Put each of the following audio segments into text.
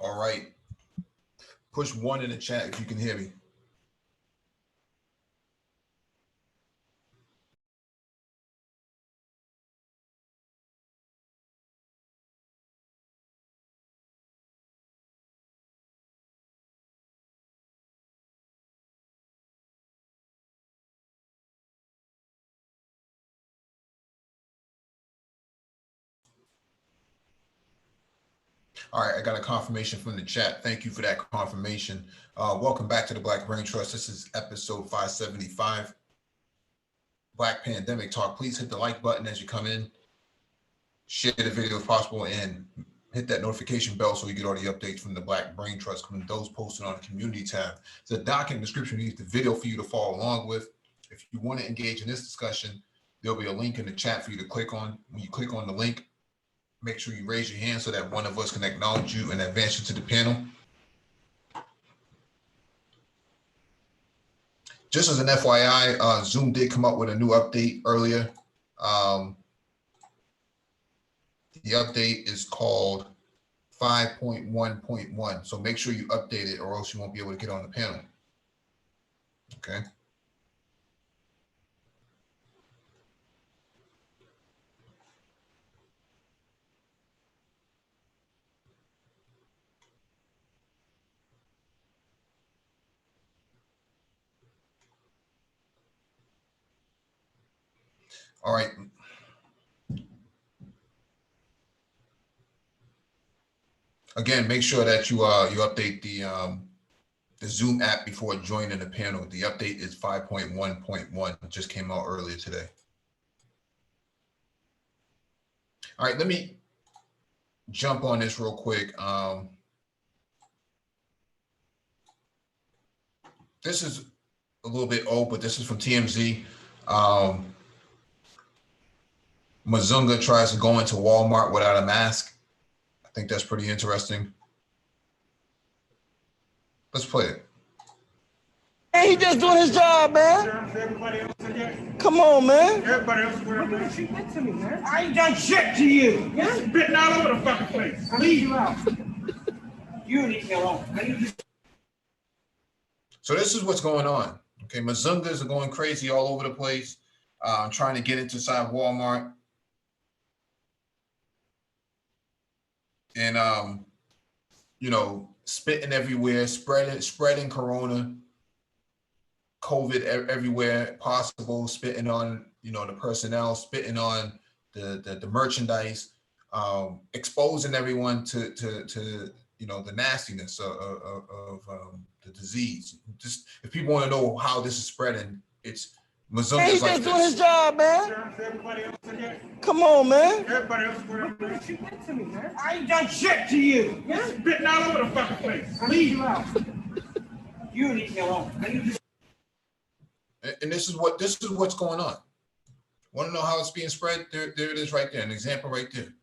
All right. Push 1 in the chat if you can hear me. All right, I got a confirmation from the chat. Thank you for that confirmation. Welcome back to the Black Brain Trust. This is episode 575, Black Pandemic Talk. Please hit the like button as you come in. Share the video if possible and hit that notification bell so you get all the updates from the Black Brain Trust, coming those posted on the community tab. There's a doc in the description leaves the video for you to follow along with. If you want to engage in this discussion, there'll be a link in the chat for you to click on. When you click on the link, make sure you raise your hand so that one of us can acknowledge you and advance you to the panel. Just as an FYI, Zoom did come up with a new update earlier. The update is called 5.1.1. So make sure you update it or else you won't be able to get on the panel. Okay. All right. Again, make sure that you update the Zoom app before joining the panel. The update is 5.1.1. It just came out earlier today. All right, let me jump on this real quick. This is a little bit old, but this is from TMZ. Mazunga tries to go into Walmart without a mask. I think that's pretty interesting. Let's play it. Hey, he just doing his job, man. Come on, man. Everybody else, what you did to me, man? I ain't done shit to you. You're spitting all over the fucking place. I need you out. You leave me alone. So this is what's going on. Okay, Mazungas are going crazy all over the place, trying to get inside Walmart. And, you know, spitting everywhere, spreading corona, COVID everywhere possible, spitting on, you know, the personnel, spitting on the merchandise, exposing everyone to you know, the nastiness of the disease. Just if people want to know how this is spreading, it's Mazunga's hey, he like just this. doing his job, man. Come on, man. Everybody else, what you did to me, man? I ain't done shit to you. You're spitting all over the fucking place. I need you out. You leave me alone. And this is what's going on. Want to know how it's being spread? There it is right there, an example right there.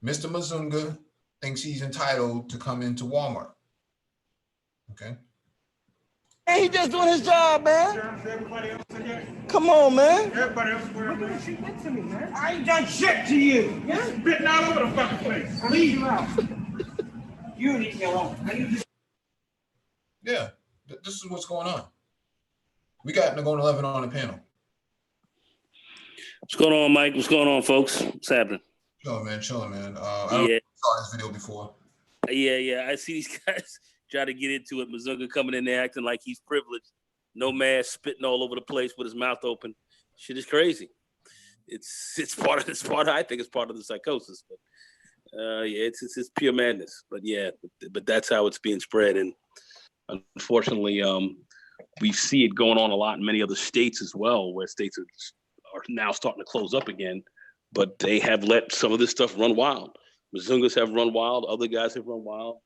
Mr. Mazunga thinks he's entitled to come into Walmart. Okay. Hey, he just doing his job, man. Come on, man. Everybody else, what you did to me, man? I ain't done shit to you. You're spitting all over the fucking place. I need you out. You leave me alone. Yeah, this is what's going on. We got Nagona 11 on the panel. What's going on, Mike? What's going on, folks? What's happening? Chilling, man. I don't saw this video before. Yeah. I see these guys try to get into it. Mazunga coming in there acting like he's privileged, no mask, spitting all over the place with his mouth open. Shit is crazy. It's part of I think it's part of the psychosis. But yeah, it's pure madness. But yeah, but that's how it's being spread. And unfortunately, we see it going on a lot in many other states as well, where states are now starting to close up again, but they have let some of this stuff run wild. Mazungas have run wild. Other guys have run wild,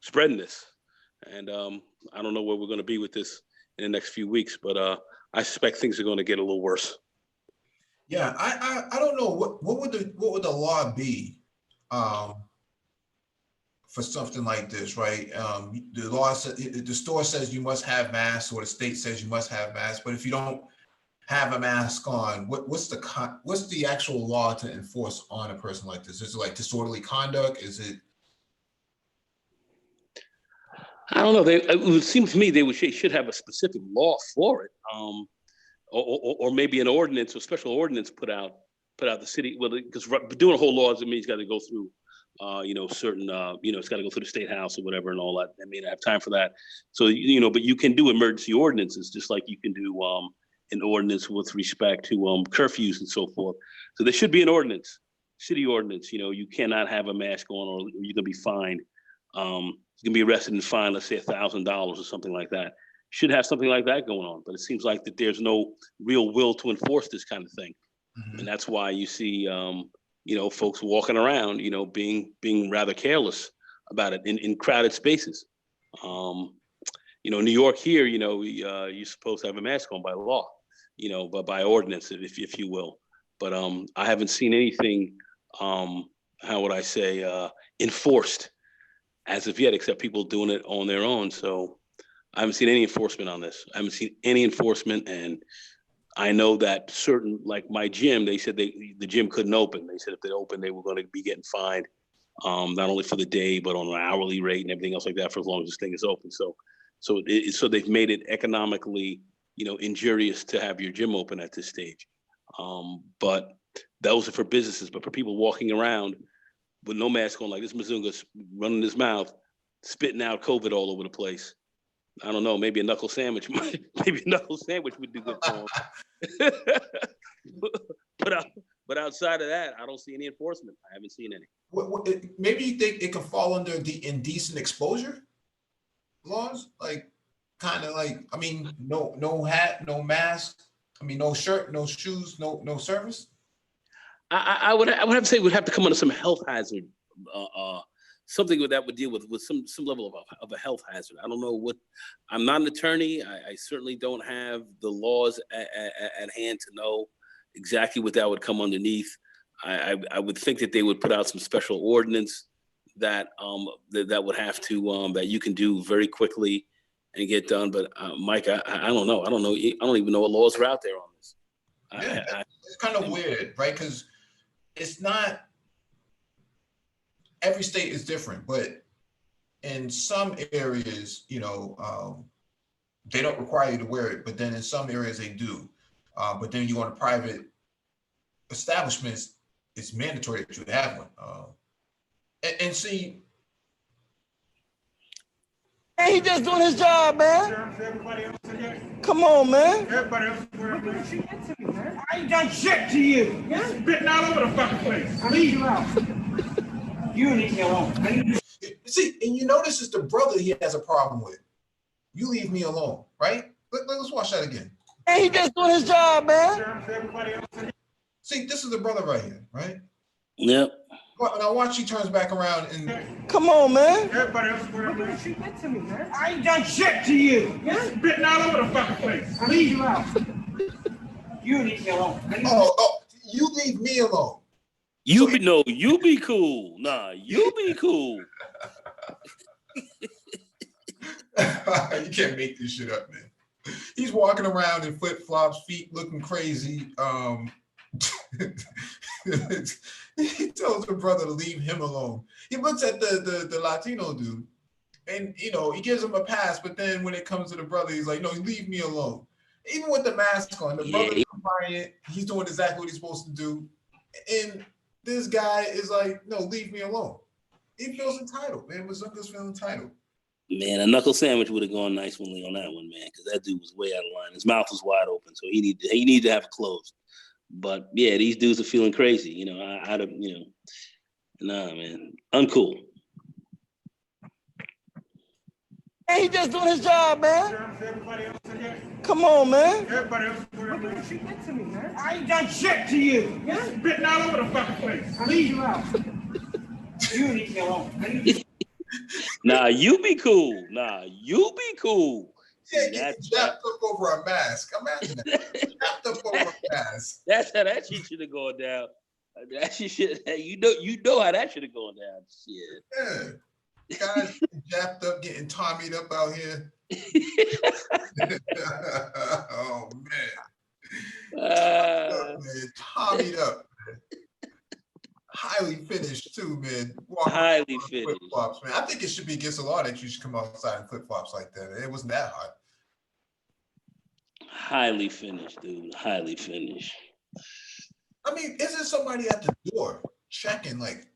spreading this. And I don't know where we're going to be with this in the next few weeks, but I suspect things are going to get a little worse. Yeah, I don't know what would the law be for something like this, right? The law says, the store says you must have masks, or the state says you must have masks, but if you don't have a mask on, what's the actual law to enforce on a person like this? Is it like disorderly conduct? Is it I don't know. It would seem to me they should have a specific law for it, or maybe an ordinance or special ordinance put out the city. Well, because doing a whole laws, it means it's got to go through, certain, it's got to go through the state house or whatever and all that. I mean, I have time for that. So but you can do emergency ordinances just like you can do an ordinance with respect to curfews and so forth. So there should be an ordinance, city ordinance. You cannot have a mask on, or you're gonna be fined. You can be arrested and fined, let's say $1,000 or something like that. Should have something like that going on, but it seems like that there's no real will to enforce this kind of thing, and that's why you see, folks walking around, being rather careless about it in crowded spaces. New York here, you're supposed to have a mask on by law, but by ordinance, if you will. But I haven't seen anything, how would I say, enforced as of yet, except people doing it on their own. So I haven't seen any enforcement on this. I haven't seen any enforcement. And I know that certain, like my gym, they said the gym couldn't open. They said if they opened, they were going to be getting fined, not only for the day, but on an hourly rate and everything else like that for as long as this thing is open. So they've made it economically, injurious to have your gym open at this stage. But those are for businesses, but for people walking around with no mask on, like this Mazunga's running his mouth, spitting out COVID all over the place. I don't know, maybe a knuckle sandwich would do good for him. But outside of that, I don't see any enforcement. I haven't seen any. Maybe you think it could fall under the indecent exposure laws? Like, kind of like, I mean, no hat, no mask. I mean, no shirt, no shoes, no service. I would have to say it would have to come under some health hazard, something that would deal with some level of a health hazard. I don't know what. I'm not an attorney. I certainly don't have the laws at hand to know exactly what that would come underneath. I would think that they would put out some special ordinance that that would have to that you can do very quickly and get done. But Mike, I don't know. I don't even know what laws are out there on this. Yeah, it's kind of weird, right? Because it's not, every state is different, but in some areas, they don't require you to wear it, but then in some areas they do. But then you go to private establishments, it's mandatory that you have one. And see, He just doing his job, man. Come on, man. Everybody else is wearing masks. I ain't done shit to you. You're spitting all over the fucking place. Leave you out. You leave me alone. See, and you notice it's the brother he has a problem with. You leave me alone, right? Let's watch that again. He just doing his job, man. See, this is the brother right here, right? Yep. Now watch, he turns back around and come on, man. Everybody else is wearing masks. You did to me, man. I ain't done shit to you. You're spitting all over the fucking place. Leave you out. You leave me alone. Oh, you leave me alone. You be cool. Nah, you be cool. You can't make this shit up, man. He's walking around in flip-flops, feet looking crazy. He tells the brother to leave him alone. He looks at the Latino dude, and he gives him a pass, but then when it comes to the brother, he's like, no, leave me alone. Even with the mask on, the brother's compliant, he's doing exactly what he's supposed to do. And this guy is like, no, leave me alone. He feels entitled, man. Mazunga's feeling entitled. Man, a knuckle sandwich would have gone nicely on that one, man, because that dude was way out of line. His mouth was wide open, so he needed to have it closed. But yeah, these dudes are feeling crazy. Nah, man, uncool. He just doing his job, man. Come on, man. Everybody else is wearing masks. You did to me, man. I ain't done shit to you. You're spitting all over the fucking place. Leave you out. You leave me alone. Nah, you be cool. Yeah, get jacked up over a mask. Imagine that. Jacked up over a mask. That's how that shit should have gone down. That shit should. You know how that should have gone down. Shit. Yeah. Guys jacked up, getting Tommied up out here. Oh man. Tommied up, man. highly finished too, man. Walking Highly finished. Flip flops, man. I think it should be against the law that you should come outside in flip flops like that. It wasn't that hot. Highly finished, dude. Highly finished. I mean, isn't somebody at the door checking? Like,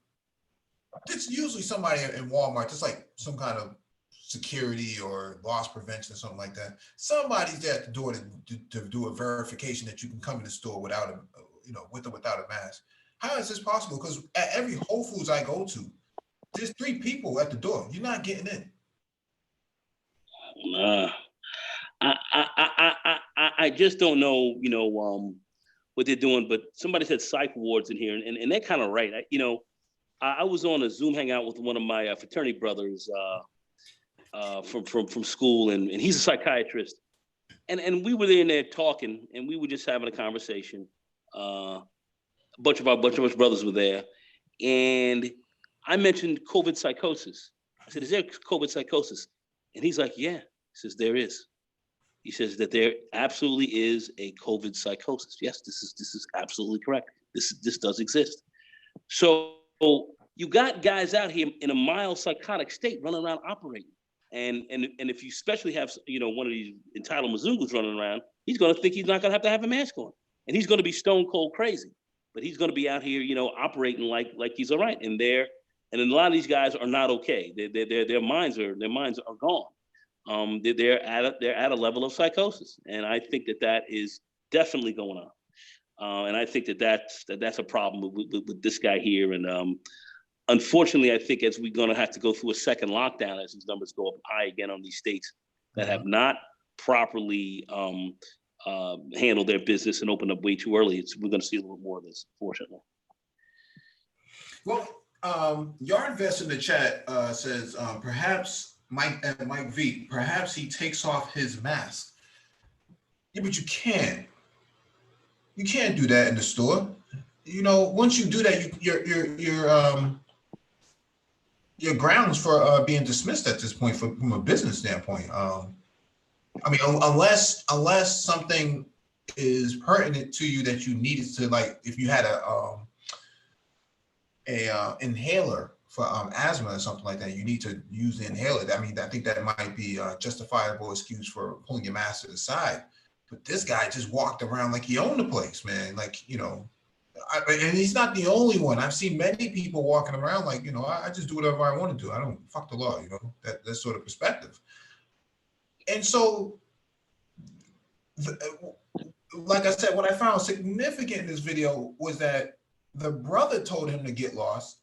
it's usually somebody in Walmart. It's like some kind of security or loss prevention or something like that. Somebody's there at the door to do a verification that you can come in the store without a, with or without a mask. How is this possible? Because at every Whole Foods I go to, there's 3 people at the door. You're not getting in. I just don't know, what they're doing. But somebody said psych wards in here, and they're kind of right. I was on a Zoom hangout with one of my fraternity brothers from school, and he's a psychiatrist, and we were in there talking, and we were just having a conversation. A bunch of us brothers were there, and I mentioned COVID psychosis. I said, "Is there COVID psychosis?" And he's like, "Yeah." He says, "There is." He says that there absolutely is a COVID psychosis. Yes, this is absolutely correct. This does exist. So you got guys out here in a mild psychotic state running around operating. And if you especially have one of these entitled Mzungus running around, he's going to think he's not going to have a mask on, and he's going to be stone cold crazy. But he's going to be out here, operating like he's all right. And then a lot of these guys are not okay. Their minds are gone. They're at a level of psychosis, and I think that is definitely going on. And I think that's a problem with this guy here. And unfortunately, I think as we're going to have to go through a second lockdown as these numbers go up high again on these states that have not properly handled their business and opened up way too early, we're going to see a little more of this, fortunately. Well, Yardvest in the chat says perhaps Mike V, perhaps he takes off his mask. Yeah, but you can't. You can't do that in the store. Once you do that, your grounds for being dismissed at this point from a business standpoint. I mean, unless something is pertinent to you that you needed to, like, if you had a inhaler for asthma or something like that, you need to use the inhaler. I mean, I think that might be a justifiable excuse for pulling your mask to the side. But this guy just walked around like he owned the place, man. Like, and he's not the only one. I've seen many people walking around like, I just do whatever I want to do. I don't fuck the law, that sort of perspective. And so, like I said, what I found significant in this video was that the brother told him to get lost,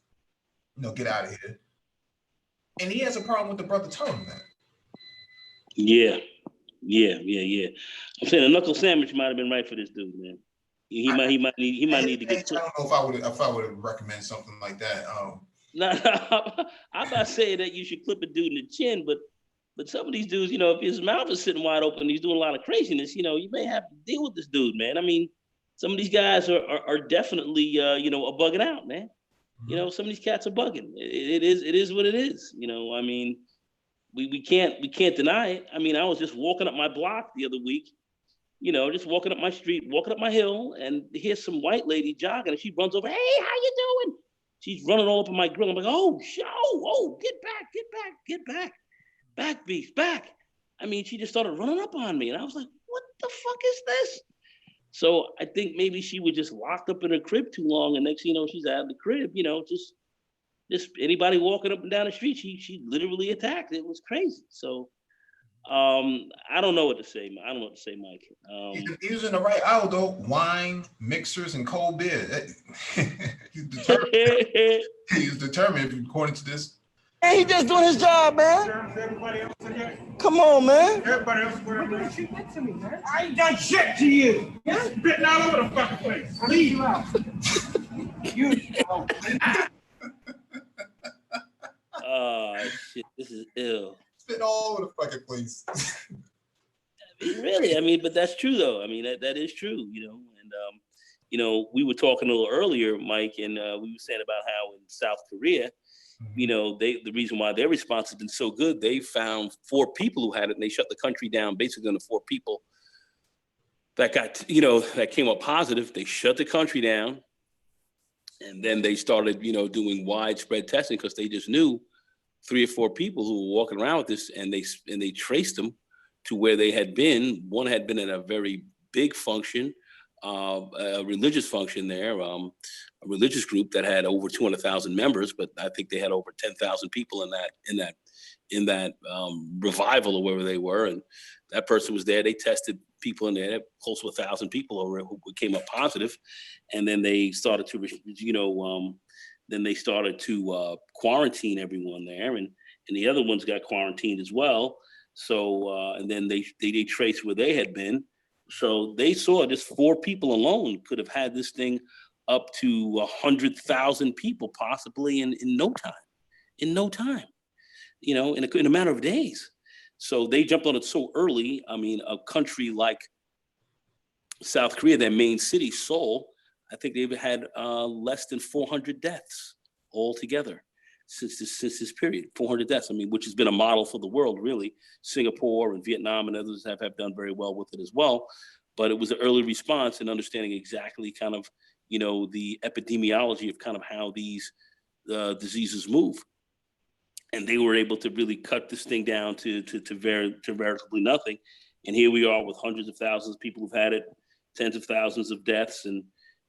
get out of here. And he has a problem with the brother telling him that. Yeah. I'm saying a knuckle sandwich might have been right for this dude, man. He might need to get. I don't know if I would recommend something like that. No, I'm not saying that you should clip a dude in the chin, but some of these dudes, if his mouth is sitting wide open, he's doing a lot of craziness. You may have to deal with this dude, man. I mean, some of these guys are definitely are bugging out, man. Mm-hmm. Some of these cats are bugging. It is what it is. I mean, we can't deny it. I mean, I was just walking up my block the other week, just walking up my street, walking up my hill, and here's some white lady jogging, and she runs over. Hey, how you doing? She's running all up in my grill. I'm like, oh, get back, back, beef, back. I mean, she just started running up on me, and I was like, what the fuck is this? So I think maybe she was just locked up in her crib too long, and next thing you know, she's out of the crib. Just anybody walking up and down the street, she literally attacked. It was crazy. So I don't know what to say. I don't know what to say, Mike. He was in the right aisle though. Wine, mixers, and cold beer. He's determined, according to this. Hey, he just doing his job, man. Everybody else again. Come on, man. Everybody else, where she went to me, man. I ain't done shit to you. You're spitting all over the fucking place. Leave you out. Oh shit! This is ill. Spit all over the fucking place. Really, I mean, but that's true though. I mean, that is true, and we were talking a little earlier, Mike, and we were saying about how in South Korea, the reason why their response has been so good, they found 4 people who had it, and they shut the country down basically on the 4 people that got, that came up positive. They shut the country down, And then they started, doing widespread testing because they just knew 3 or 4 people who were walking around with this, and they traced them to where they had been. One had been at a very big function, a religious function there, a religious group that had over 200,000 members, but I think they had over 10,000 people in that revival or wherever they were. And that person was there. They tested people in there, close to 1,000 people who came up positive, and then they started to, quarantine everyone there, and the other ones got quarantined as well. So and then they traced where they had been. So they saw just 4 people alone could have had this thing up to 100,000 people possibly in no time, in a matter of days. So they jumped on it so early. I mean, a country like South Korea, their main city, Seoul, I think they've had less than 400 deaths altogether since this period. 400 deaths. I mean, which has been a model for the world, really. Singapore and Vietnam and others have done very well with it as well. But it was an early response and understanding exactly kind of, the epidemiology of kind of how these diseases move. And they were able to really cut this thing down to veritably nothing. And here we are with hundreds of thousands of people who've had it, tens of thousands of deaths, and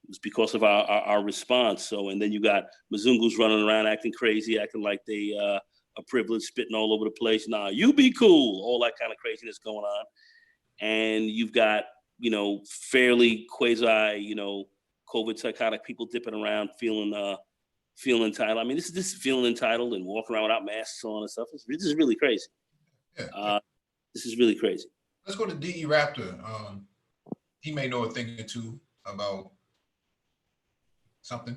it's because of our response. So, and then you got Mzungus running around acting crazy, acting like they are privileged, spitting all over the place. Nah, you be cool, all that kind of craziness going on. And you've got, fairly quasi, COVID psychotic people dipping around, feeling entitled. I mean, this is feeling entitled and walking around without masks on and stuff. This is really crazy. Yeah. This is really crazy. Let's go to DE Raptor. He may know a thing or two about something.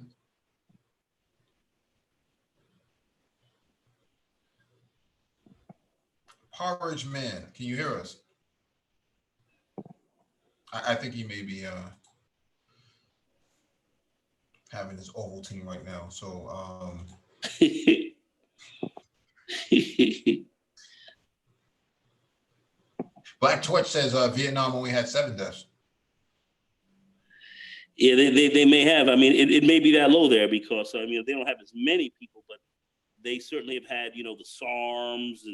Porridge Man, can you hear us? I think he may be having his Ovaltine right now. So Black Torch says Vietnam only had 7 deaths. Yeah, they may have. I mean, it may be that low there because they don't have as many people, but they certainly have had the SARMs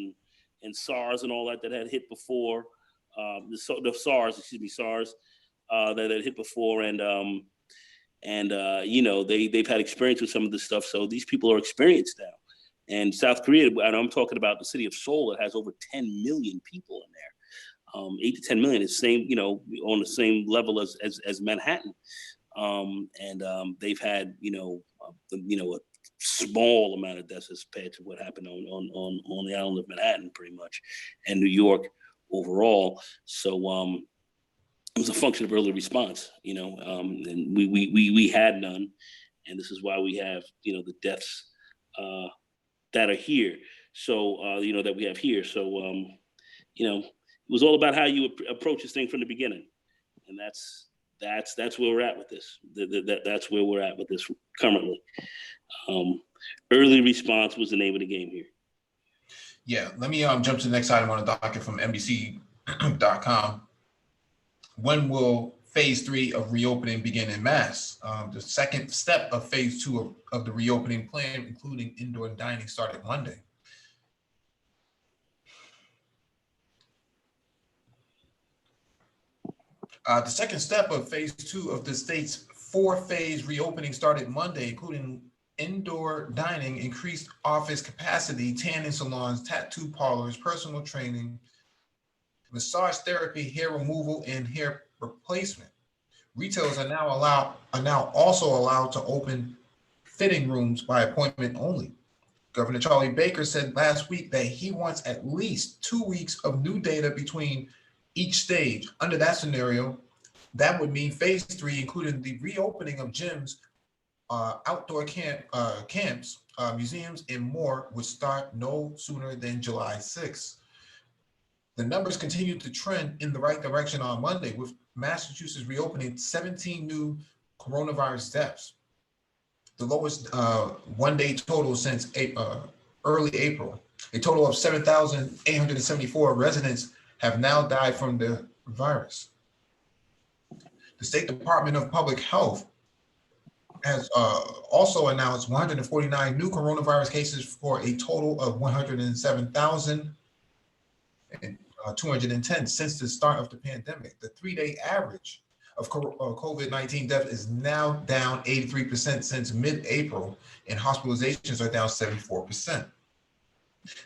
and SARS and all that had hit before. The SARS that had hit before, and they've had experience with some of this stuff. So these people are experienced now. And South Korea, and I'm talking about the city of Seoul, it has over 10 million people in there. 8 to 10 million is on the same level as Manhattan. They've had a small amount of deaths as compared to what happened on the island of Manhattan, pretty much, and New York overall. So it was a function of early response, and we had none, and this is why we have the deaths that are here. So that we have here. So it was all about how you approach this thing from the beginning, and that's where we're at with this. That's where we're at with this currently. Early response was the name of the game here. Yeah, let me jump to the next item on the docket from NBC.com. When will phase 3 of reopening begin en masse? The second step of phase 2 of the reopening plan, including indoor dining, started Monday. The second step of phase 2 of the state's 4-phase reopening started Monday, including indoor dining, increased office capacity, tanning salons, tattoo parlors, personal training, massage therapy, hair removal, and hair replacement. Retailers are now also allowed to open fitting rooms by appointment only. Governor Charlie Baker said last week that he wants at least 2 weeks of new data between each stage. Under that scenario, that would mean phase 3, including the reopening of gyms, outdoor camps, museums, and more, would start no sooner than July 6th. The numbers continued to trend in the right direction on Monday, with Massachusetts reopening 17 new coronavirus deaths, the lowest one-day total since early April. A total of 7,874 residents have now died from the virus. The State Department of Public Health has also announced 149 new coronavirus cases for a total of 107,210 since the start of the pandemic. The 3-day average of COVID-19 death is now down 83% since mid-April, and hospitalizations are down 74%.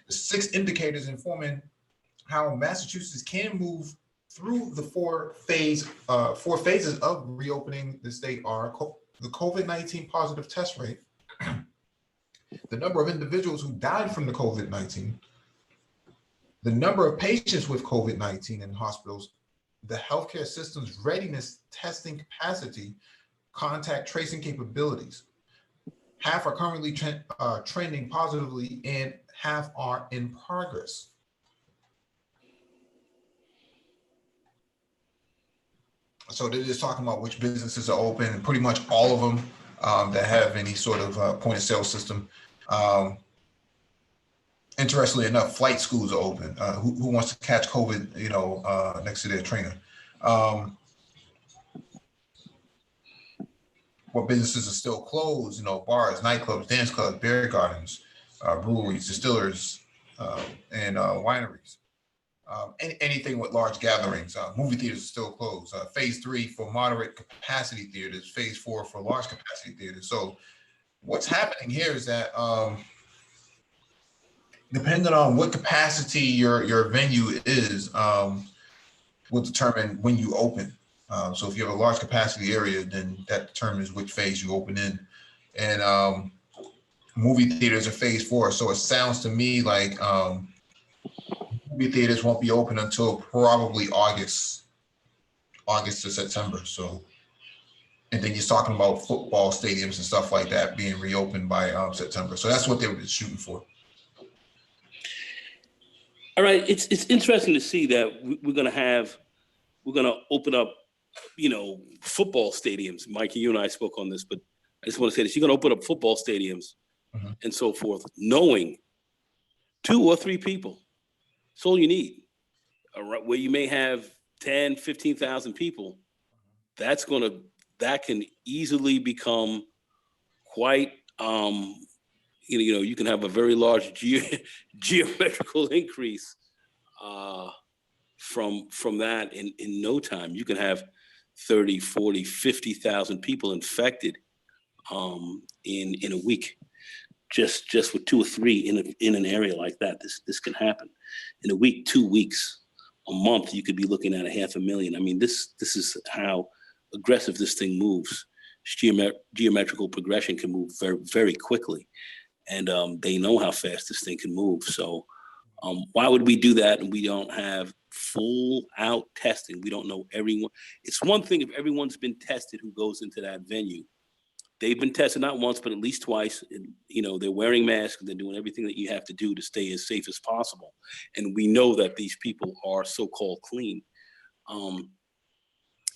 The 6 indicators informing how Massachusetts can move through the four phases of reopening the state are the COVID-19 positive test rate, the number of individuals who died from the COVID-19, the number of patients with COVID-19 in hospitals, the healthcare system's readiness, testing capacity, contact tracing capabilities. Half are currently trending positively and half are in progress. So they're just talking about which businesses are open, and pretty much all of them that have any sort of point of sale system. Interestingly enough, flight schools are open. Who wants to catch COVID, next to their trainer? What businesses are still closed? Bars, nightclubs, dance clubs, beer gardens, breweries, distillers, and wineries. Anything with large gatherings. Movie theaters are still closed. Phase 3 for moderate capacity theaters, phase 4 for large capacity theaters. So what's happening here is that depending on what capacity your venue is, will determine when you open. So if you have a large capacity area, then that determines which phase you open in. And movie theaters are phase 4. So it sounds to me like movie theaters won't be open until probably August to September. So, and then you're talking about football stadiums and stuff like that being reopened by September. So that's what they were shooting for. All right, it's interesting to see that we're gonna open up, football stadiums. Mike, you and I spoke on this, but I just want to say this: you're gonna open up football stadiums and so forth, knowing 2 or 3 people. That's all you need. All right, where you may have 10, 15,000 people, that can easily become quite, you can have a very large geometrical increase from that in no time. You can have 30, 40, 50,000 people infected in a week. Just with 2 or 3 in an area like that, this can happen. In a week, 2 weeks, a month, you could be looking at 500,000. I mean, this is how aggressive this thing moves. Geometrical progression can move very, very quickly, and they know how fast this thing can move. So why would we do that? And we don't have full out testing. We don't know everyone. It's one thing if everyone's been tested who goes into that venue. They've been tested not once, but at least twice. They're wearing masks. They're doing everything that you have to do to stay as safe as possible. And we know that these people are so-called clean.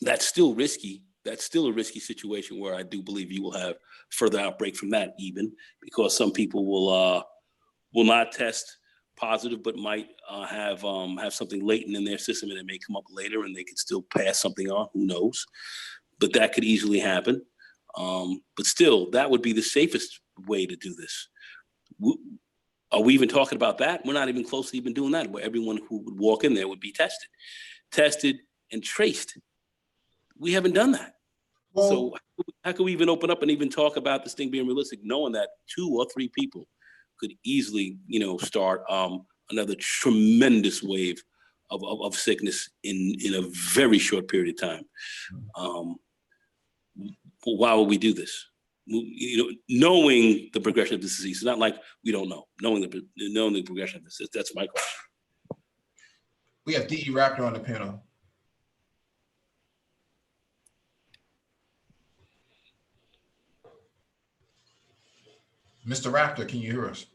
That's still risky. That's still a risky situation where I do believe you will have further outbreak from that, even because some people will not test positive, but might have something latent in their system, and it may come up later, and they could still pass something on. Who knows? But that could easily happen. But still, that would be the safest way to do this. Are we even talking about that? We're not even close to even doing that, where everyone who would walk in there would be tested and traced. We haven't done that. Well, so how can we even open up and even talk about this thing being realistic, knowing that 2 or 3 people could easily, start another tremendous wave of sickness in a very short period of time? Why would we do this? Knowing the progression of this disease. It's not like we don't know. Knowing the progression of this. That's my question. We have D.E. Raptor on the panel. Mr. Raptor, can you hear us?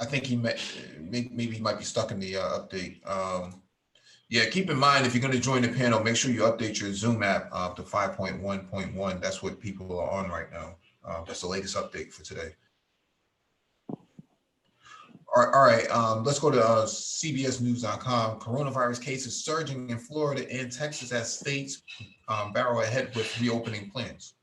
I think maybe he might be stuck in the update. Yeah, keep in mind, if you're going to join the panel, make sure you update your Zoom app to 5.1.1. That's what people are on right now. That's the latest update for today. All right. Let's go to CBSNews.com. Coronavirus cases surging in Florida and Texas as states barrel ahead with reopening plans.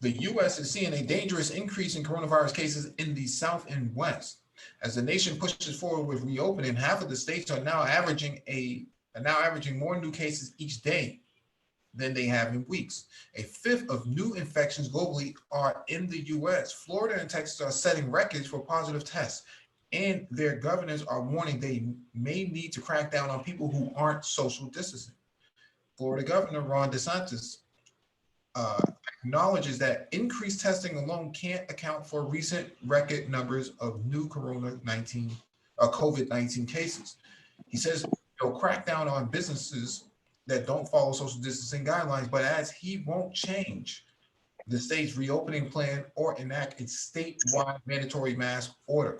The U.S. is seeing a dangerous increase in coronavirus cases in the South and West. As the nation pushes forward with reopening, half of the states are now averaging more new cases each day than they have in weeks. A fifth of new infections globally are in the U.S. Florida and Texas are setting records for positive tests, and their governors are warning they may need to crack down on people who aren't social distancing. Florida Governor Ron DeSantis acknowledges that increased testing alone can't account for recent record numbers of new COVID-19 cases. He says he'll crack down on businesses that don't follow social distancing guidelines, but adds he won't change the state's reopening plan or enact its statewide mandatory mask order.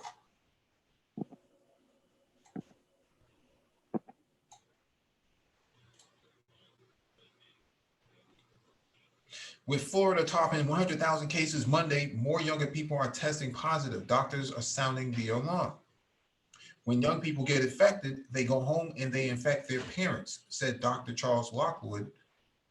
With Florida topping 100,000 cases Monday, more younger people are testing positive. Doctors are sounding the alarm. When young people get infected, they go home and they infect their parents, said Dr. Charles Lockwood.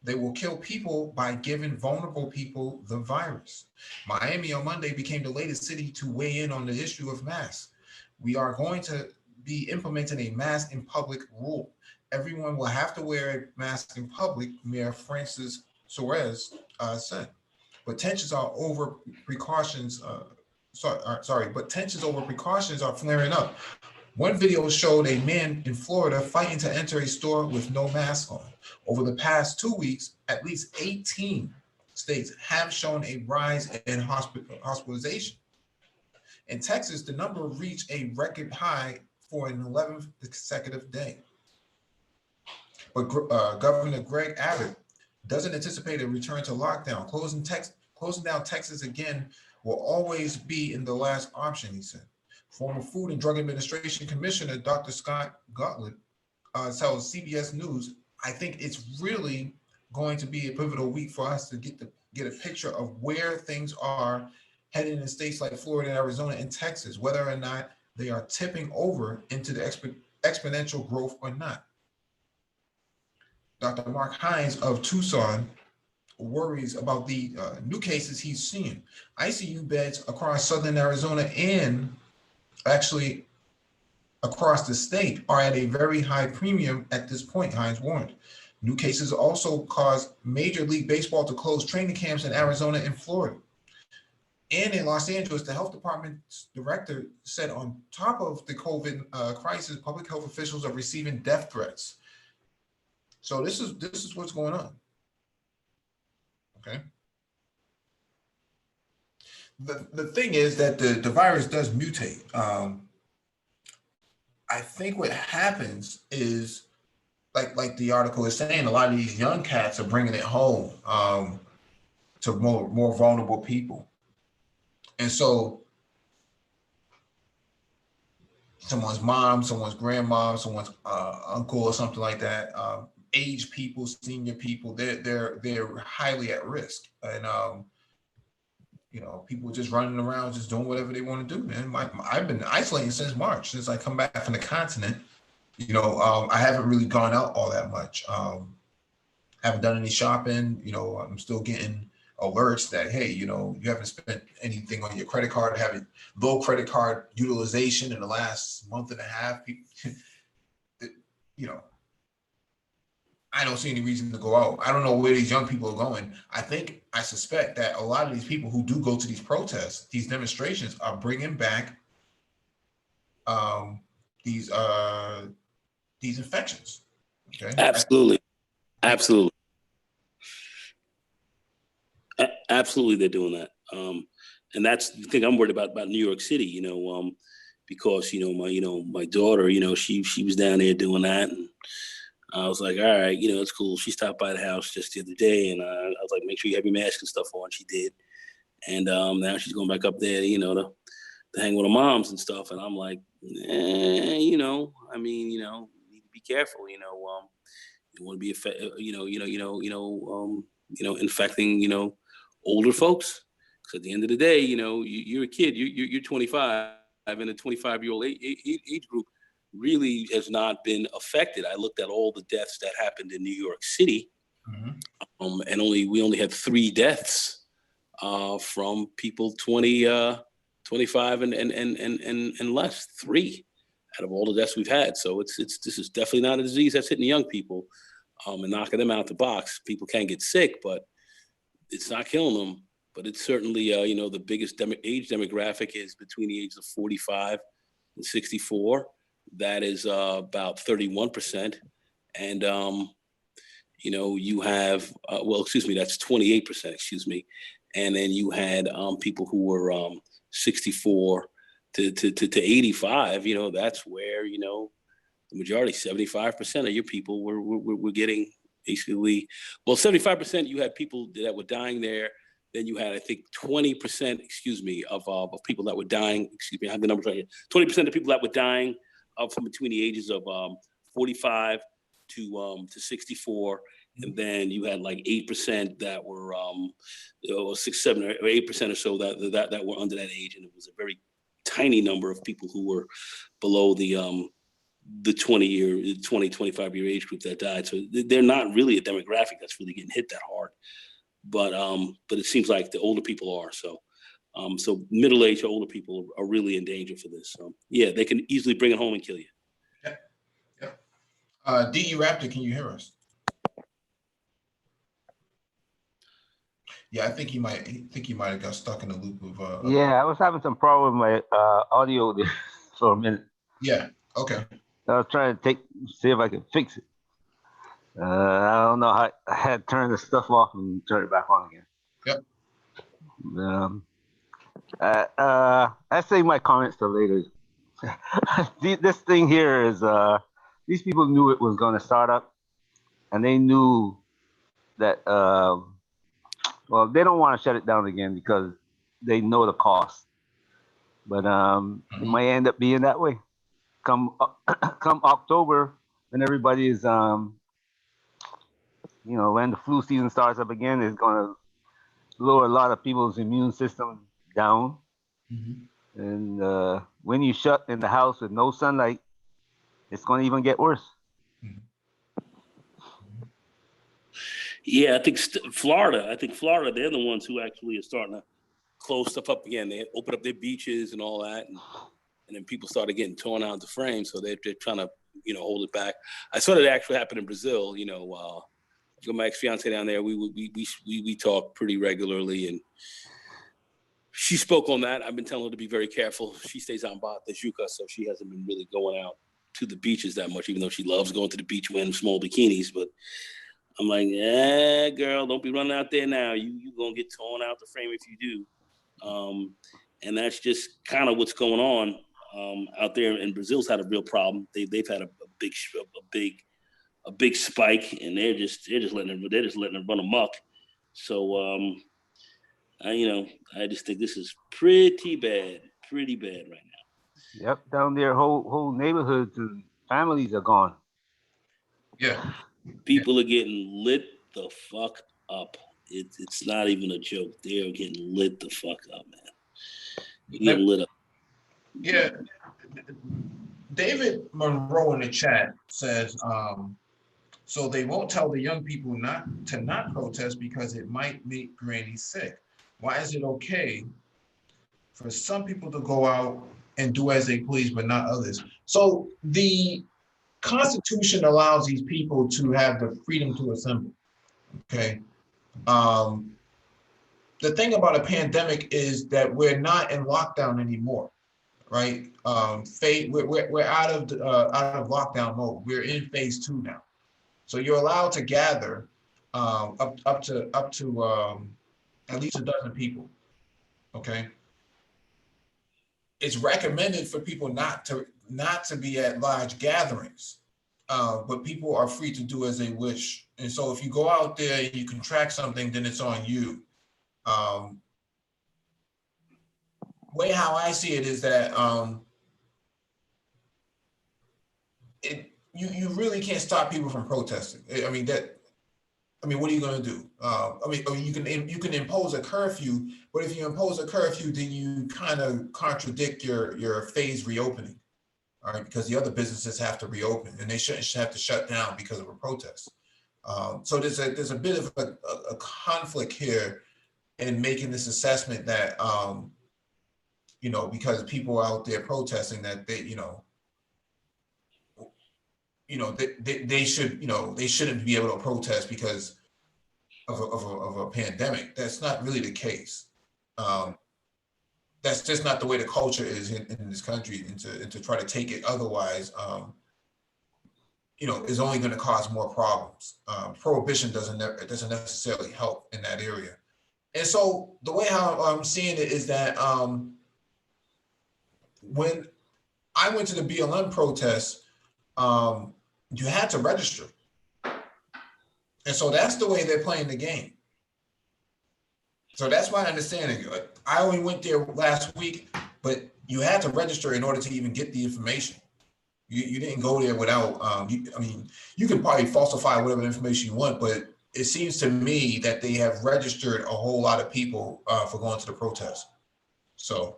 They will kill people by giving vulnerable people the virus. Miami on Monday became the latest city to weigh in on the issue of masks. We are going to be implementing a mask in public rule. Everyone will have to wear a mask in public, Mayor Francis Suarez said. But tensions over precautions are flaring up. One video showed a man in Florida fighting to enter a store with no mask on. Over the past 2 weeks, at least 18 states have shown a rise in hospitalization. In Texas, the number reached a record high for an 11th consecutive day. But Governor Greg Abbott doesn't anticipate a return to lockdown. Closing down Texas again will always be in the last option, he said. Former Food and Drug Administration Commissioner Dr. Scott Gottlieb tells CBS News, I think it's really going to be a pivotal week for us to get a picture of where things are heading in states like Florida, Arizona, and Texas, whether or not they are tipping over into the exponential growth or not. Dr. Mark Hines of Tucson worries about the new cases he's seeing. ICU beds across southern Arizona and actually across the state are at a very high premium at this point, Hines warned. New cases also caused Major League Baseball to close training camps in Arizona and Florida. And in Los Angeles, the health department's director said on top of the COVID crisis, public health officials are receiving death threats. So this is what's going on. Okay. The thing is that the virus does mutate. I think what happens is, like the article is saying, a lot of these young cats are bringing it home to more vulnerable people. And so someone's mom, someone's grandma, someone's uncle or something like that, aged people, senior people, they're highly at risk. And people just running around, just doing whatever they want to do, man. I've been isolating since March, since I come back from the continent. I haven't really gone out all that much. Haven't done any shopping. I'm still getting alerts that, hey, you haven't spent anything on your credit card, having low credit card utilization in the last month and a half. I don't see any reason to go out. I don't know where these young people are going. I suspect that a lot of these people who do go to these protests, these demonstrations, are bringing back these infections. Okay. Absolutely. Absolutely, they're doing that. And that's the thing I'm worried about New York City. Because my daughter, she was down there doing that, and I was like, all right, it's cool. She stopped by the house just the other day, and I was like, make sure you have your mask and stuff on. She did. And now she's going back up there, to hang with her moms and stuff. And I'm like, need to be careful, You want to be, infecting, older folks. Because at the end of the day, you're a kid, you're 25, and a 25-year-old age group really has not been affected. I looked at all the deaths that happened in New York City, and we only had 3 deaths from people 25 and less. 3 out of all the deaths we've had. So this is definitely not a disease that's hitting young people and knocking them out the box. People can get sick, but it's not killing them. But it's certainly, the biggest age demographic is between the ages of 45 and 64. That is about 31%. And, you have, that's 28%, excuse me. And then you had people who were 64 to 85, that's where, the majority, 75% of your people were getting basically, 75% you had people that were dying there. Then you had, I think, 20%, of people that were dying. I have the numbers right here. 20% of people that were dying from between the ages of 45 to 64. And then you had like 8% that were 6, 7, or 8% or so that were under that age. And it was a very tiny number of people who were below the 20, 25-year age group that died. So they're not really a demographic that's really getting hit that hard. But it seems like the older people are. So middle-aged or older people are really in danger for this. So yeah, they can easily bring it home and kill you. Yeah. DE Raptor, can you hear us? Yeah, I think he might have got stuck in a loop of. Yeah, I was having some problem with my audio there for a minute. Yeah. Okay. I was trying to see if I could fix it. I don't know how I had turned the stuff off and turned it back on again. Yep. I save my comments till later. This thing here is these people knew it was going to start up, and they knew that they don't want to shut it down again because they know the cost. But it might end up being that way. Come October, when everybody is when the flu season starts up again, it's going to lower a lot of people's immune system down. And when you shut in the house with no sunlight, it's going to even get worse. Yeah, I think Florida, they're the ones who actually are starting to close stuff up again. They open up their beaches and all that. And then people started getting torn out the frame. So they're trying to, hold it back. I saw that actually happen in Brazil, my ex-fiance down there, we talk pretty regularly, and she spoke on that. I've been telling her to be very careful. She stays out in Barra da Tijuca, so she hasn't been really going out to the beaches that much, even though she loves going to the beach wearing small bikinis. But I'm like, girl, don't be running out there now. You gonna get torn out the frame if you do. And that's just kind of what's going on out there. And Brazil's had a real problem. They've had a big spike, and they're just letting it run amok. So I just think this is pretty bad right now. Yep, down there, whole neighborhoods and families are gone. Yeah, people are getting lit the fuck up. It's not even a joke. They're getting lit the fuck up, man. They're getting lit up. Yeah. David Monroe in the chat says, so they won't tell the young people not protest because it might make granny sick. Why is it okay for some people to go out and do as they please, but not others? So the Constitution allows these people to have the freedom to assemble. Okay. The thing about a pandemic is that we're not in lockdown anymore, right? We're out of lockdown mode. We're in phase 2 now. So you're allowed to gather up to at least a dozen people. Okay. It's recommended for people not to be at large gatherings, but people are free to do as they wish. And so if you go out there and you contract something, then it's on you. Way how I see it is that you really can't stop people from protesting. I mean, what are you going to do? You can impose a curfew, but if you impose a curfew, then you kind of contradict your phased reopening, all right? Because the other businesses have to reopen, and they shouldn't have to shut down because of a protest. So there's a bit of a conflict here in making this assessment that because people are out there protesting that they shouldn't be able to protest because of a pandemic. That's not really the case. That's just not the way the culture is in this country, and to try to take it otherwise, is only going to cause more problems. Prohibition doesn't necessarily help in that area. And so the way how I'm seeing it is that when I went to the BLM protests, you had to register. And so that's the way they're playing the game. So that's my understanding. I only went there last week, but you had to register in order to even get the information. You didn't go there without, you can probably falsify whatever information you want, but it seems to me that they have registered a whole lot of people for going to the protest. So.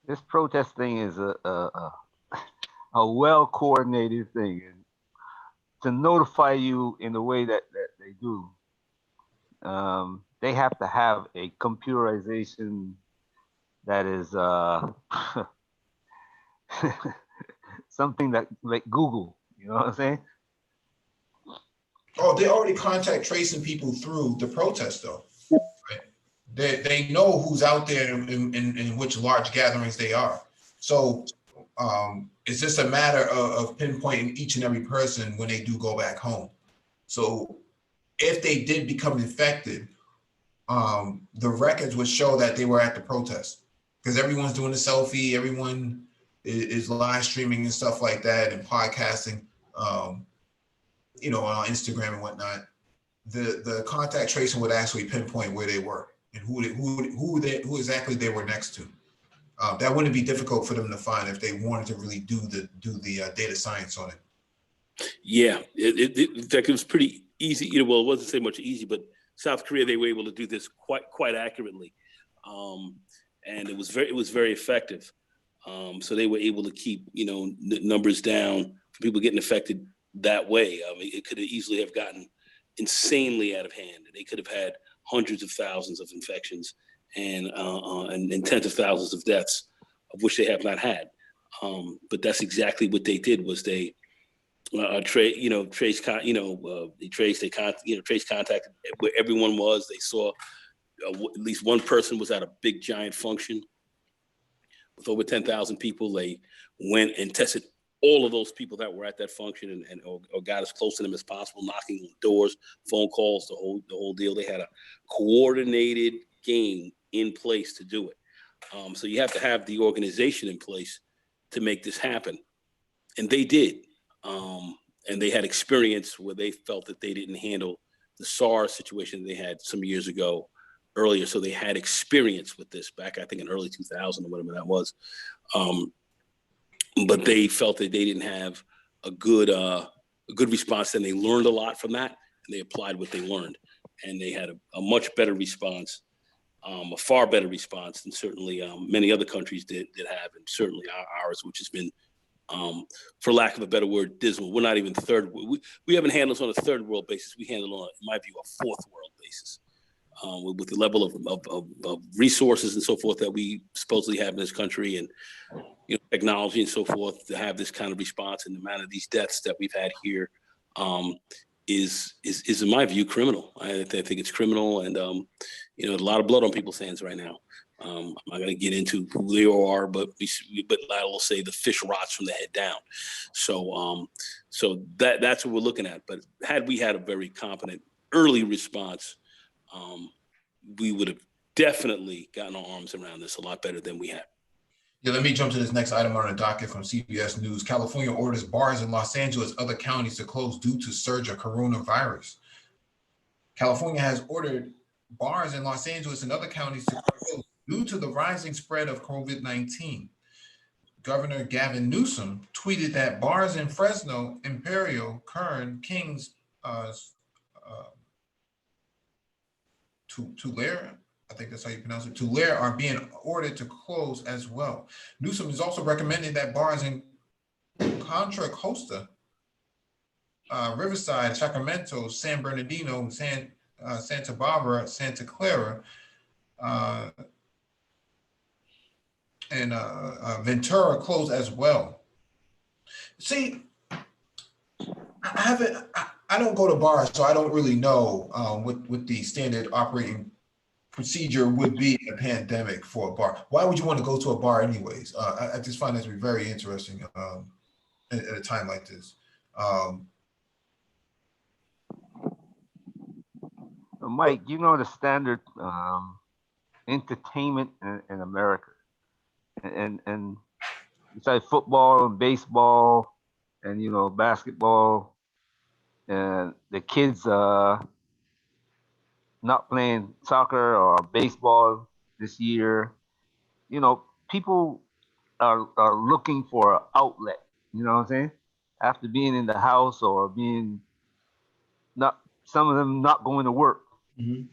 This protest thing is a well-coordinated thing, and to notify you in the way that they do, they have to have a computerization that is something that like Google, you know what I'm saying? Oh, they already contact tracing people through the protest, though. Right? They know who's out there in which large gatherings they are. So it's just a matter of pinpointing each and every person when they do go back home. So if they did become infected, the records would show that they were at the protest, because everyone's doing a selfie, everyone is live streaming and stuff like that, and podcasting, on Instagram and whatnot. The contact tracing would actually pinpoint where they were and who exactly they were next to. That wouldn't be difficult for them to find if they wanted to really do the data science on it. Yeah, it was pretty easy. Well, it wasn't so much easy, but South Korea, they were able to do this quite accurately, and it was very effective. So they were able to keep numbers down for people getting affected that way. I mean, it could easily have gotten insanely out of hand. They could have had hundreds of thousands of infections and tens of thousands of deaths, of which they have not had. But that's exactly what they did. Was they traced contact where everyone was. They saw at least one person was at a big giant function with over 10,000 people. They went and tested all of those people that were at that function or got as close to them as possible, knocking on doors, phone calls, the whole deal. They had a coordinated game in place to do it. So you have to have the organization in place to make this happen. And they did. And they had experience where they felt that they didn't handle the SARS situation they had some years ago earlier. So they had experience with this back, I think, in early 2000 or whatever that was. But they felt that they didn't have a good response, and they learned a lot from that, and they applied what they learned, and they had a much better response, a far better response than certainly many other countries did have, and certainly ours, which has been, for lack of a better word, dismal. We're not even third. We haven't handled this on a third world basis. We handle it on, in my view, a fourth world basis. With the level of resources and so forth that we supposedly have in this country, and technology and so forth, to have this kind of response and the amount of these deaths that we've had here is in my view criminal. I think it's criminal, and a lot of blood on people's hands right now. I'm not going to get into who they are, but I will say the fish rots from the head down. So that's what we're looking at. But had we had a very competent early response, we would have definitely gotten our arms around this a lot better than we have. Yeah, let me jump to this next item on the docket from CBS News. California orders bars in Los Angeles, other counties to close due to surge of coronavirus. California has ordered bars in Los Angeles and other counties to close Due to the rising spread of COVID-19, Governor Gavin Newsom tweeted that bars in Fresno, Imperial, Kern, Kings, Tulare, I think that's how you pronounce it, Tulare, are being ordered to close as well. Newsom is also recommending that bars in Contra Costa, Riverside, Sacramento, San Bernardino, Santa Barbara, Santa Clara, and Ventura close as well. See, I don't go to bars, so I don't really know what the standard operating procedure would be in a pandemic for a bar. Why would you want to go to a bar anyways? I just find that to be very interesting at a time like this. Mike, you know the standard entertainment in America, and besides football and baseball, and basketball, and the kids not playing soccer or baseball this year. People are looking for an outlet. You know what I'm saying? After being in the house or being not, some of them not going to work. Mhm.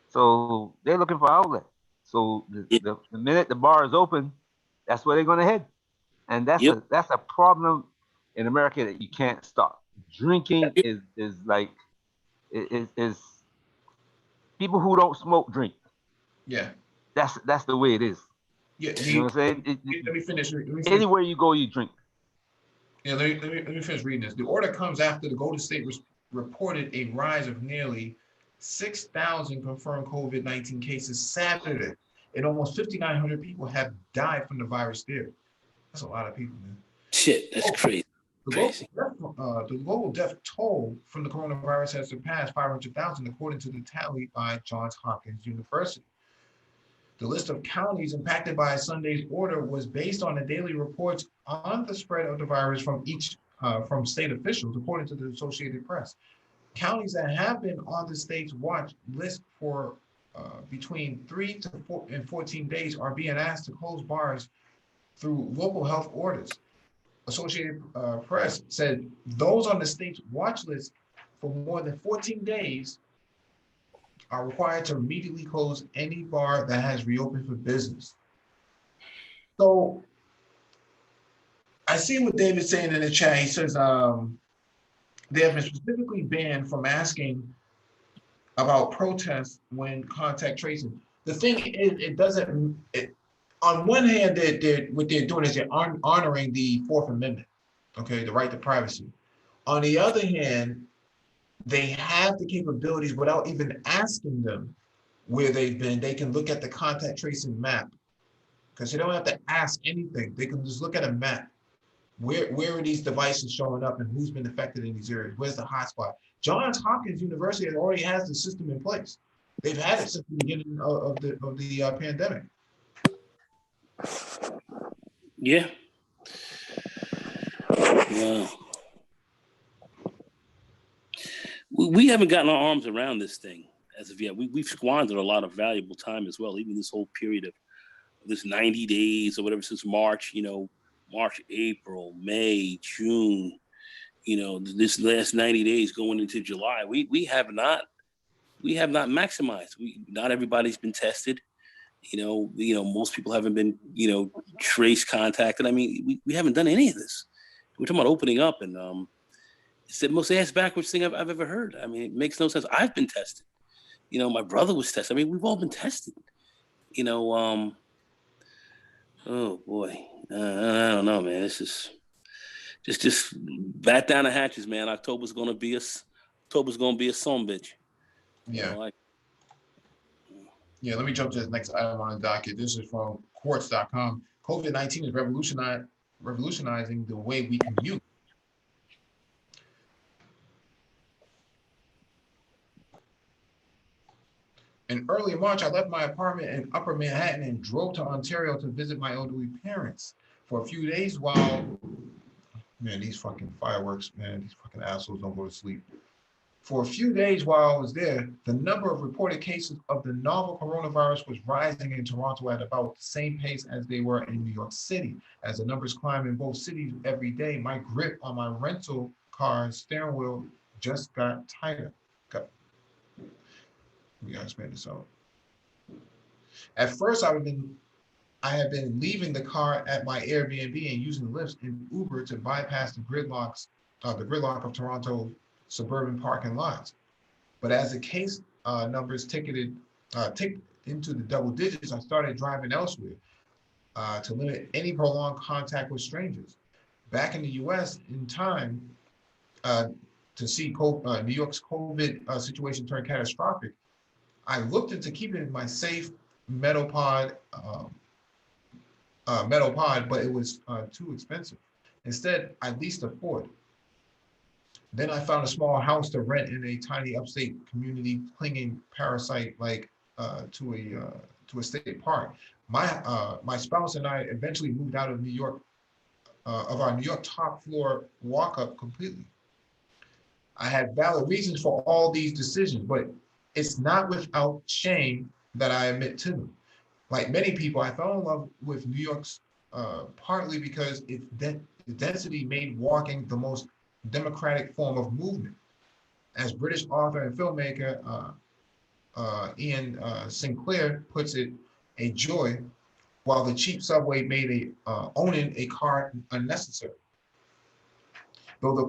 So they're looking for outlet. So the minute the bar is open, that's where they're going to head, and that's a problem in America that you can't stop. Drinking is like is people who don't smoke drink. Yeah. That's the way it is. Yeah. You know what I'm saying? Let me finish. Anywhere you go, you drink. Yeah, let me finish reading this. The order comes after the Golden State reported a rise of nearly 6,000 confirmed COVID-19 cases Saturday, and almost 5,900 people have died from the virus there. That's a lot of people, man. Shit, that's crazy. The global death toll from the coronavirus has surpassed 500,000, according to the tally by Johns Hopkins University. The list of counties impacted by Sunday's order was based on the daily reports on the spread of the virus from state officials, according to the Associated Press. Counties that have been on the state's watch list for between 3 to 14 days are being asked to close bars through local health orders. Associated Press said those on the state's watch list for more than 14 days are required to immediately close any bar that has reopened for business. So I see what David's saying in the chat. He says they have been specifically banned from asking about protests when contact tracing. The thing is, on one hand, what they're doing is they're honoring the Fourth Amendment, okay, the right to privacy. On the other hand, they have the capabilities without even asking them where they've been. They can look at the contact tracing map, because you don't have to ask anything. They can just look at a map. Where are these devices showing up and who's been affected in these areas? Where's the hotspot? Johns Hopkins University already has the system in place. They've had it since the beginning of the pandemic. Yeah. Wow. We haven't gotten our arms around this thing as of yet. We've squandered a lot of valuable time as well, even this whole period of this 90 days or whatever since March, March, April, May, June, this last 90 days going into July. We have not maximized. Not everybody's been tested. Most people haven't been, trace contacted. I mean, we haven't done any of this. We're talking about opening up, and it's the most ass backwards thing I've ever heard. I mean, it makes no sense. I've been tested. My brother was tested. I mean, we've all been tested. Oh boy, I don't know, man. This is just bat down the hatches, man. October's gonna be a son bitch. Yeah. Yeah, let me jump to the next item on the docket. This is from quartz.com. COVID-19 is revolutionizing the way we commute. In early March, I left my apartment in Upper Manhattan and drove to Ontario to visit my elderly parents for a few days while, man, these fucking fireworks, man, these fucking assholes don't go to sleep. For a few days while I was there, the number of reported cases of the novel coronavirus was rising in Toronto at about the same pace as they were in New York City. As the numbers climb in both cities every day, my grip on my rental car steering wheel just got tighter. We gotta expand this out. At first, I had been leaving the car at my Airbnb and using Lyft and Uber to bypass the gridlock of Toronto suburban parking lots. But as the case numbers ticked into the double digits, I started driving elsewhere to limit any prolonged contact with strangers. Back in the U.S., in time to see New York's COVID situation turn catastrophic, I looked into keeping my safe metal pod, but it was too expensive. Instead, I leased a Ford. Then I found a small house to rent in a tiny upstate community, clinging parasite like to a state park. My spouse and I eventually moved out of New York, of our New York top floor walk up completely. I had valid reasons for all these decisions, but it's not without shame that I admit to them. Like many people, I fell in love with New York's partly because its density made walking the most democratic form of movement. As British author and filmmaker Ian Sinclair puts it, a joy, while the cheap subway made owning a car unnecessary. Though the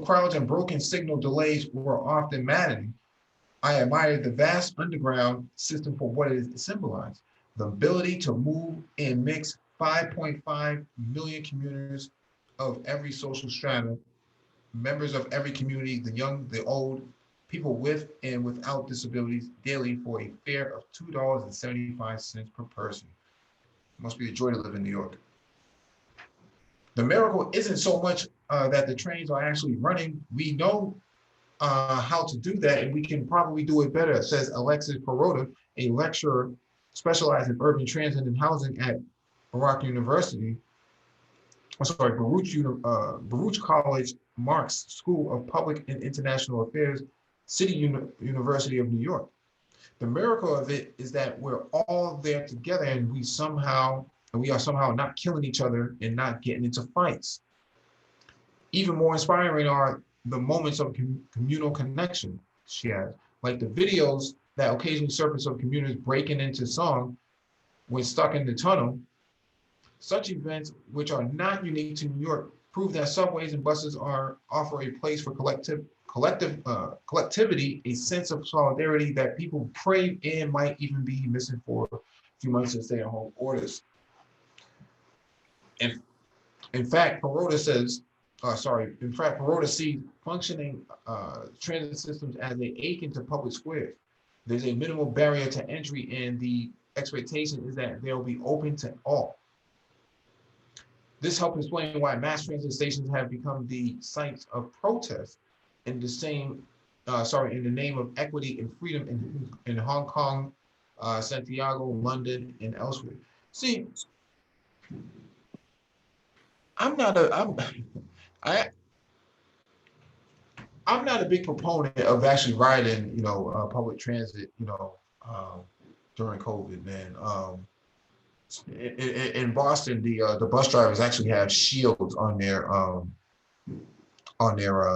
crowds and broken signal delays were often maddening, I admired the vast underground system for what it symbolized: the ability to move and mix 5.5 million commuters of every social strata, members of every community, the young, the old, people with and without disabilities, daily for a fare of $2.75 per person. It must be a joy to live in New York. The miracle isn't so much that the trains are actually running. We know how to do that, and we can probably do it better, says Alexis Perota, a lecturer specialized in urban transit and housing at Baruch College Marx School of Public and International Affairs, University of New York. The miracle of it is that we're all there together, and we are somehow not killing each other and not getting into fights. Even more inspiring are the moments of communal connection, she adds, like the videos that occasionally surface of commuters breaking into song when stuck in the tunnel. Such events, which are not unique to New York, prove that subways and buses offer a place for collectivity, a sense of solidarity that people crave and might even be missing for a few months of stay-at-home orders. And in fact, Perota sees functioning transit systems as they ache into public squares. There's a minimal barrier to entry, and the expectation is that they'll be open to all. This helps explain why mass transit stations have become the sites of protest in the name of equity and freedom in Hong Kong, Santiago, London, and elsewhere. See, I'm not a big proponent of actually riding, public transit, during COVID, man. In Boston, the bus drivers actually have shields on their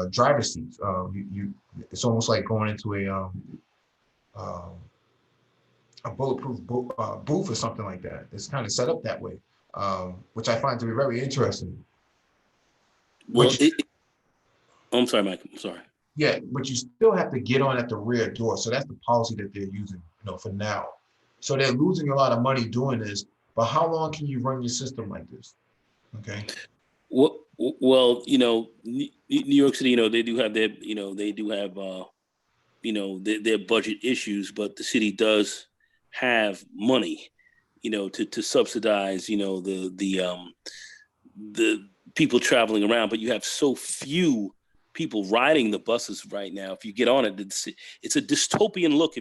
driver's seats. It's almost like going into a bulletproof booth or something like that. It's kind of set up that way, which I find to be very interesting. Well, I'm sorry, Mike. I'm sorry. Yeah, but you still have to get on at the rear door. So that's the policy that they're using, for now. So they're losing a lot of money doing this. But how long can you run your system like this? Okay. Well, New York City, they do have their budget issues, but the city does have money, to subsidize, the people traveling around. But you have so few people riding the buses right now. If you get on it, it's a dystopian look.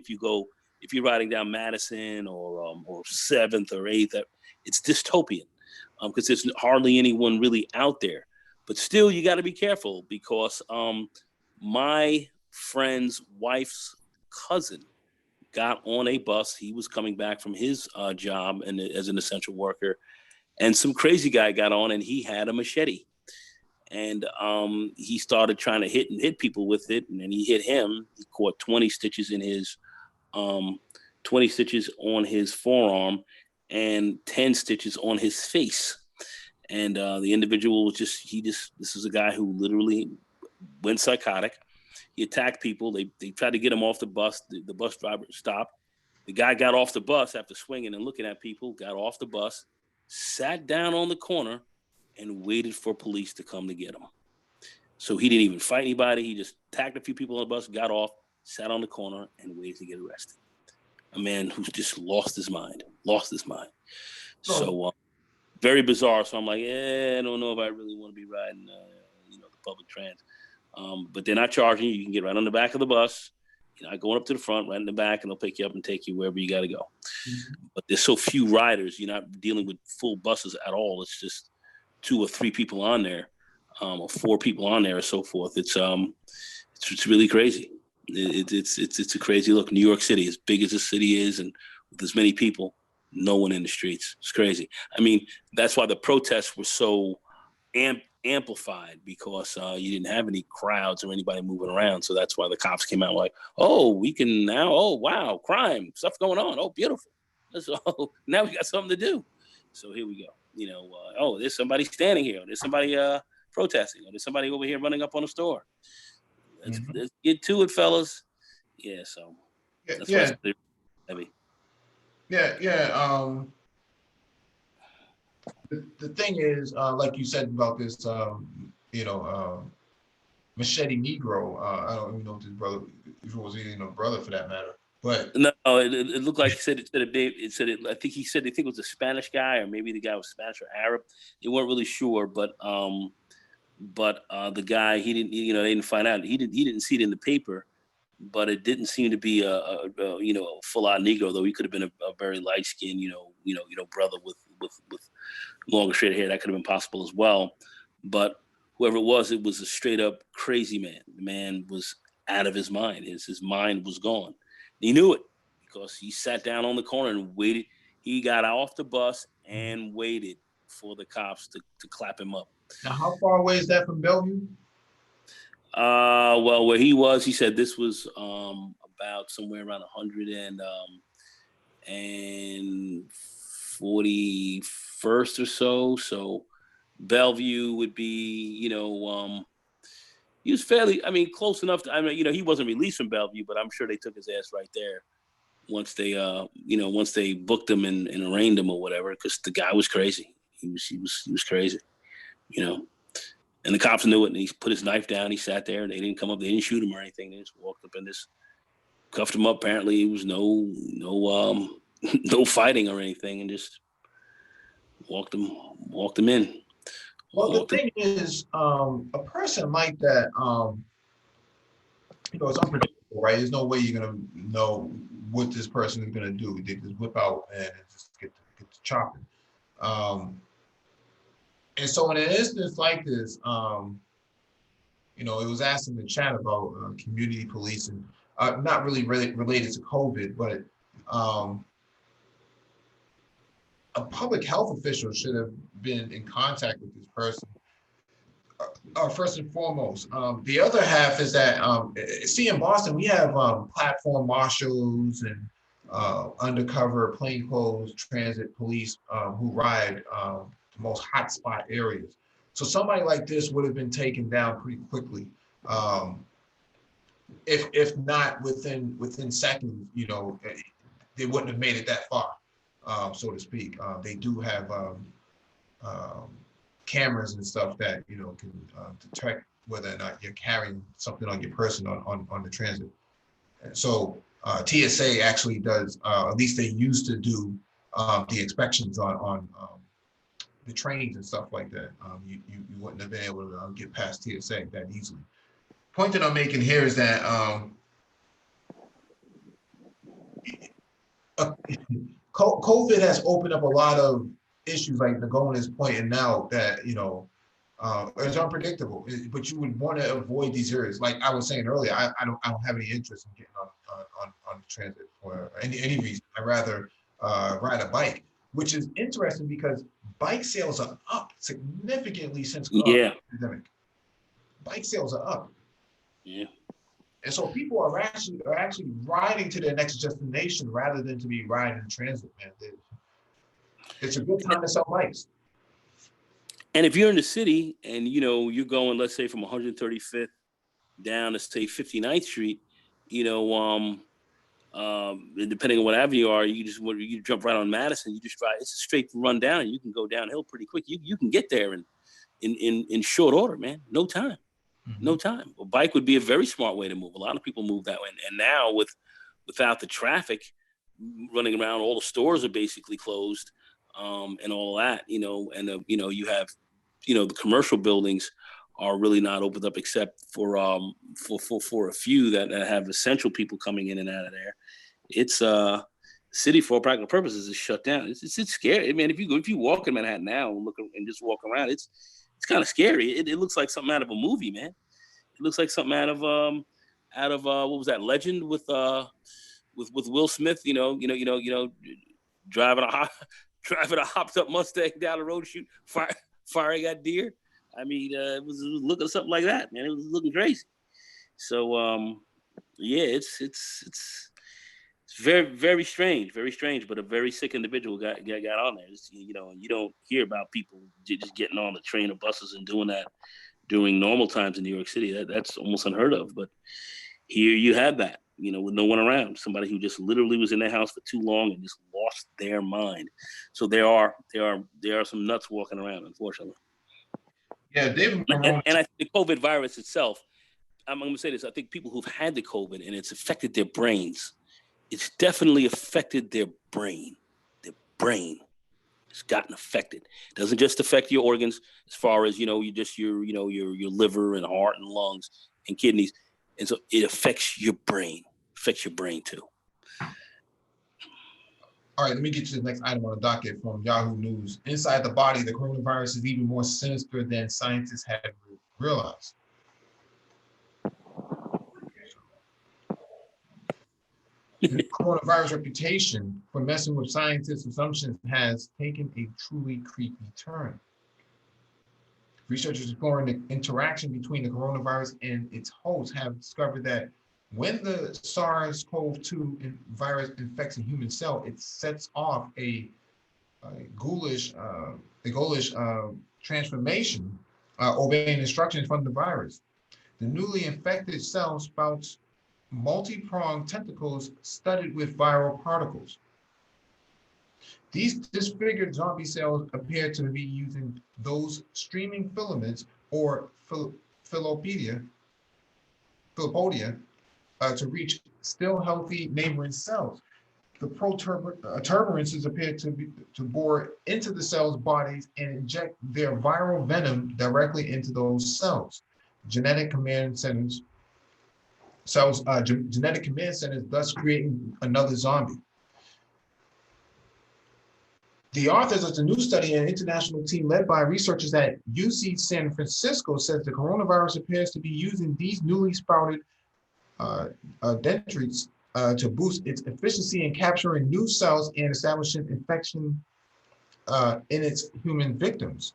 If you're riding down Madison or 7th or 8th, it's dystopian because there's hardly anyone really out there. But still, you got to be careful because my friend's wife's cousin got on a bus. He was coming back from his job and as an essential worker, and some crazy guy got on and he had a machete. And he started trying to hit people with it, and then he hit him. He caught 20 stitches in his 20 stitches on his forearm and 10 stitches on his face. And the individual was this is a guy who literally went psychotic. He attacked people. They tried to get him off the bus. The bus driver stopped. The guy got off the bus after swinging and looking at people, got off the bus, sat down on the corner, and waited for police to come to get him. So he didn't even fight anybody. He just attacked a few people on the bus, got off, sat on the corner, and waited to get arrested. A man who's just lost his mind. So very bizarre. So I'm like, I don't know if I really want to be riding, the public transit. But they're not charging you. You can get right on the back of the bus. You're not going up to the front, right in the back, and they'll pick you up and take you wherever you got to go. Mm-hmm. But there's so few riders. You're not dealing with full buses at all. It's just 2 or 3 people on there, or 4 people on there, or so forth. It's really crazy. It's a crazy look. New York City, as big as the city is, and with as many people, no one in the streets. It's crazy. I mean, that's why the protests were so amplified, because you didn't have any crowds or anybody moving around. So that's why the cops came out like, oh, we can now. Oh, wow, crime stuff going on. Oh, beautiful. So now we got something to do. So here we go. There's somebody standing here. There's somebody protesting. Or there's somebody over here running up on a store. Let's get to it, fellas. Yeah. So that's why it's heavy. Yeah. The thing is, like you said about this, machete Negro. I don't even know if this brother, if it was even a brother for that matter. But no, it looked like he said it. I think he said, I think it was a Spanish guy, or maybe the guy was Spanish or Arab. They weren't really sure, but the guy, he didn't, they didn't find out. He didn't see it in the paper, but it didn't seem to be a full out Negro, though. He could have been a very light skinned, brother with longer straight hair. That could have been possible as well. But whoever it was a straight up crazy man. The man was out of his mind. His mind was gone. He knew it because he sat down on the corner and waited. He got off the bus and waited for the cops to clap him up. Now, how far away is that from Bellevue? Well, where he was, he said this was about somewhere around 141st or so. So Bellevue would be, he was fairly, close enough to, he wasn't released from Bellevue, but I'm sure they took his ass right there once they booked him and arraigned him or whatever, because the guy was crazy. He was crazy, and the cops knew it, and he put his knife down. He sat there, and they didn't come up. They didn't shoot him or anything. They just walked up and just cuffed him up. Apparently, it was no fighting or anything, and just walked him in. Well, the thing is, a person like that, it's unpredictable, right? There's no way you're gonna know what this person is gonna do. They just whip out and just get to chopping. And so in an instance like this, it was asked in the chat about community policing, not really related to COVID, but a public health official should have been in contact with this person. First and foremost. The other half is that, see, in Boston, we have platform marshals and undercover plainclothes transit police who ride the most hotspot areas. So somebody like this would have been taken down pretty quickly. If not within seconds, they wouldn't have made it that far, so to speak. They do have cameras and stuff that can detect whether or not you're carrying something on your person on the transit. And so TSA actually does, at least they used to do the inspections on the trains and stuff like that. You wouldn't have been able to get past TSA that easily. Point that I'm making here is that COVID has opened up a lot of issues, like Nagona is pointing out, that It's unpredictable, but you would want to avoid these areas. Like I was saying earlier, I don't have any interest in getting on transit for any reason. I'd rather ride a bike, which is interesting because bike sales are up significantly since Yeah. pandemic. Bike sales are up. Yeah. And so people are actually riding to their next destination rather than to be riding in transit, man. It's a good time to sell bikes. And if you're in the city and you're going, let's say, from 135th down to say 59th Street, depending on what avenue you are, you jump right on Madison. You just drive. It's a straight run down, and you can go downhill pretty quick. You can get there in short order, man. No time. Mm-hmm. No time. A bike would be a very smart way to move. A lot of people move that way, and now without the traffic running around, all the stores are basically closed, and all that. You have, the commercial buildings are really not opened up except for a few that have essential people coming in and out of there. It's city, for all practical purposes, is shut down. It's scary. I mean, if you walk in Manhattan now and just walk around, it's kind of scary. It looks like something out of a movie, man. It looks like something out of what was that, Legend with Will Smith? Driving a hopped up Mustang down the road, firing at deer. I mean, it was looking something like that, man. It was looking crazy. So yeah, it's very, very strange, but a very sick individual got on there. You don't hear about people just getting on the train or buses and doing that during normal times in New York City. That's almost unheard of. But here you have that, with no one around, somebody who just literally was in their house for too long and just lost their mind. So there are some nuts walking around, unfortunately. Yeah, David. And I think the COVID virus itself, I'm going to say this, I think people who've had the COVID and it's affected their brains, it's definitely affected their brain. Their brain has gotten affected. It doesn't just affect your organs as far as, your liver and heart and lungs and kidneys. And so it affects your brain, too. All right, let me get to the next item on the docket from Yahoo News. Inside the body, the coronavirus is even more sinister than scientists had realized. The coronavirus reputation for messing with scientists' assumptions has taken a truly creepy turn. Researchers exploring the interaction between the coronavirus and its host have discovered that when the SARS-CoV-2 virus infects a human cell, it sets off a ghoulish transformation, obeying instructions from the virus. The newly infected cell spouts multi-pronged tentacles studded with viral particles. These disfigured zombie cells appear to be using those streaming filaments or filopodia to reach still healthy neighboring cells. The protuberances appear to bore into the cells' bodies and inject their viral venom directly into those cells. Genetic command centers, thus creating another zombie. The authors of the new study, an international team led by researchers at UC San Francisco, says the coronavirus appears to be using these newly sprouted dendrites to boost its efficiency in capturing new cells and establishing infection in its human victims.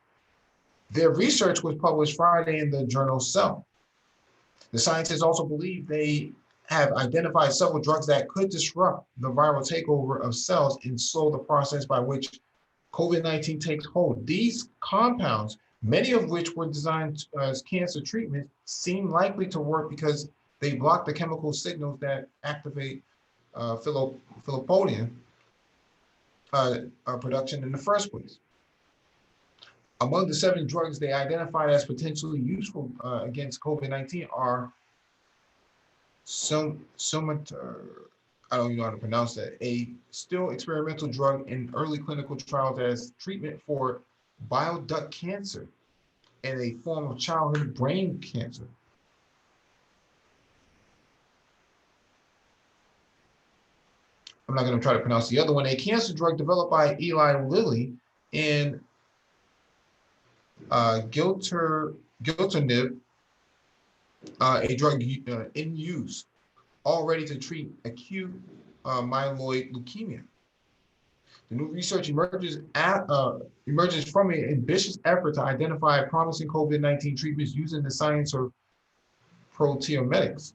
Their research was published Friday in the journal Cell. The scientists also believe they have identified several drugs that could disrupt the viral takeover of cells and slow the process by which COVID-19 takes hold. These compounds, many of which were designed as cancer treatment, seem likely to work because they block the chemical signals that activate filopodia production in the first place. Among the 7 drugs they identified as potentially useful against COVID-19 are I don't even know how to pronounce that, a still experimental drug in early clinical trials as treatment for bile duct cancer and a form of childhood brain cancer. I'm not going to try to pronounce the other one, a cancer drug developed by Eli Lilly in Gilternib, a drug in use already to treat acute myeloid leukemia. The new research emerges from an ambitious effort to identify promising COVID-19 treatments using the science of proteometics,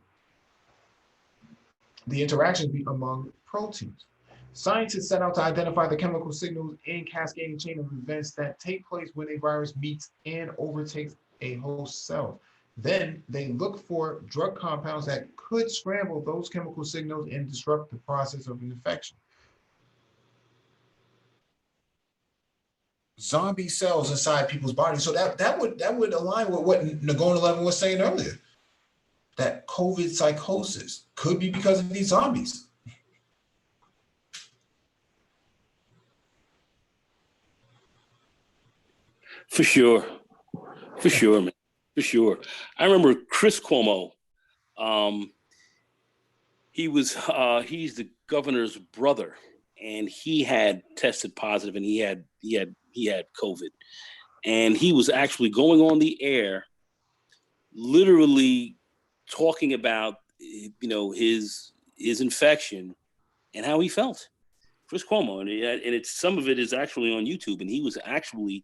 the interactions among proteins. Scientists set out to identify the chemical signals and cascading chain of events that take place when a virus meets and overtakes a host cell. Then they look for drug compounds that could scramble those chemical signals and disrupt the process of an infection. Zombie cells inside people's bodies. So that would align with what Nagon 11 was saying earlier. That COVID psychosis could be because of these zombies. For sure, man, for sure. I remember Chris Cuomo. He's the governor's brother, and he had tested positive, and he had COVID, and he was actually going on the air, literally talking about his infection and how he felt. Chris Cuomo, and it's some of it is actually on YouTube, and he was actually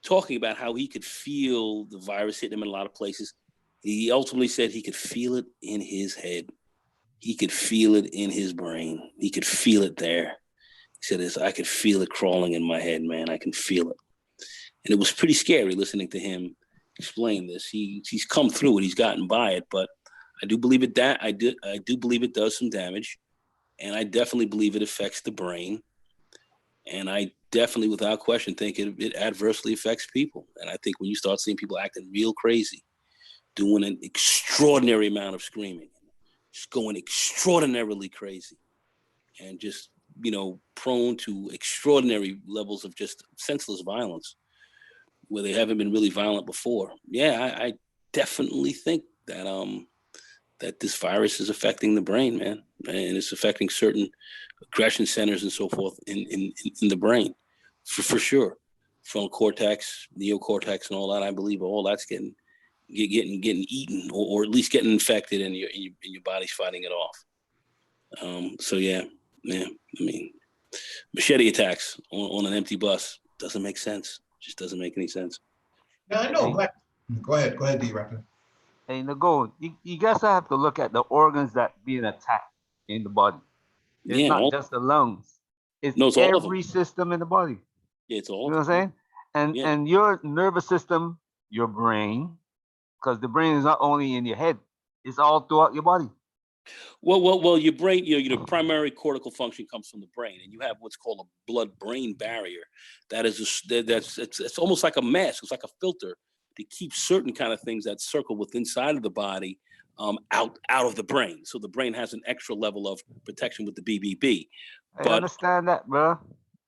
talking about how he could feel the virus hitting him in a lot of places. He ultimately said he could feel it in his head. He could feel it in his brain. He could feel it there. He said, I could feel it crawling in my head, man. I can feel it. And it was pretty scary listening to him explain this. He's come through it. He's gotten by it. But I do believe it I do believe it does some damage. And I definitely believe it affects the brain. And I definitely, without question, think it adversely affects people. And I think when you start seeing people acting real crazy, doing an extraordinary amount of screaming, just going extraordinarily crazy, and just, prone to extraordinary levels of just senseless violence where they haven't been really violent before. Yeah, I definitely think that that this virus is affecting the brain, man. And it's affecting certain aggression centers and so forth in the brain, for sure. Frontal cortex, neocortex, and all that. I believe all that's getting eaten, or at least getting infected, and your body's fighting it off. So yeah. I mean, machete attacks on an empty bus doesn't make sense. Just doesn't make any sense. Yeah, I know. Go ahead, D. Rapper. Hey, Nago, you guys have to look at the organs that being attacked in the body. It's not just the lungs. It's every system in the body. Yeah, it's all. You know what I'm saying? And your nervous system, your brain, because the brain is not only in your head, it's all throughout your body. Well, your brain, primary cortical function comes from the brain, and you have what's called a blood-brain barrier. It's almost like a mask. It's like a filter to keep certain kind of things that circle within inside of the body out of the brain. So the brain has an extra level of protection with the BBB. I understand that, bro.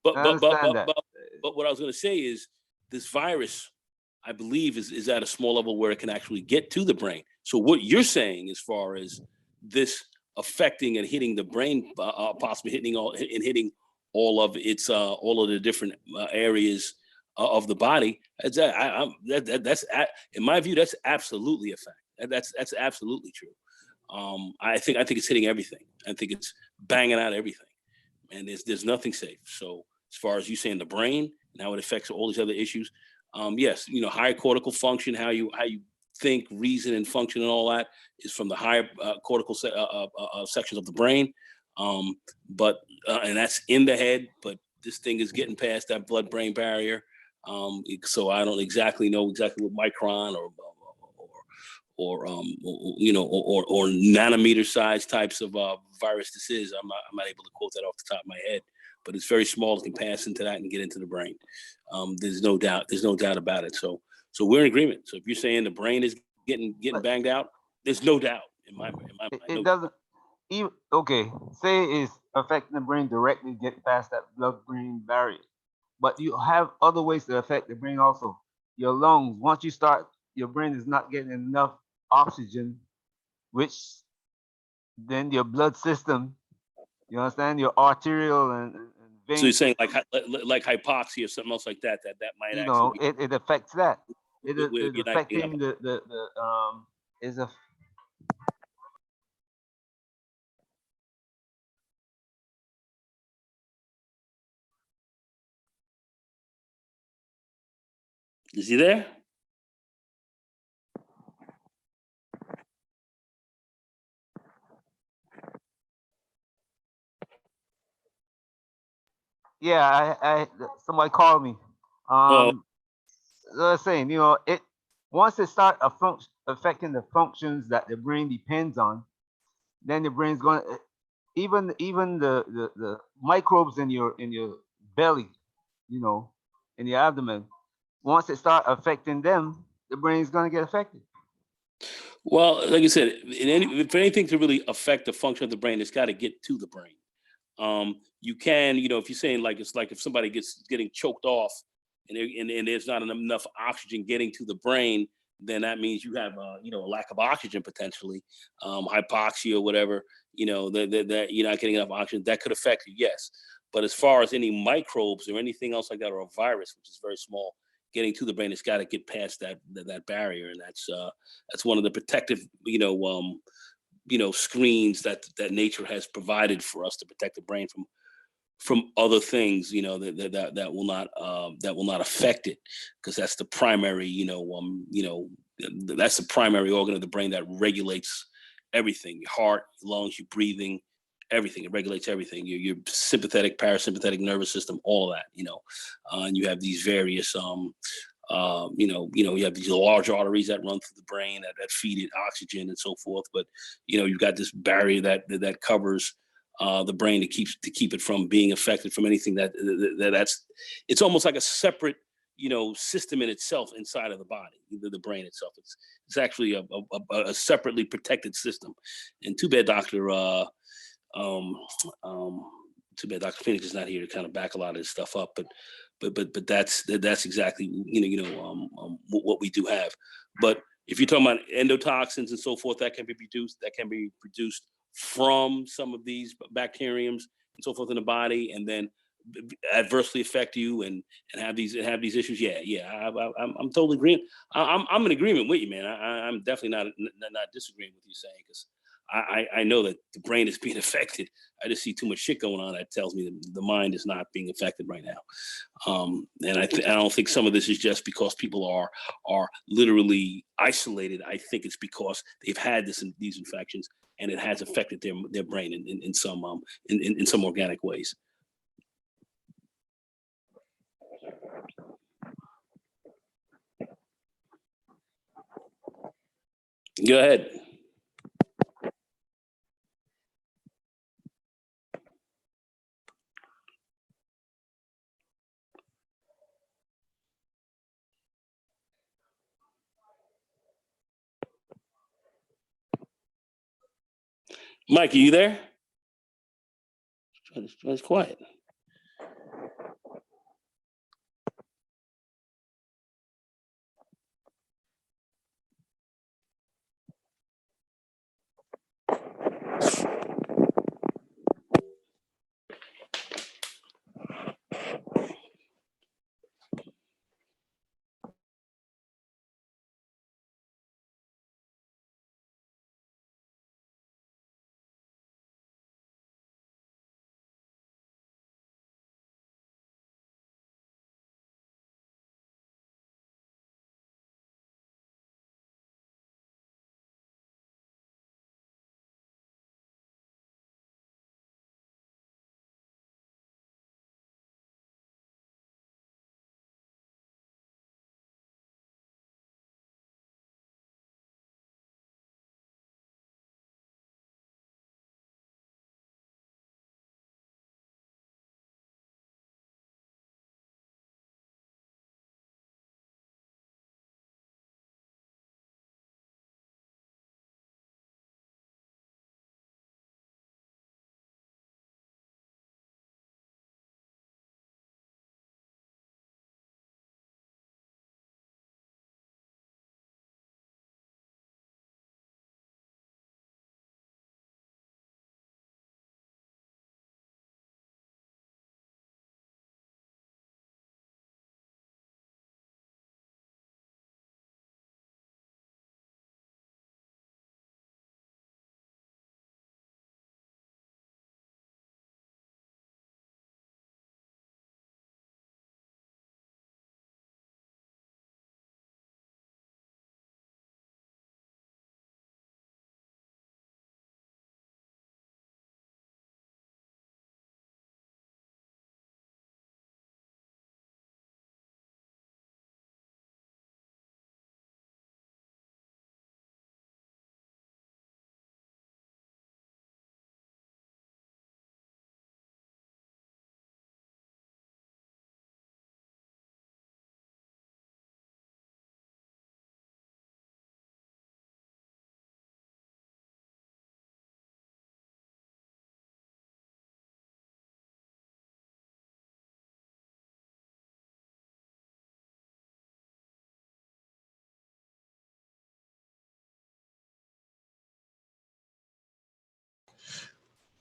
But what I was going to say is this virus, I believe, is at a small level where it can actually get to the brain. So what you're saying, as far as this affecting and hitting the brain, possibly hitting all of its all of the different areas of the body, that's in my view, that's absolutely a fact. That's absolutely true. I think it's hitting everything. I think it's banging out everything, and there's nothing safe. So as far as you saying the brain and how it affects all these other issues, yes, higher cortical function, how you think, reason, and function, and all that is from the higher cortical sections of the brain, but and that's in the head. But this thing is getting past that blood-brain barrier, so I don't exactly know what micron or nanometer size types of virus this is. I'm not able to quote that off the top of my head, but it's very small. It can pass into that and get into the brain. There's no doubt about it. So we're in agreement. So if you're saying the brain is getting banged out, there's no doubt in my mind. It doesn't even, okay, say it's affecting the brain directly, get past that blood-brain barrier. But you have other ways to affect the brain also. Your lungs, once you start, your brain is not getting enough oxygen, which then your blood system, you understand, your arterial and vein. So you're saying like hypoxia or something else like that that might actually it affects that. It you're is not affecting the is a Is he there? yeah. I somebody called me. Oh, I was saying, it once it start affecting the functions that the brain depends on, then the brain's going to even the microbes in your belly, in your abdomen. Once it start affecting them, the brain's going to get affected. well, like I said, for anything to really affect the function of the brain, it's got to get to the brain. You can, if you're saying like it's like if somebody getting choked off and there's not enough oxygen getting to the brain, then that means you have a lack of oxygen potentially, hypoxia or whatever. That you're not getting enough oxygen that could affect you. Yes, but as far as any microbes or anything else like that, or a virus, which is very small, getting to the brain, it's got to get past that barrier, and that's one of the protective screens that nature has provided for us to protect the brain from other things, that will not affect it, because that's the primary, that's the primary organ of the brain that regulates everything: your heart, your lungs, your breathing, everything. It regulates everything. Your sympathetic, parasympathetic nervous system, all of that. And you have these various you have these large arteries that run through the brain that feed it oxygen and so forth. But you've got this barrier that covers the brain to keep it from being affected from anything that's. It's almost like a separate system in itself inside of the body, the brain itself. It's actually a separately protected system. And too bad um, Dr. Phoenix is not here to kind of back a lot of this stuff up, but that's exactly what we do have. But if you're talking about endotoxins and so forth, that can be produced from some of these bacteriums and so forth in the body, and then adversely affect you and have these issues. I'm totally agreeing. I'm in agreement with you, man. I'm definitely not disagreeing with you saying, because I know that the brain is being affected. I just see too much shit going on that tells me that the mind is not being affected right now. And I don't think some of this is just because people are literally isolated. I think it's because they've had these infections, and it has affected their brain in some organic ways. Go ahead. Mike, are you there? It's quiet.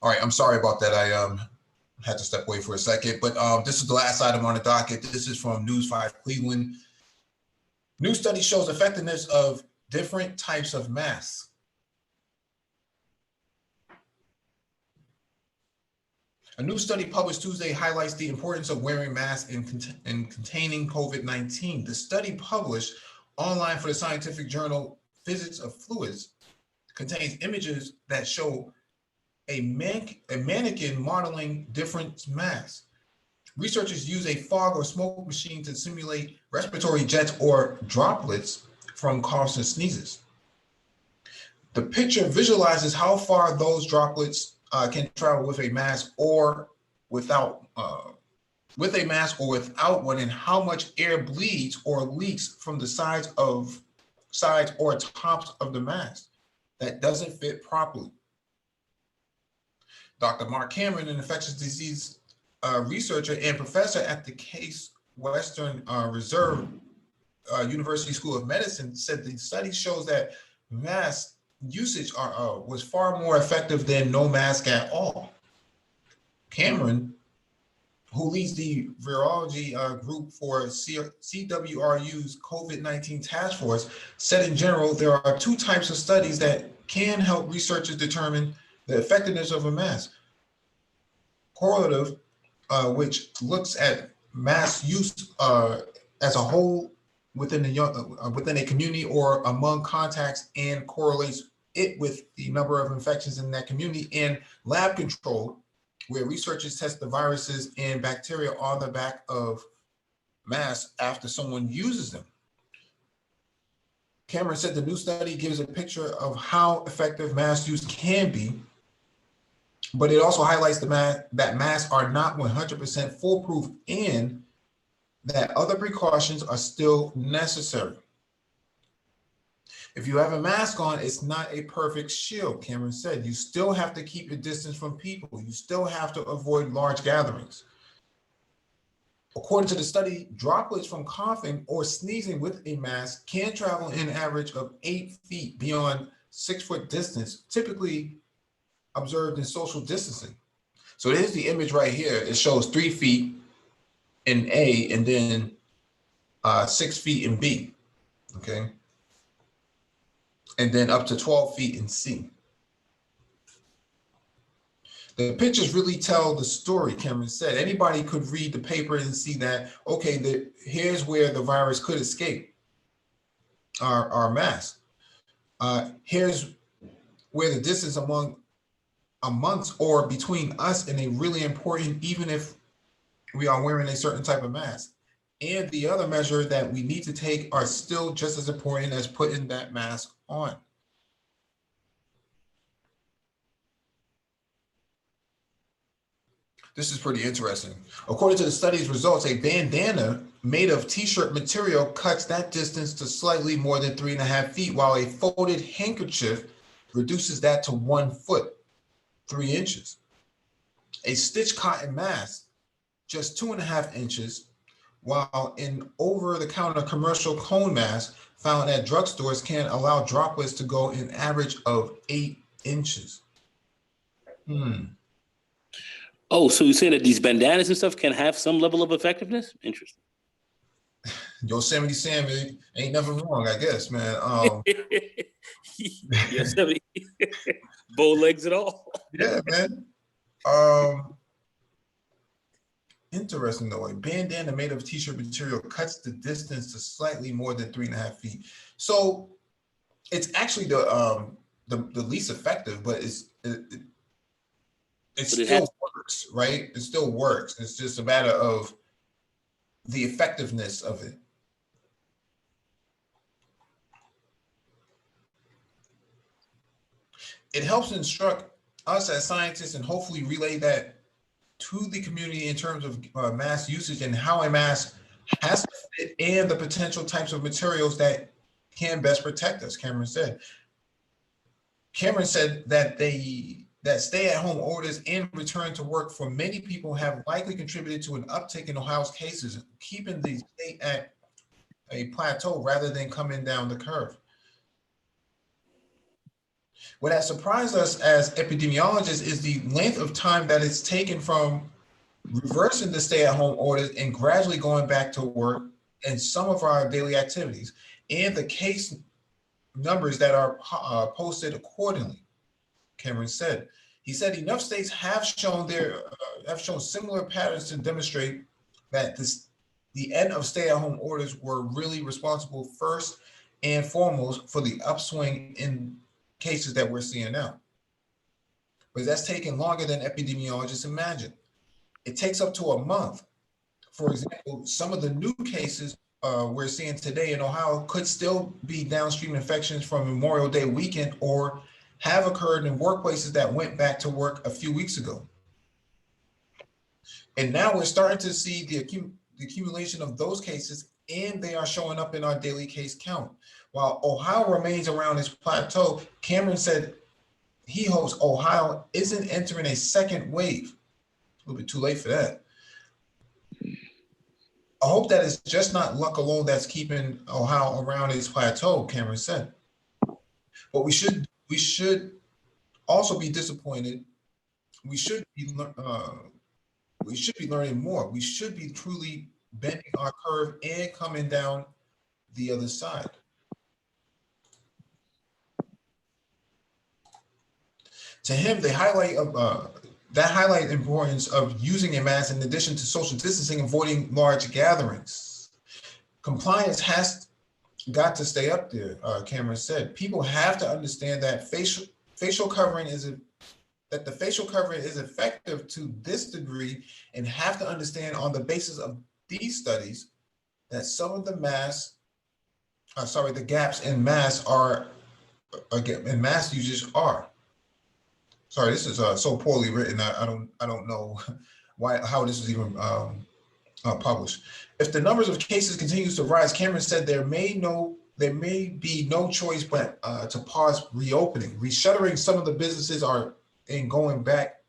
All right, I'm sorry about that. I had to step away for a second, but this is the last item on the docket. This is from News 5 Cleveland. New study shows effectiveness of different types of masks. A new study published Tuesday highlights the importance of wearing masks in containing COVID-19. The study, published online for the scientific journal Physics of Fluids, contains images that show a mannequin modeling different masks. Researchers use a fog or smoke machine to simulate respiratory jets or droplets from coughs and sneezes. The picture visualizes how far those droplets can travel with a mask or without, with a mask or without one, and how much air bleeds or leaks from the sides or tops of the mask that doesn't fit properly. Dr. Mark Cameron, an infectious disease researcher and professor at the Case Western Reserve University School of Medicine, said the study shows that mask usage was far more effective than no mask at all. Cameron, who leads the virology group for CWRU's COVID-19 task force, said in general, there are two types of studies that can help researchers determine the effectiveness of a mask. Correlative, which looks at mask use as a whole within a community or among contacts and correlates it with the number of infections in that community, and lab control, where researchers test the viruses and bacteria on the back of masks after someone uses them. Cameron said the new study gives a picture of how effective mask use can be, but it also highlights that masks are not 100% foolproof and that other precautions are still necessary. If you have a mask on, it's not a perfect shield, Cameron said. You still have to keep your distance from people. You still have to avoid large gatherings. According to the study, droplets from coughing or sneezing with a mask can travel an average of 8 feet beyond 6-foot distance, typically observed in social distancing. So here's the image right here. It shows 3 feet in A and then 6 feet in B, okay? And then up to 12 feet in C. The pictures really tell the story, Cameron said. Anybody could read the paper and see that, okay, here's where the virus could escape our mask. Here's where the distance amongst or between us and a really important, even if we are wearing a certain type of mask. And the other measure that we need to take are still just as important as putting that mask on. This is pretty interesting. According to the study's results, a bandana made of t-shirt material cuts that distance to slightly more than 3.5 feet, while a folded handkerchief reduces that to 1 foot, 3 inches. A stitched cotton mask, just 2.5 inches, while an over-the-counter commercial cone mask found at drugstores can allow droplets to go an average of 8 inches. Oh, so you're saying that these bandanas and stuff can have some level of effectiveness? Interesting. Yosemite Sam ain't never wrong, I guess, man. Yosemite, bow legs at all. Yeah, man. Interesting though. A bandana made of t-shirt material cuts the distance to slightly more than 3.5 feet. So it's actually the least effective, but it still works, right? It still works. It's just a matter of the effectiveness of it. It helps instruct us as scientists and hopefully relay that to the community in terms of mask usage and how a mask has to fit and the potential types of materials that can best protect us, Cameron said. Cameron said that stay-at-home orders and return to work for many people have likely contributed to an uptick in Ohio's cases, keeping the state at a plateau rather than coming down the curve. What has surprised us as epidemiologists is the length of time that it's taken from reversing the stay-at-home orders and gradually going back to work and some of our daily activities, and the case numbers that are posted accordingly. Cameron said. He said enough states have shown similar patterns to demonstrate that the end of stay-at-home orders were really responsible first and foremost for the upswing in cases that we're seeing now. But that's taking longer than epidemiologists imagine. It takes up to a month. For example, some of the new cases we're seeing today in Ohio could still be downstream infections from Memorial Day weekend or have occurred in workplaces that went back to work a few weeks ago. And now we're starting to see the accumulation of those cases, and they are showing up in our daily case count. While Ohio remains around its plateau, Cameron said he hopes Ohio isn't entering a second wave. A little bit too late for that. I hope that it's just not luck alone that's keeping Ohio around its plateau, Cameron said. But we should also be disappointed. We should be learning more. We should be truly bending our curve and coming down the other side. To him, the highlight of the importance of using a mask in addition to social distancing, avoiding large gatherings. Compliance has got to stay up there, Cameron said. People have to understand that facial covering is effective to this degree, and have to understand on the basis of these studies that some of the the gaps in mask usage are. Sorry, this is so poorly written. I don't know how this is even published. If the numbers of cases continues to rise, Cameron said there may be no choice but to pause reopening, reshuttering some of the businesses and going back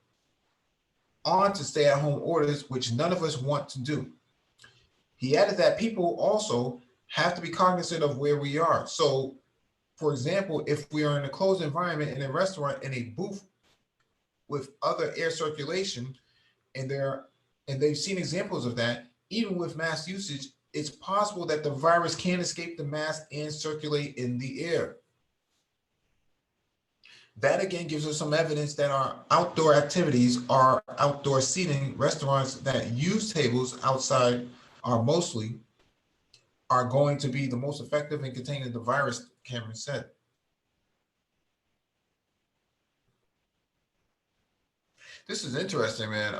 on to stay-at-home orders, which none of us want to do. He added that people also have to be cognizant of where we are. So, for example, if we are in a closed environment in a restaurant in a booth with other air circulation, and they've seen examples of that, even with mask usage, it's possible that the virus can escape the mask and circulate in the air. That again gives us some evidence that our outdoor activities, our outdoor seating, restaurants that use tables outside are going to be the most effective in containing the virus, Cameron said. This is interesting, man.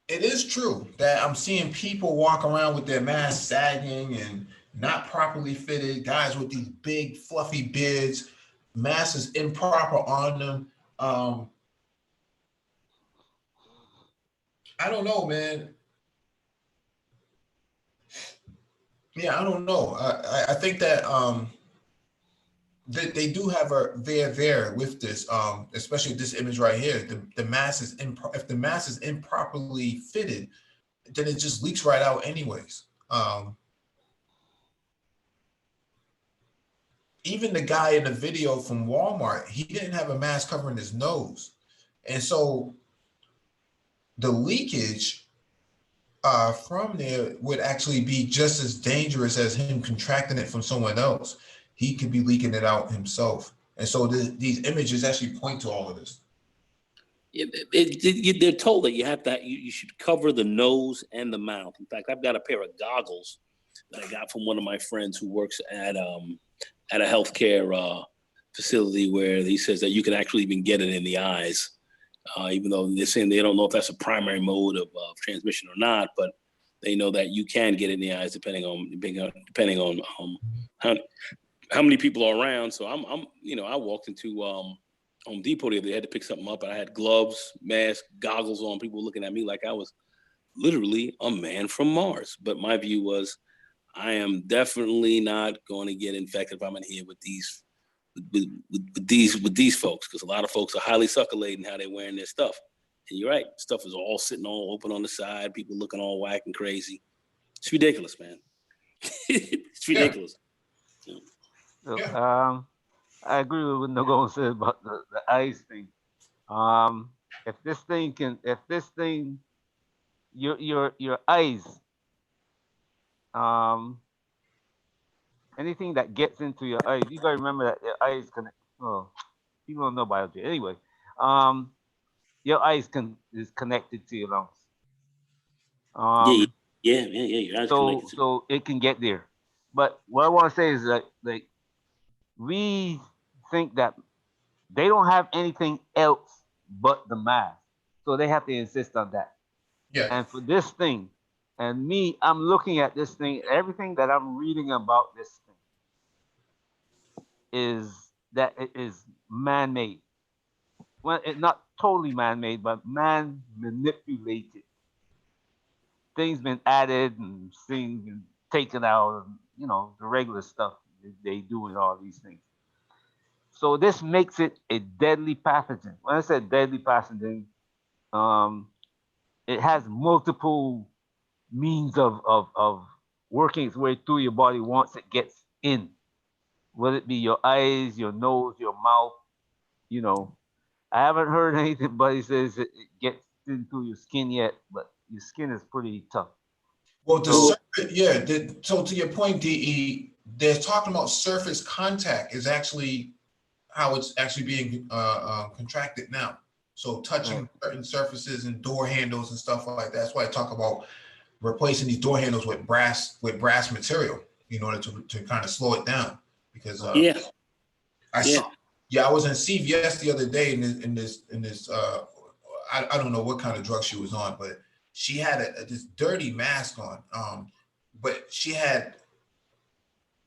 It is true that I'm seeing people walk around with their masks sagging and not properly fitted, guys with these big fluffy beards, masks is improper on them. I don't know, man. Yeah, I don't know. I think that they do have a there with this, especially this image right here. The mask is if the mask is improperly fitted, then it just leaks right out anyways. Even the guy in the video from Walmart, he didn't have a mask covering his nose, and so the leakage from there would actually be just as dangerous as him contracting it from someone else. He could be leaking it out himself. And so these images actually point to all of this. They're told that you should cover the nose and the mouth. In fact, I've got a pair of goggles that I got from one of my friends who works at a healthcare facility, where he says that you can actually even get it in the eyes, even though they're saying they don't know if that's a primary mode of transmission or not, but they know that you can get it in the eyes depending on how many people are around. So I walked into Home Depot the other day, had to pick something up, and I had gloves, mask, goggles on. People looking at me like I was literally a man from Mars. But my view was, I am definitely not going to get infected if I'm in here with these folks, because a lot of folks are highly succulating how they're wearing their stuff. And you're right, stuff is all sitting all open on the side, people looking all whack and crazy. It's ridiculous, man. It's ridiculous. So, Yeah. I agree with what Nagone said about the eyes thing. Um, if this thing, your eyes, um, anything that gets into your eyes, you gotta remember that your eyes connect. Oh, people don't know biology. Anyway, um, your eyes is connected to your lungs. Yeah, Um, yeah. Your eyes connected. so it can get there. But what I want to say is that like we think that they don't have anything else but the mask, so they have to insist on that. Yeah. And for this thing, and me, I'm looking at this thing. Everything that I'm reading about this thing is that it is man-made. Well, it not totally man-made, but man manipulated. Things been added and things been taken out, and the regular stuff they do with all these things. So this makes it a deadly pathogen. When I said deadly pathogen, um, it has multiple means of working its way through your body once it gets in, whether it be your eyes, your nose, your mouth. You know, I haven't heard anybody says it gets into your skin yet, but your skin is pretty tough. Well, the So surface, yeah. So to your point, De, they're talking about surface contact is actually how it's actually being contracted now. So right, touching certain surfaces and door handles and stuff like that. That's why I talk about replacing these door handles with brass material in order to kind of slow it down. Because Yeah, I yeah. saw, yeah, I was in CVS the other day in this I don't know what kind of drug she was on, but she had this dirty mask on. But she had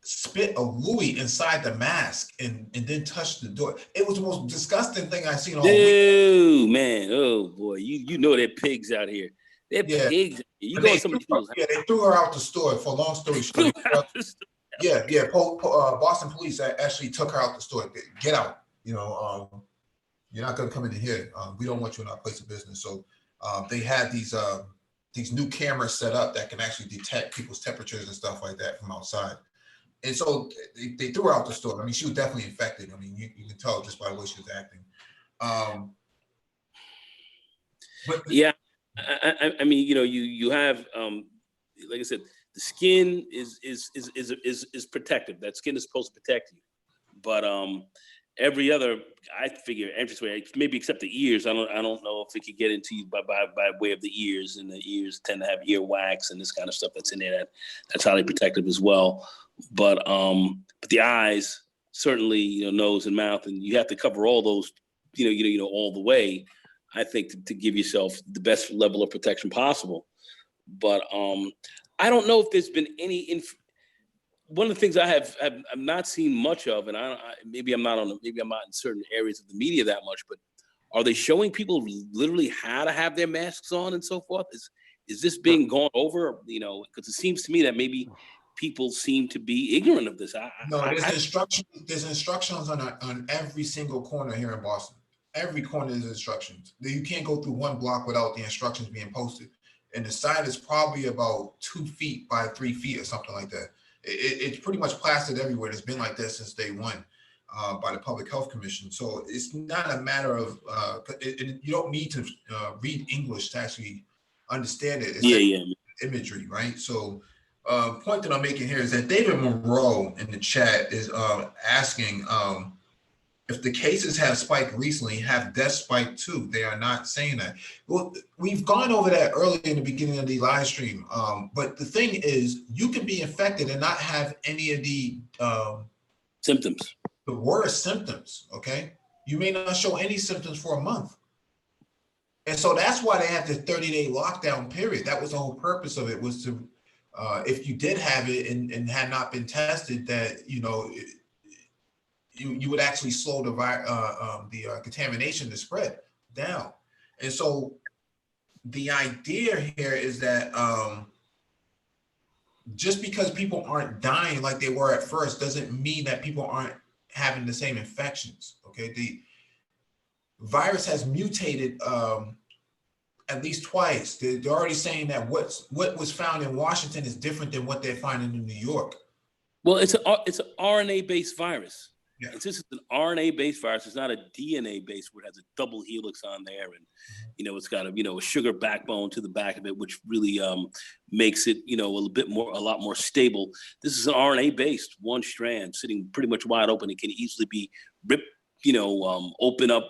spit a Louis inside the mask and then touched the door. It was the most disgusting thing I've seen all week. No, man. Oh boy, you know they're pigs out here. They're Yeah. pigs. You But go in some of these people's they threw her out the store. For a long story short, houses. yeah, Boston police actually took her out the store. Get out. You're not going to come in here. We don't want you in our place of business. So they had these new cameras set up that can actually detect people's temperatures and stuff like that from outside. And so they threw her out the store. I mean, she was definitely infected. I mean, you can tell just by the way she was acting. But Yeah, I mean, you have like I said, the skin is protective. That skin is supposed to protect you, but every other, I figure, entranceway, maybe except the ears. I don't know if it could get into you by way of the ears, and the ears tend to have ear wax and this kind of stuff that's in there. That's highly protective as well. But the eyes, certainly, nose and mouth, and you have to cover all those, all the way. I think to give yourself the best level of protection possible. But I don't know if there's been any. One of the things I've not seen much of, and maybe I'm not in certain areas of the media that much, but are they showing people literally how to have their masks on and so forth? Is this being gone over? Because it seems to me that maybe people seem to be ignorant of this. no, there's instructions on every single corner here in Boston. Every corner is instructions. You can't go through one block without the instructions being posted. And the sign is probably about 2 feet by 3 feet or something like that. It's pretty much plastered everywhere. It's been like that since day one by the Public Health Commission. So it's not a matter of you don't need to read English to actually understand it. It's yeah. imagery, right? So point that I'm making here is that David Monroe in the chat is asking if the cases have spiked recently, have deaths spiked too? They are not saying that. Well, we've gone over that earlier in the beginning of the live stream. But the thing is, you can be infected and not have any of the symptoms. The worst symptoms, okay? You may not show any symptoms for a month. And so that's why they had the 30-day lockdown period. That was the whole purpose of it, was to, if you did have it and had not been tested, that, you would actually slow the contamination to spread down. And so the idea here is that just because people aren't dying like they were at first doesn't mean that people aren't having the same infections. Okay, the virus has mutated at least twice. They're already saying that what was found in Washington is different than what they're finding in New York. Well, it's an RNA-based virus. Yeah. And since it's an RNA-based virus, it's not a DNA-based where it has a double helix on there, and it's got a sugar backbone to the back of it, which really makes it a lot more stable. This is an RNA-based, one strand sitting pretty much wide open. It can easily be ripped, open up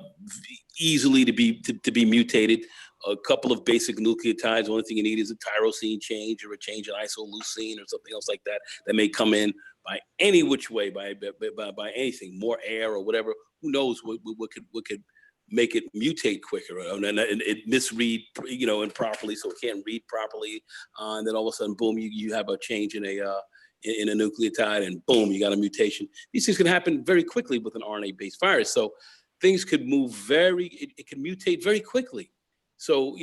easily to be mutated. A couple of basic nucleotides. The only thing you need is a tyrosine change or a change in isoleucine or something else like that may come in by any which way, by anything, more air or whatever. Who knows what could make it mutate quicker, and it misread improperly, so it can't read properly, and then all of a sudden, boom, you have a change in a nucleotide, and boom, you got a mutation. These things can happen very quickly with an RNA-based virus, so things could move it can mutate very quickly. So,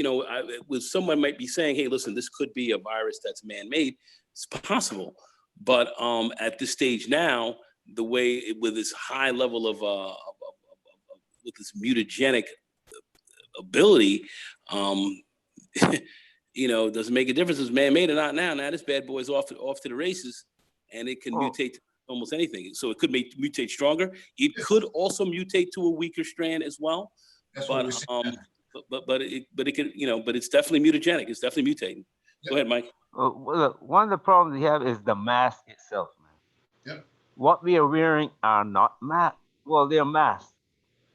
with someone might be saying, hey, listen, this could be a virus that's man-made. It's possible. But at this stage now, the way with this high level of with this mutagenic ability, doesn't make a difference if it's man-made or not now. Now this bad boy is off to the races, and it can mutate to almost anything. So it could mutate stronger. It could also mutate to a weaker strand as well. That's what we're saying. But it can, but it's definitely mutagenic. It's definitely mutating. Go ahead, Mike. Well, one of the problems we have is the mask itself, man. Yep. What we are wearing are not masks. Well, they're masks,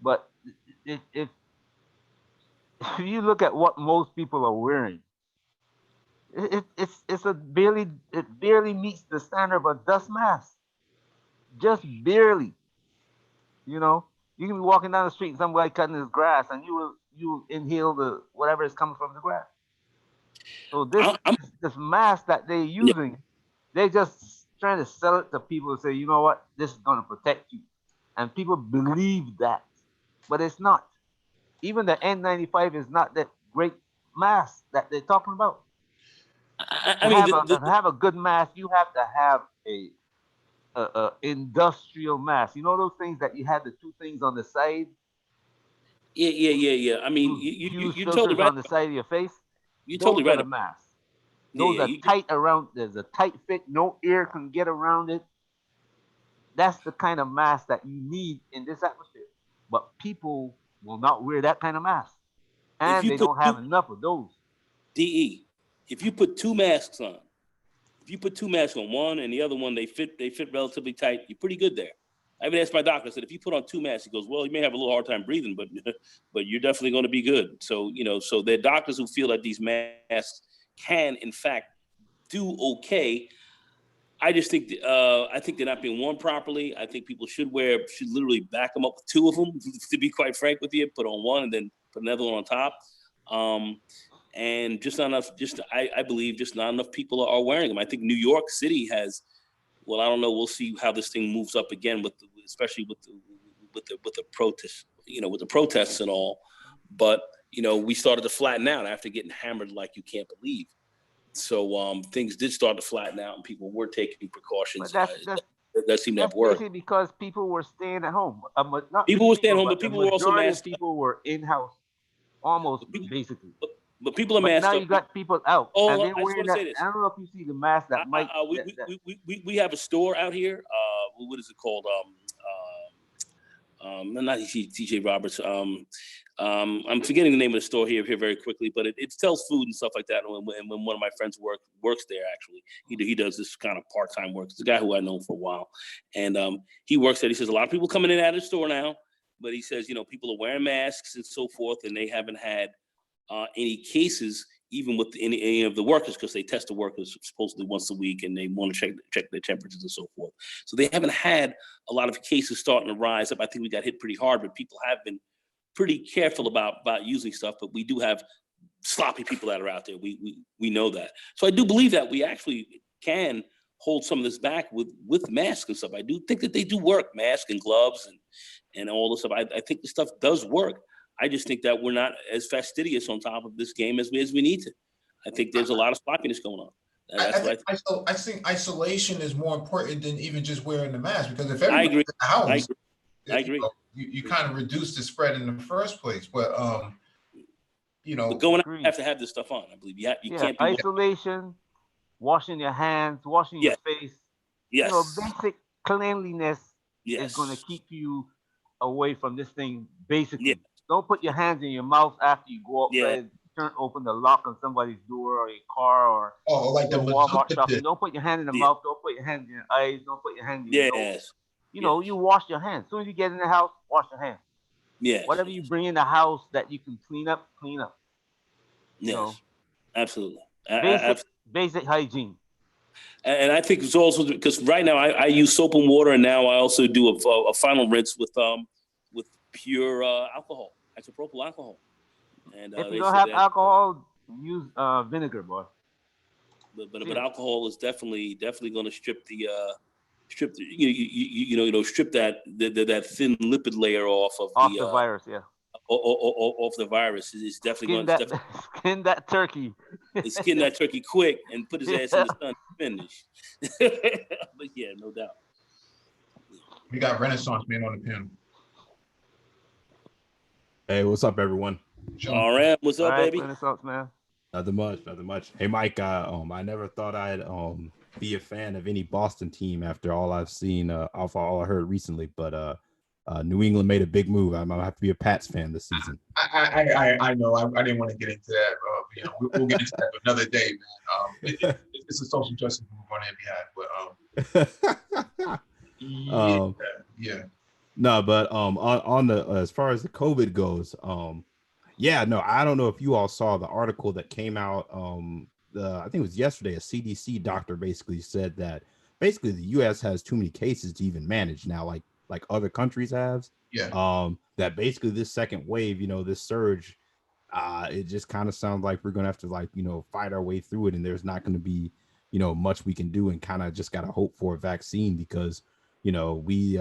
but if you look at what most people are wearing, it barely meets the standard of a dust mask. Just barely. You can be walking down the street and some guy cutting his grass, and you inhale the whatever is coming from the grass. So this mask that they're using, they're just trying to sell it to people and say, you know what, this is going to protect you. And people believe that, but it's not. Even the N95 is not that great mask that they're talking about. To have a good mask, you have to have a industrial mask. You know those things that you had the two things on the side? Yeah. I mean, you totally right on the side of your face. You're totally right. The masks. Those are tight around. There's a tight fit. No air can get around it. That's the kind of mask that you need in this atmosphere. But people will not wear that kind of mask, and they don't have enough of those. DE, if you put two masks on, one and the other one they fit relatively tight, you're pretty good there. I even asked my doctor, I said, if you put on two masks, he goes, well, you may have a little hard time breathing, but you're definitely going to be good. So, so there are doctors who feel that these masks can, in fact, do okay. I just think, I think they're not being worn properly. I think people should literally back them up with two of them, to be quite frank with you, put on one and then put another one on top. And just not enough, I believe just not enough people are wearing them. I think New York City has, well, I don't know. We'll see how this thing moves up again especially with the protests, with the protests and all. But, we started to flatten out after getting hammered like you can't believe. So things did start to flatten out and people were taking precautions. That seemed to have worked. Because people were staying at home. People were staying home, but people were also masked. People were in-house, almost basically. But people are masked up. Now you got people out. Oh, and I just want to say this. I don't know if you see the mask that Mike. We have a store out here. What is it called? Not TJ Roberts. I'm forgetting the name of the store here very quickly, but it sells food and stuff like that. And when one of my friends works there, actually, he does this kind of part-time work. It's a guy who I've known for a while, and he works there. He says a lot of people coming in and out of the store now, but he says people are wearing masks and so forth, and they haven't had any cases even with any of the workers, because they test the workers supposedly once a week and they want to check their temperatures and so forth. So they haven't had a lot of cases starting to rise up. I think we got hit pretty hard, but people have been pretty careful about using stuff, but we do have sloppy people that are out there. We know that. So I do believe that we actually can hold some of this back with masks and stuff. I do think that they do work, masks and gloves and all this stuff. I think the stuff does work. I just think that we're not as fastidious on top of this game as we need to. I think there's a lot of sloppiness going on. I think isolation is more important than even just wearing the mask, because if everybody's in the house, I agree. You kind of reduce the spread in the first place. But but going out, you have to have this stuff on. I believe you can't be isolation, washing your hands, washing your face. Yes. basic cleanliness is going to Yes. keep you away from this thing. Yeah. Basically, don't put your hands in your mouth after you go Yeah. outside. Turn open the lock on somebody's door or your car or Oh, like the go Walmart Mazunga shopping. pit. Don't put your hand in the Yeah. mouth. Don't put your hand in your eyes. Don't put your hand in your nose. Yes. You wash your hands. As soon as you get in the house, wash your hands. Yes. Whatever you bring in the house that you can clean up, clean up. Yes. Absolutely. Basic hygiene. And I think it's also because right now I use soap and water, and now I also do a final rinse with pure alcohol, isopropyl alcohol. And If you they don't say have that, alcohol, use vinegar, boy. but alcohol is definitely going to strip strip that thin lipid layer off of Off the virus, yeah. off the virus. It's definitely going to Skin that turkey. skin that turkey quick and put his ass in the sun and finish. But yeah, no doubt. We got Renaissance Man on the panel. Hey, what's up, everyone? All right, what's up, baby? Renaissance Man. Nothing much. Hey, Mike. I never thought I'd be a fan of any Boston team after all I've seen, off all I heard recently. But New England made a big move. I'm gonna have to be a Pats fan this season. I know. I didn't want to get into that. We'll get into that another day, man. It's a social justice move on their behalf, but yeah. No, but on the as far as the COVID goes, yeah, no, I don't know if you all saw the article that came out. I think it was yesterday. A CDC doctor basically said that basically the U.S. has too many cases to even manage now, like other countries have. Yeah. That basically this second wave, this surge, it just kind of sounds like we're gonna have to fight our way through it, and there's not going to be much we can do, and kind of just gotta hope for a vaccine because we.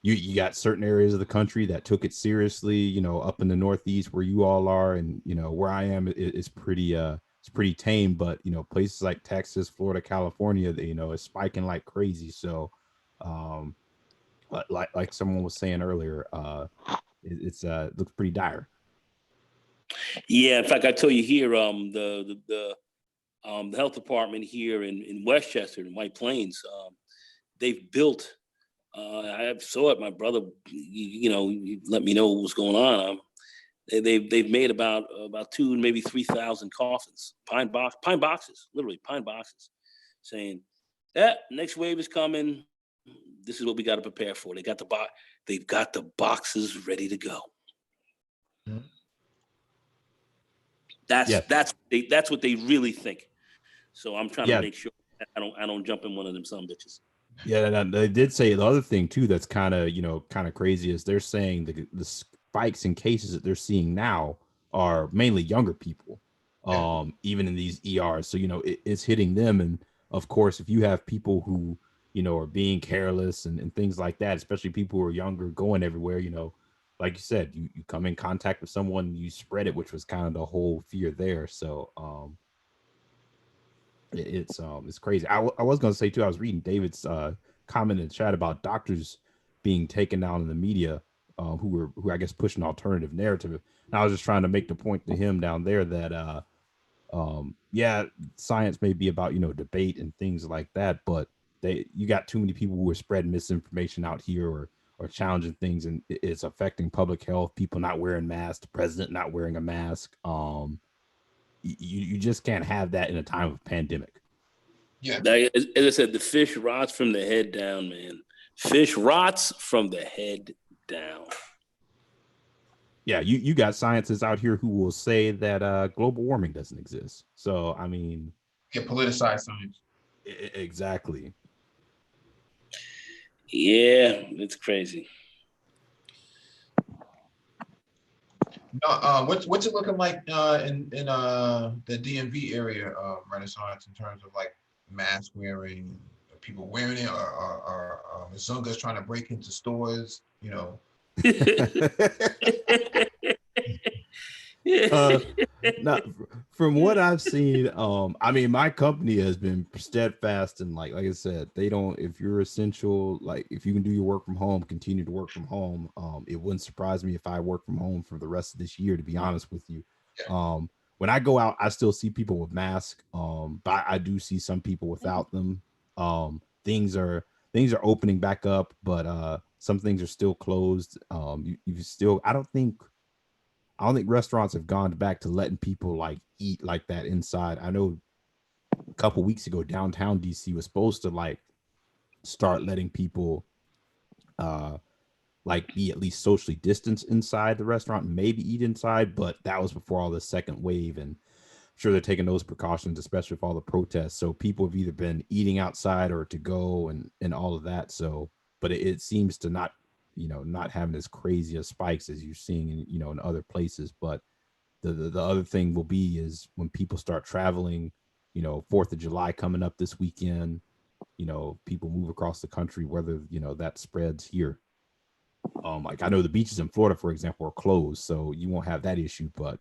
You got certain areas of the country that took it seriously, up in the Northeast where you all are, and where I am it's pretty tame, but places like Texas, Florida, California, it's spiking like crazy. So like someone was saying earlier, it looks pretty dire. Yeah, in fact, I tell you here, the health department here in Westchester, in White Plains, they've built. I saw it. My brother, he let me know what was going on. They've made about 2, maybe 3,000 coffins, pine boxes, literally pine boxes, saying that next wave is coming. This is what we got to prepare for. They've got the boxes ready to go. Mm-hmm. That's what they really think. So I'm trying to make sure I don't jump in one of them some bitches. Yeah, and they did say the other thing too that's kind of crazy is they're saying the spikes in cases that they're seeing now are mainly younger people, even in these ERs. So it's hitting them, and of course, if you have people who are being careless and things like that, especially people who are younger going everywhere, like you said, you come in contact with someone, you spread it, which was kind of the whole fear there. So it's crazy. I was going to say too, I was reading David's comment in the chat about doctors being taken down in the media, who I guess push an alternative narrative. And I was just trying to make the point to him down there that science may be about debate and things like that, but you got too many people who are spreading misinformation out here or challenging things, and it's affecting public health. People not wearing masks, the president not wearing a mask. You just can't have that in a time of pandemic. Yeah. As I said, the fish rots from the head down, man. Fish rots from the head down. Yeah, you got scientists out here who will say that global warming doesn't exist. So, I mean... Get politicized science. Exactly. Yeah, it's crazy. What's it looking like in the DMV area, Renaissance, in terms of like mask wearing, people wearing it, or Mazunga's trying to break into stores, Now, from what I've seen, I mean, my company has been steadfast, and like I said, they don't. If you're essential, like if you can do your work from home, continue to work from home. It wouldn't surprise me if I work from home for the rest of this year, to be honest with you. When I go out, I still see people with masks, but I do see some people without them. things are opening back up, but some things are still closed. You still I don't think restaurants have gone back to letting people like eat like that inside. I know a couple weeks ago downtown DC was supposed to like start letting people like be at least socially distanced inside the restaurant and maybe eat inside, but that was before all the second wave, and I'm sure they're taking those precautions, especially with all the protests. So people have either been eating outside or to go and all of that. So, but it seems to not, not having as crazy as spikes as you're seeing in, in other places. But the other thing will be is when people start traveling, 4th of July coming up this weekend, people move across the country, whether, that spreads here. Like I know the beaches in Florida, for example, are closed, so you won't have that issue, but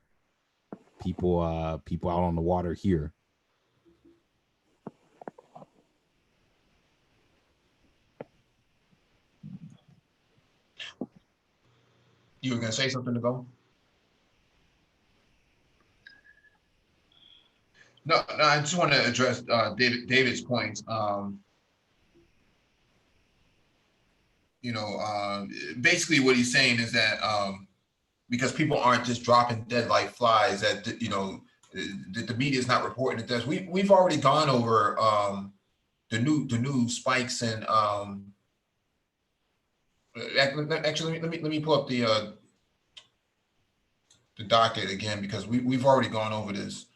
people out on the water here. You were gonna say something to go? No, I just want to address David's points. Basically what he's saying is that because people aren't just dropping dead like flies, that the media is not reporting the deaths. We've already gone over the new spikes and actually let me pull up the docket again, because we've already gone over this.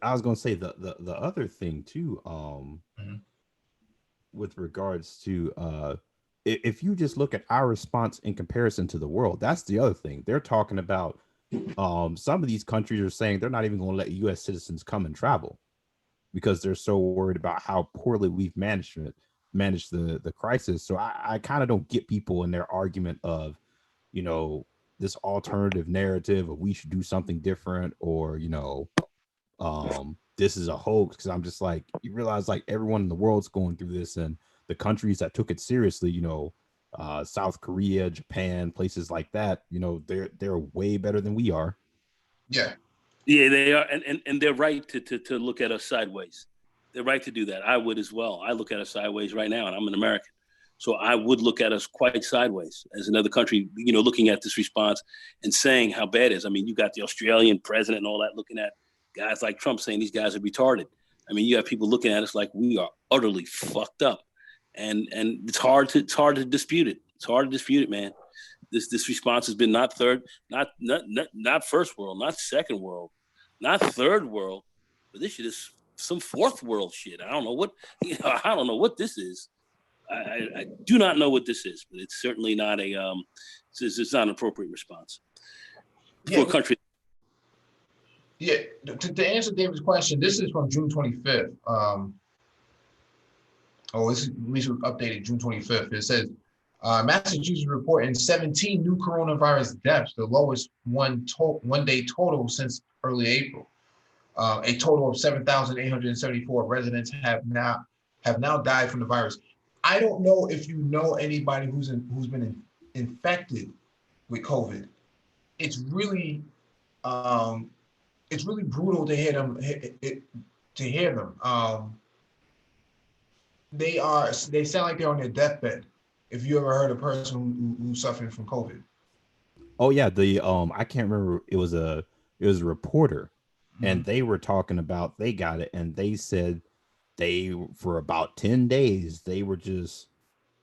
I was going to say the other thing too, with regards to if you just look at our response in comparison to the world, that's the other thing. They're talking about some of these countries are saying they're not even going to let U.S. citizens come and travel because they're so worried about how poorly we've managed the crisis. So I kind of don't get people in their argument of, this alternative narrative of we should do something different, or, this is a hoax, because I'm just like, you realize like everyone in the world's going through this, and the countries that took it seriously, South Korea, Japan, places like that, they're way better than we are. Yeah, they are, and they're right to look at us sideways. They're right to do that. I would as well. I look at us sideways right now, and I'm an American, so I would look at us quite sideways as another country, looking at this response and saying how bad it is. I mean, you got the Australian president and all that looking at guys like Trump saying these guys are retarded. I mean, you have people looking at us like we are utterly fucked up, and it's hard to dispute it. It's hard to dispute it, man. This response has been not third, not first world, not second world, not third world, but this shit is some fourth world shit. I don't know what I don't know what this is. I do not know what this is, but it's certainly not it's not an appropriate response for a country. Yeah, to answer David's question, this is from June 25th. This is updated June 25th. It says, Massachusetts reporting 17 new coronavirus deaths, the lowest one day total since early April. A total of 7,874 residents have now died from the virus. I don't know if you know anybody who's been infected with COVID. It's really brutal to hear them. They sound like they're on their deathbed. If you ever heard a person who's suffering from COVID. Oh yeah, the I can't remember. It was a reporter, and they were talking about they got it, and they said they for about 10 days they were just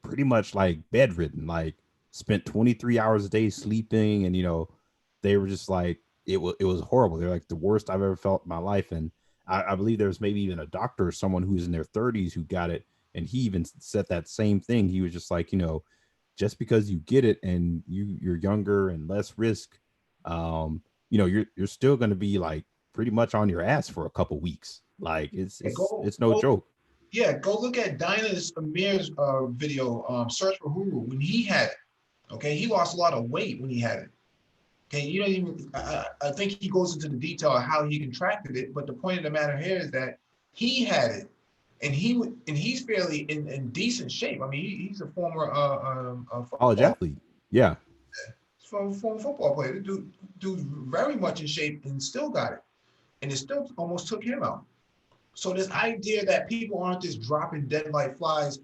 pretty much like bedridden, like spent 23 hours a day sleeping, and they were just like it was horrible. They're like the worst I've ever felt in my life, and I believe there was maybe even a doctor or someone who's in their 30s who got it, and he even said that same thing. He was just like, just because you get it and you're younger and less risk, you're still going to be like pretty much on your ass for a couple weeks. Like it's no joke. Yeah, go look at Dinah's Amir's video. Search for Hulu when he had it. Okay, he lost a lot of weight when he had it. Okay, you don't even. I think he goes into the detail of how he contracted it, but the point of the matter here is that he had it, and he's fairly in decent shape. I mean, he's a former college athlete. Yeah, former football player. Dude, very much in shape and still got it, and it still almost took him out. So this idea that people aren't just dropping dead like flies,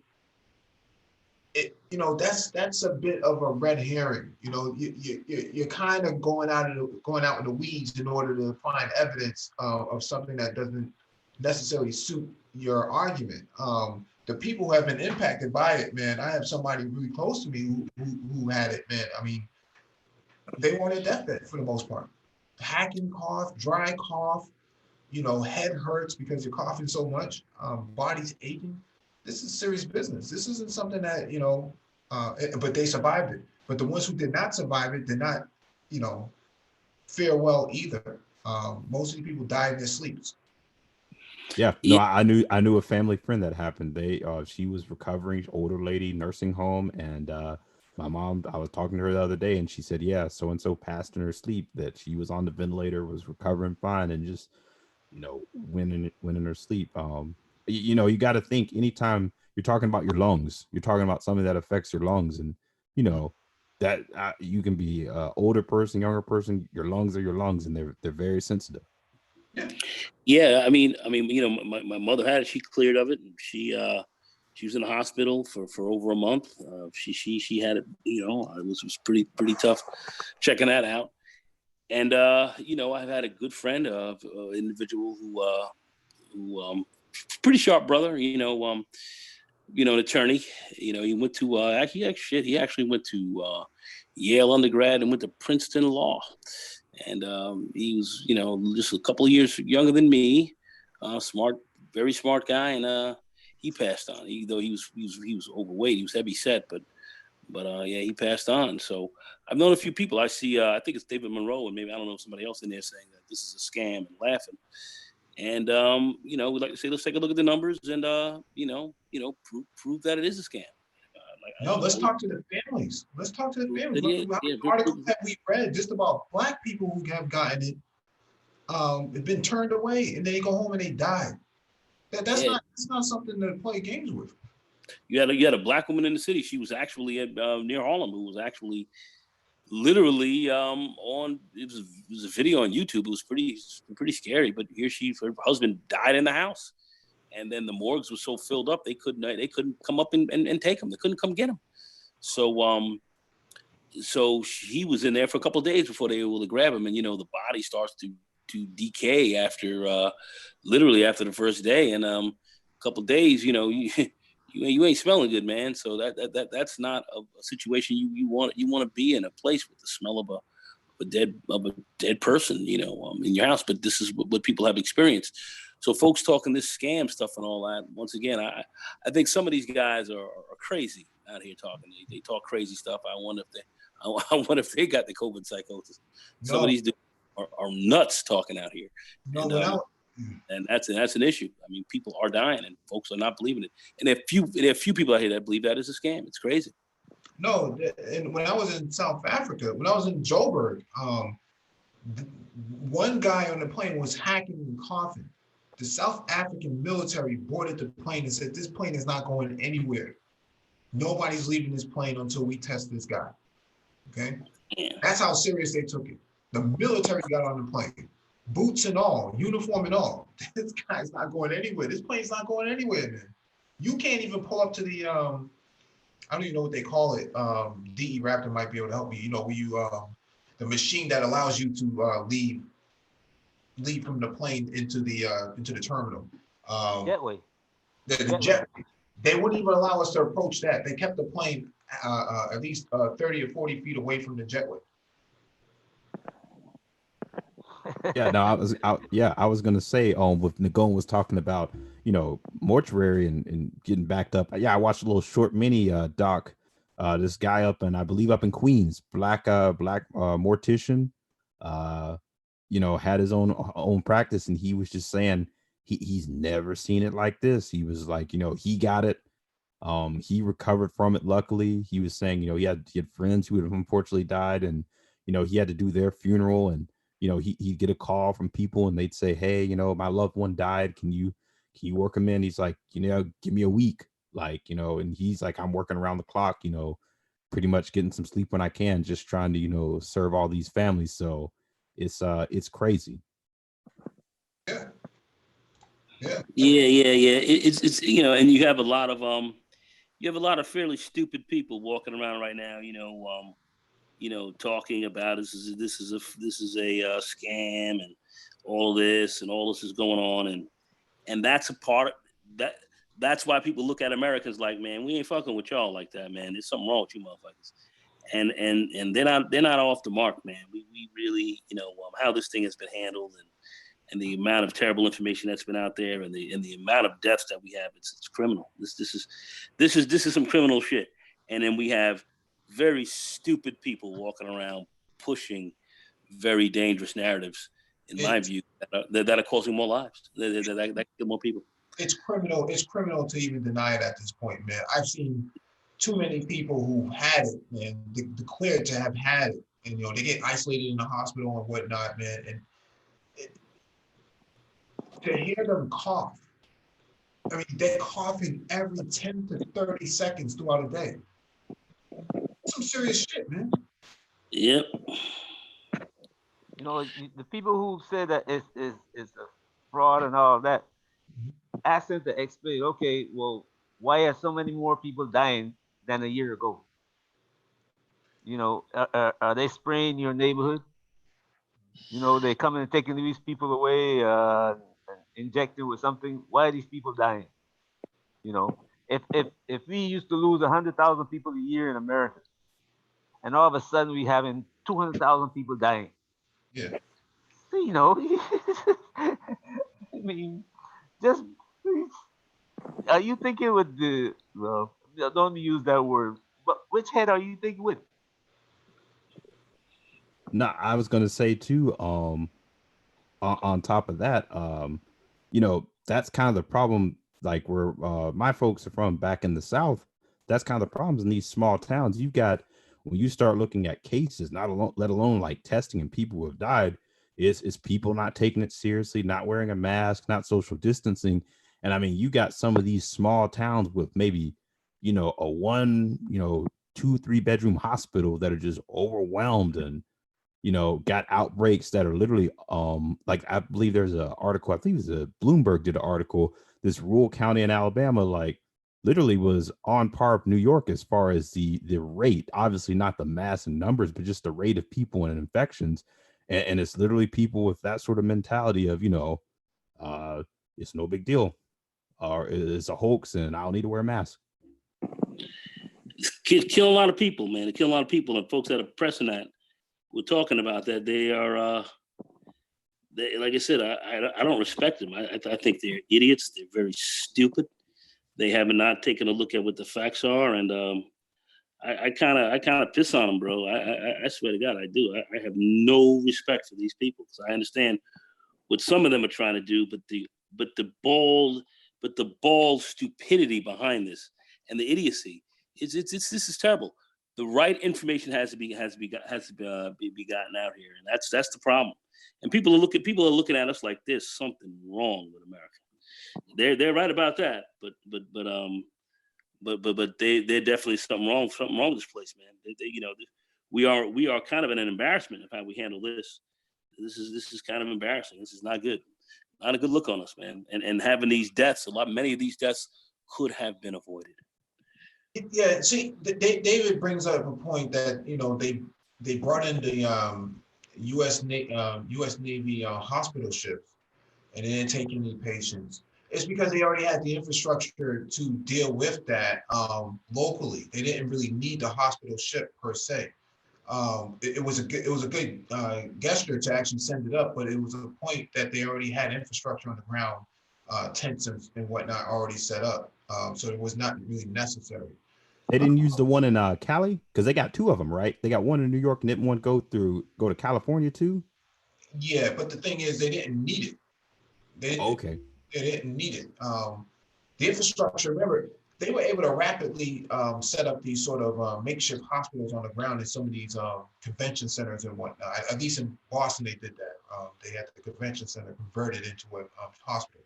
that's a bit of a red herring. You're kind of going out in the weeds in order to find evidence of something that doesn't necessarily suit your argument. The people who have been impacted by it, man, I have somebody really close to me who had it, man. I mean, they were on their deathbed for the most part. Hacking cough, dry cough, head hurts because you're coughing so much, body's aching. This is serious business. This isn't something that, but they survived it. But the ones who did not survive it did not, fare well either. Most of the people died in their sleeps. Yeah, no, I knew a family friend that happened. She was recovering, older lady, nursing home, and my mom, I was talking to her the other day, and she said, yeah, so and so passed in her sleep, that she was on the ventilator, was recovering fine, and just went in her sleep. You got to think, anytime you're talking about your lungs, you're talking about something that affects your lungs, and that you can be older person, younger person, your lungs are your lungs, and they're very sensitive. Yeah, I mean, my mother had it. She cleared of it, and she was in the hospital for over a month. She had it. It was pretty tough checking that out. And I've had a good friend of individual who pretty sharp brother. An attorney. He went to he actually went to Yale undergrad and went to Princeton Law. And he was, just a couple of years younger than me, smart, very smart guy, and he passed on. Though he was overweight, he was heavy set, but yeah, he passed on. So I've known a few people. I see, I think it's David Monroe, and maybe I don't know somebody else in there saying that this is a scam and laughing. And we'd like to say, let's take a look at the numbers and prove that it is a scam. Let's talk to the families. Let's talk to the families. How many articles have we read just about Black people who have gotten it, have been turned away, and they go home and they die? That's not something to play games with. You had a Black woman in the city. She was actually at near Harlem, who was actually literally on. It was a video on YouTube. It was pretty scary. But her husband died in the house. And then the morgues were so filled up, they couldn't come up and take him. They couldn't come get him. So so he was in there for a couple of days before they were able to grab him. And the body starts to decay after literally after the first day. And a couple of days, you ain't smelling good, man. So that's not a situation you want to be in, a place with the smell of a dead person, in your house. But this is what people have experienced. So folks talking this scam stuff and all that, once again, I think some of these guys are crazy out here talking. They talk crazy stuff. I wonder if they got the COVID psychosis. No. Some of these dudes are nuts talking out here. No, and that's an issue. I mean, people are dying and folks are not believing it. And there are few people out here that believe that is a scam. It's crazy. No, and when I was in South Africa, when I was in Joburg, one guy on the plane was hacking and coughing. The South African military boarded the plane and said, this plane is not going anywhere. Nobody's leaving this plane until we test this guy. Okay? Yeah. That's how serious they took it. The military got on the plane, boots and all, uniform and all. This guy's not going anywhere. This plane's not going anywhere, man. You can't even pull up to the, I don't even know what they call it. DE Raptor might be able to help me. Where you, the machine that allows you to leave from the plane into the terminal. Jetway. The jetway. They wouldn't even allow us to approach that. They kept the plane at least 30 or 40 feet away from the jetway. Yeah, no, I was gonna say, with Nagone was talking about, mortuary and getting backed up. Yeah, I watched a little short mini doc. This guy up in Queens, black mortician, had his own practice, and he was just saying he's never seen it like this. He was like, he got it. He recovered from it. Luckily, he was saying, he had friends who had unfortunately died, and he had to do their funeral, and he'd get a call from people, and they'd say, hey, my loved one died. Can you work him in? He's like, give me a week, and he's like, I'm working around the clock, pretty much getting some sleep when I can, just trying to serve all these families. So it's crazy. Yeah. Yeah. It's and you have a lot of fairly stupid people walking around right now. Talking about this is a scam and all this is going on, and that's a part of that. That's why people look at Americans like, man, we ain't fucking with y'all like that, man. There's something wrong with you motherfuckers. And they're not off the mark, man. We really, how this thing has been handled and the amount of terrible information that's been out there and the amount of deaths that we have, it's criminal. This is some criminal shit. And then we have very stupid people walking around pushing very dangerous narratives, in my view, that are causing more lives, that kill more people. It's criminal. It's criminal to even deny it at this point, man. I've seen too many people who had it, man, declared to have had it, and they get isolated in the hospital and whatnot, man. And to hear them cough, I mean, they're coughing every 10 to 30 seconds throughout a day. Some serious shit, man. Yep. The people who say that it's a fraud and all that, ask them to explain, okay, well, why are so many more people dying than a year ago? Are they spraying your neighborhood? They coming and taking these people away, and injecting with something. Why are these people dying? If we used to lose 100,000 people a year in America, and all of a sudden we having 200,000 people dying. Yeah. I mean, just are you thinking with don't use that word, but which head are you thinking with? No, I was gonna say too, on top of that, that's kind of the problem, like where my folks are from back in the South. That's kind of the problems in these small towns. You've got, when you start looking at cases, let alone like testing and people who have died, is people not taking it seriously, not wearing a mask, not social distancing. And I mean, you got some of these small towns with maybe, a 1, 2-3 bedroom hospital that are just overwhelmed and, got outbreaks that are literally, like I believe there's an article, I think it was Bloomberg did an article, this rural county in Alabama, like literally was on par with New York as far as the rate, obviously not the mass and numbers, but just the rate of people and infections. And it's literally people with that sort of mentality of, it's no big deal, or it's a hoax and I don't need to wear a mask. Kill a lot of people, man. They kill a lot of people, and folks that are pressing that, we're talking about that. They are, like I said, I don't respect them. I think they're idiots. They're very stupid. They have not taken a look at what the facts are, and I kind of piss on them, bro. I swear to God, I do. I have no respect for these people because I understand what some of them are trying to do, but the bald stupidity behind this and the idiocy this is terrible. The right information has to be gotten out here, and that's the problem. And people are looking at us like there's something wrong with America. They're right about that, but they're definitely something wrong with this place, man. We are kind of in an embarrassment of how we handle this. This is kind of embarrassing. This is not good. Not a good look on us, man. And having these deaths, many of these deaths could have been avoided. Yeah, see, David brings up a point that they brought in the U.S. Navy hospital ships, and they didn't take any patients. It's because they already had the infrastructure to deal with that locally. They didn't really need the hospital ship per se. It was a good gesture to actually send it up, but it was a point that they already had infrastructure on the ground, tents and whatnot already set up. So it was not really necessary. They didn't use the one in Cali because they got 2 of them, right? They got one in New York, and didn't one go to California too? Yeah, but the thing is, they didn't need it. They didn't need it. The infrastructure, remember, they were able to rapidly set up these sort of makeshift hospitals on the ground in some of these convention centers and whatnot. At least in Boston, they did that. They had the convention center converted into a hospital.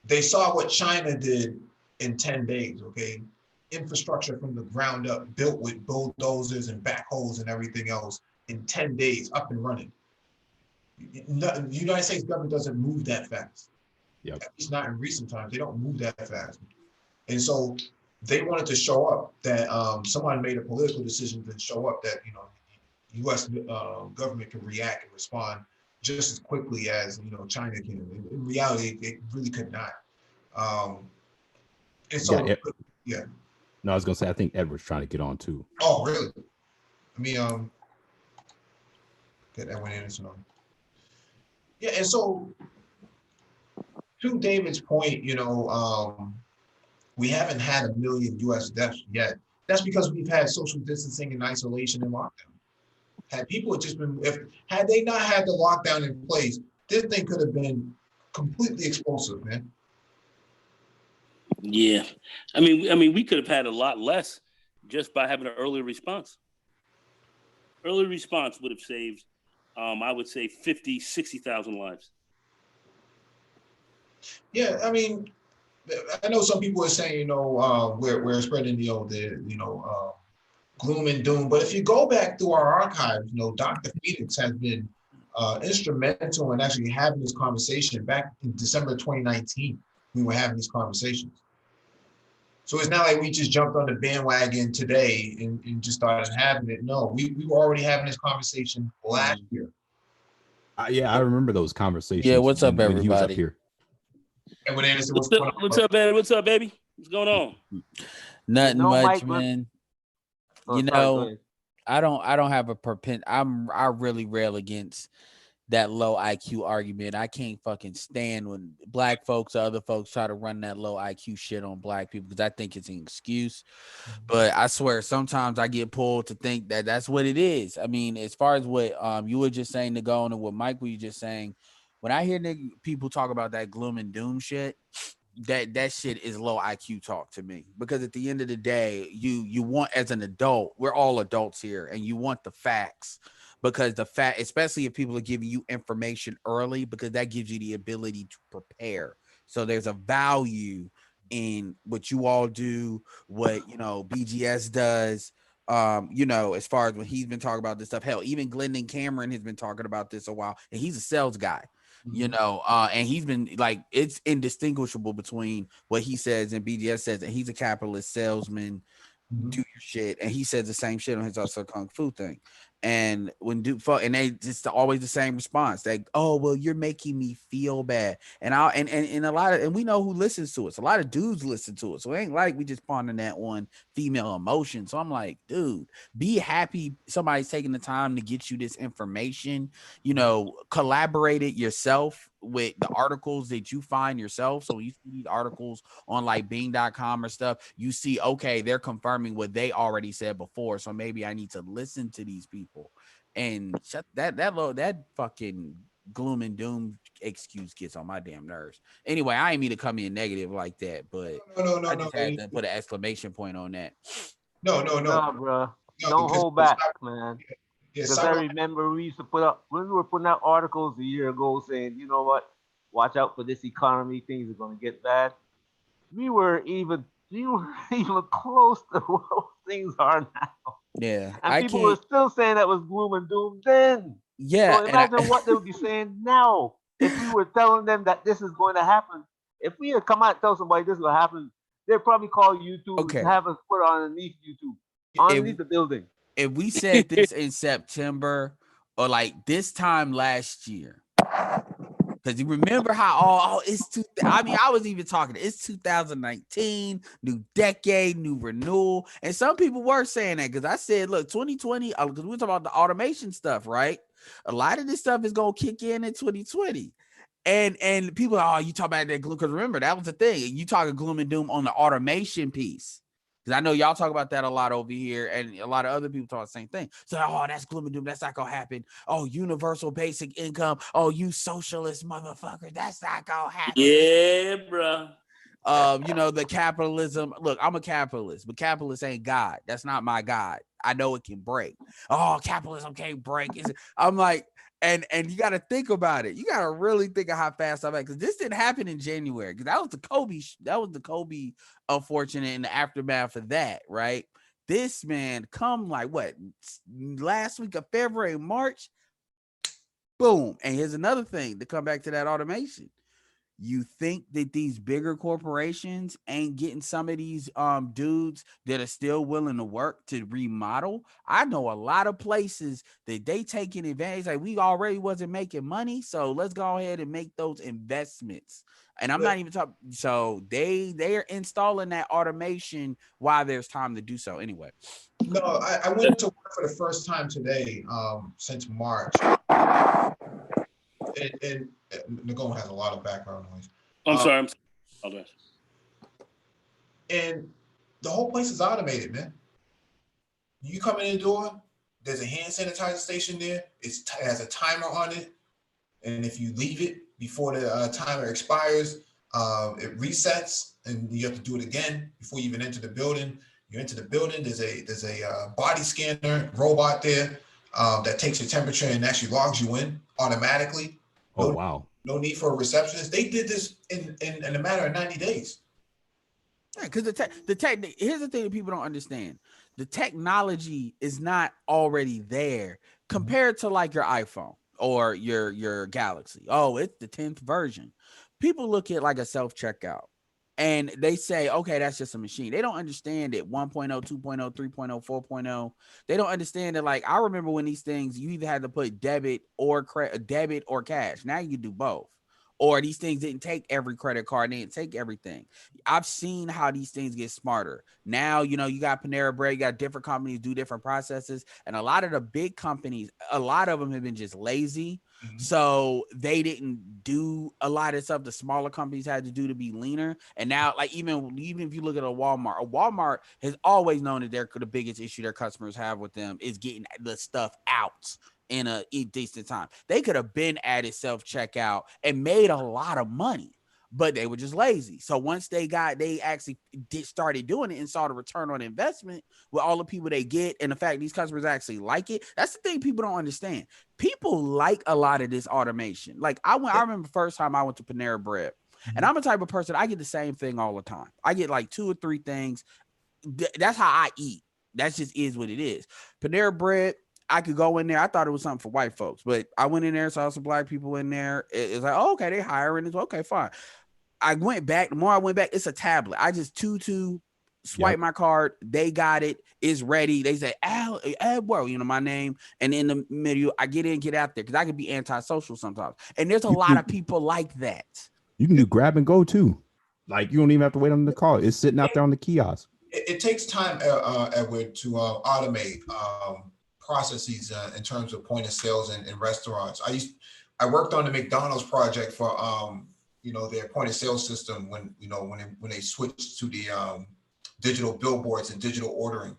They saw what China did in 10 days, okay? Infrastructure from the ground up, built with bulldozers and backhoes and everything else in 10 days, up and running. The United States government doesn't move that fast. Yep. At least not in recent times. They don't move that fast. And so they wanted to show up that someone made a political decision to show up that, U.S. Government can react and respond just as quickly as, China can. In reality, it really could not. And so, yeah. No, I was gonna say I think Edward's trying to get on too. Oh, really? Let me get Edwin Anderson on. Yeah, and so to David's point, we haven't had 1 million U.S. deaths yet. That's because we've had social distancing and isolation and lockdown. Had people just been, had they not had the lockdown in place, this thing could have been completely explosive, man. Yeah, I mean, we could have had a lot less just by having an early response. Early response would have saved, I would say, 50, 60,000 lives. Yeah, I mean, I know some people are saying, we're spreading, gloom and doom. But if you go back through our archives, Dr. Phoenix has been instrumental in actually having this conversation back in December 2019. We were having these conversations. So it's not like we just jumped on the bandwagon today and just started having it. No, we were already having this conversation last year. Yeah, I remember those conversations. Yeah, what's up, everybody? When he was up here. And when Anderson, what's up, man? What's up, baby? What's going on? Nothing much, Mike, man. Sorry, I don't have a I really rail against that low IQ argument. I can't fucking stand when black folks or other folks try to run that low IQ shit on black people because I think it's an excuse. But I swear sometimes I get pulled to think that that's what it is. I mean, as far as what you were just saying to go on and what Mike was just saying, when I hear people talk about that gloom and doom shit, that shit is low IQ talk to me, because at the end of the day, you want, as an adult, we're all adults here, and you want the facts, because the fact, especially if people are giving you information early, because that gives you the ability to prepare. So there's a value in what you all do, what BGS does. As far as when he's been talking about this stuff, hell, even Glendon Cameron has been talking about this a while, and he's a sales guy. And he's been like, it's indistinguishable between what he says and BGS says, and he's a capitalist salesman. Do your shit, and he says the same shit on his also kung fu thing. And and they just always the same response, like, oh well, you're making me feel bad. And a lot of, and we know who listens to us, a lot of dudes listen to us, so it ain't like we just pondering that one female emotion. So I'm like, dude, be happy somebody's taking the time to get you this information. Collaborate it yourself with the articles that you find yourself. So you see these articles on like Bing.com or stuff, you see, okay, they're confirming what they already said before, so maybe I need to listen to these people. And shut that fucking gloom and doom excuse gets on my damn nerves. Anyway, I ain't mean to come in negative like that, but I just had to put an exclamation point on that. No, bro. Don't hold back, man. Because I remember we used to when we were putting out articles a year ago saying, you know what, watch out for this economy, things are going to get bad. We were even close to what things are now. Yeah. And people were still saying that was gloom and doom then. Yeah. So imagine what they would be saying now if we were telling them that this is going to happen. If we had come out and tell somebody this will happen, they'd probably call YouTube and have us put it underneath YouTube, underneath the building. If we said this in September or like this time last year, because you remember how I was even talking, it's 2019, new decade, new renewal. And some people were saying that, because I said, look, 2020, because we were talking about the automation stuff, right? A lot of this stuff is going to kick in 2020. And people are, you talk about that gloom, because remember, that was the thing. You talking gloom and doom on the automation piece. Because I know y'all talk about that a lot over here, and a lot of other people talk the same thing. So, that's gloom and doom. That's not going to happen. Oh, universal basic income. Oh, you socialist motherfucker. That's not going to happen. Yeah, bro. The capitalism. Look, I'm a capitalist, but capitalists ain't God. That's not my God. I know it can break. Oh, capitalism can't break. I'm like, and you got to think about it. You got to really think of how fast I'm at, because this didn't happen in January, because that was the Kobe unfortunate in the aftermath of that, right? This man come like what, last week of February, March, boom. And here's another thing to come back to that automation. You think that these bigger corporations ain't getting some of these dudes that are still willing to work to remodel? I know a lot of places that they taking advantage. Like, we already wasn't making money, so let's go ahead and make those investments. And I'm not even talking. So they are installing that automation while there's time to do so. Anyway. No, I went to work for the first time today since March. And Nagone has a lot of background noise. I'm sorry. I'm And the whole place is automated, man. You come in the door, there's a hand sanitizer station there. It has a timer on it. And if you leave it before the timer expires, it resets and you have to do it again before you even enter the building. You enter the building, there's a body scanner robot there that takes your temperature and actually logs you in automatically. Oh, wow. No need for a receptionist. They did this in a matter of 90 days. Yeah, because here's the thing that people don't understand. The technology is not already there compared to like your iPhone or your Galaxy. Oh, it's the 10th version. People look at like a self-checkout and they say, okay, that's just a machine. They don't understand it 1.0, 2.0, 3.0, 4.0. They don't understand that. Like, I remember when these things, you either had to put debit or cash. Now you do both. Or these things didn't take every credit card, they didn't take everything. I've seen how these things get smarter. Now, you got Panera Bread, you got different companies do different processes. And a lot of the big companies, a lot of them have been just lazy. Mm-hmm. So they didn't do a lot of stuff the smaller companies had to do to be leaner. And now, like, even if you look at a Walmart has always known that the biggest issue their customers have with them is getting the stuff out in a decent time. They could have been added self-checkout and made a lot of money, but they were just lazy. So once they actually started doing it and saw the return on investment with all the people they get and the fact these customers actually like it. That's the thing people don't understand. People like a lot of this automation. Like I remember the first time I went to Panera Bread, and I'm a type of person, I get the same thing all the time. I get like 2 or 3 things. That's how I eat. That just is what it is. Panera Bread, I could go in there. I thought it was something for white folks, but I went in there, saw some black people in there. It's like, oh, okay, they hiring. It's okay, fine. I went back. The more I went back, it's a tablet. I just swipe my card. They got it. It's ready. They say, Edward, my name. And in the middle, I get in, get out there because I can be antisocial sometimes. And there's a lot of people like that. You can do grab and go too. Like you don't even have to wait on the call. It's sitting out there on the kiosk. It takes time, Edward, to automate processes in terms of point of sales in restaurants. I worked on the McDonald's project for their point of sale system when they switched to the digital billboards and digital ordering.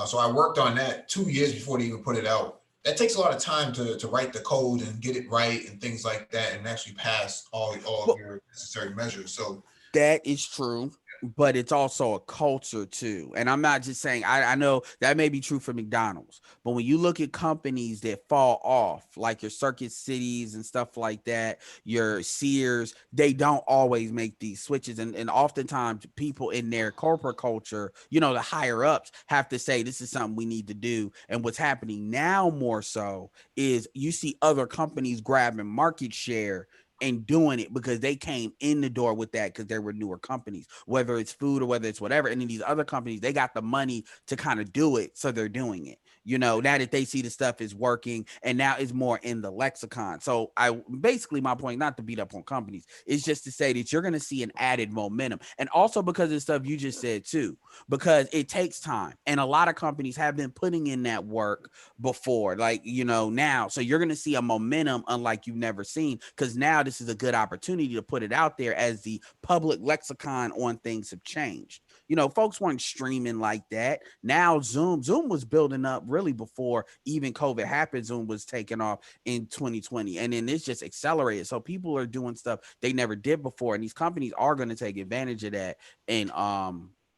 So I worked on that 2 years before they even put it out. That takes a lot of time to write the code and get it right and things like that and actually pass all of your necessary measures. So that is true. But it's also a culture too. And I'm not just saying, I know that may be true for McDonald's, but when you look at companies that fall off, like your Circuit Cities and stuff like that, your Sears, they don't always make these switches. And oftentimes people in their corporate culture, the higher ups have to say, this is something we need to do. And what's happening now more so is you see other companies grabbing market share and doing it because they came in the door with that because there were newer companies, whether it's food or whether it's whatever. And then these other companies, they got the money to kind of do it. So they're doing it, now that they see the stuff is working and now it's more in the lexicon. So my point, not to beat up on companies, is just to say that you're going to see an added momentum. And also because of the stuff you just said too, because it takes time. And a lot of companies have been putting in that work before, now. So you're going to see a momentum unlike you've never seen because now this is a good opportunity to put it out there as the public lexicon on things have changed. Folks weren't streaming like that. Now Zoom was building up really before even COVID happened. Zoom was taking off in 2020 and then it's just accelerated. So people are doing stuff they never did before. And these companies are going to take advantage of that. And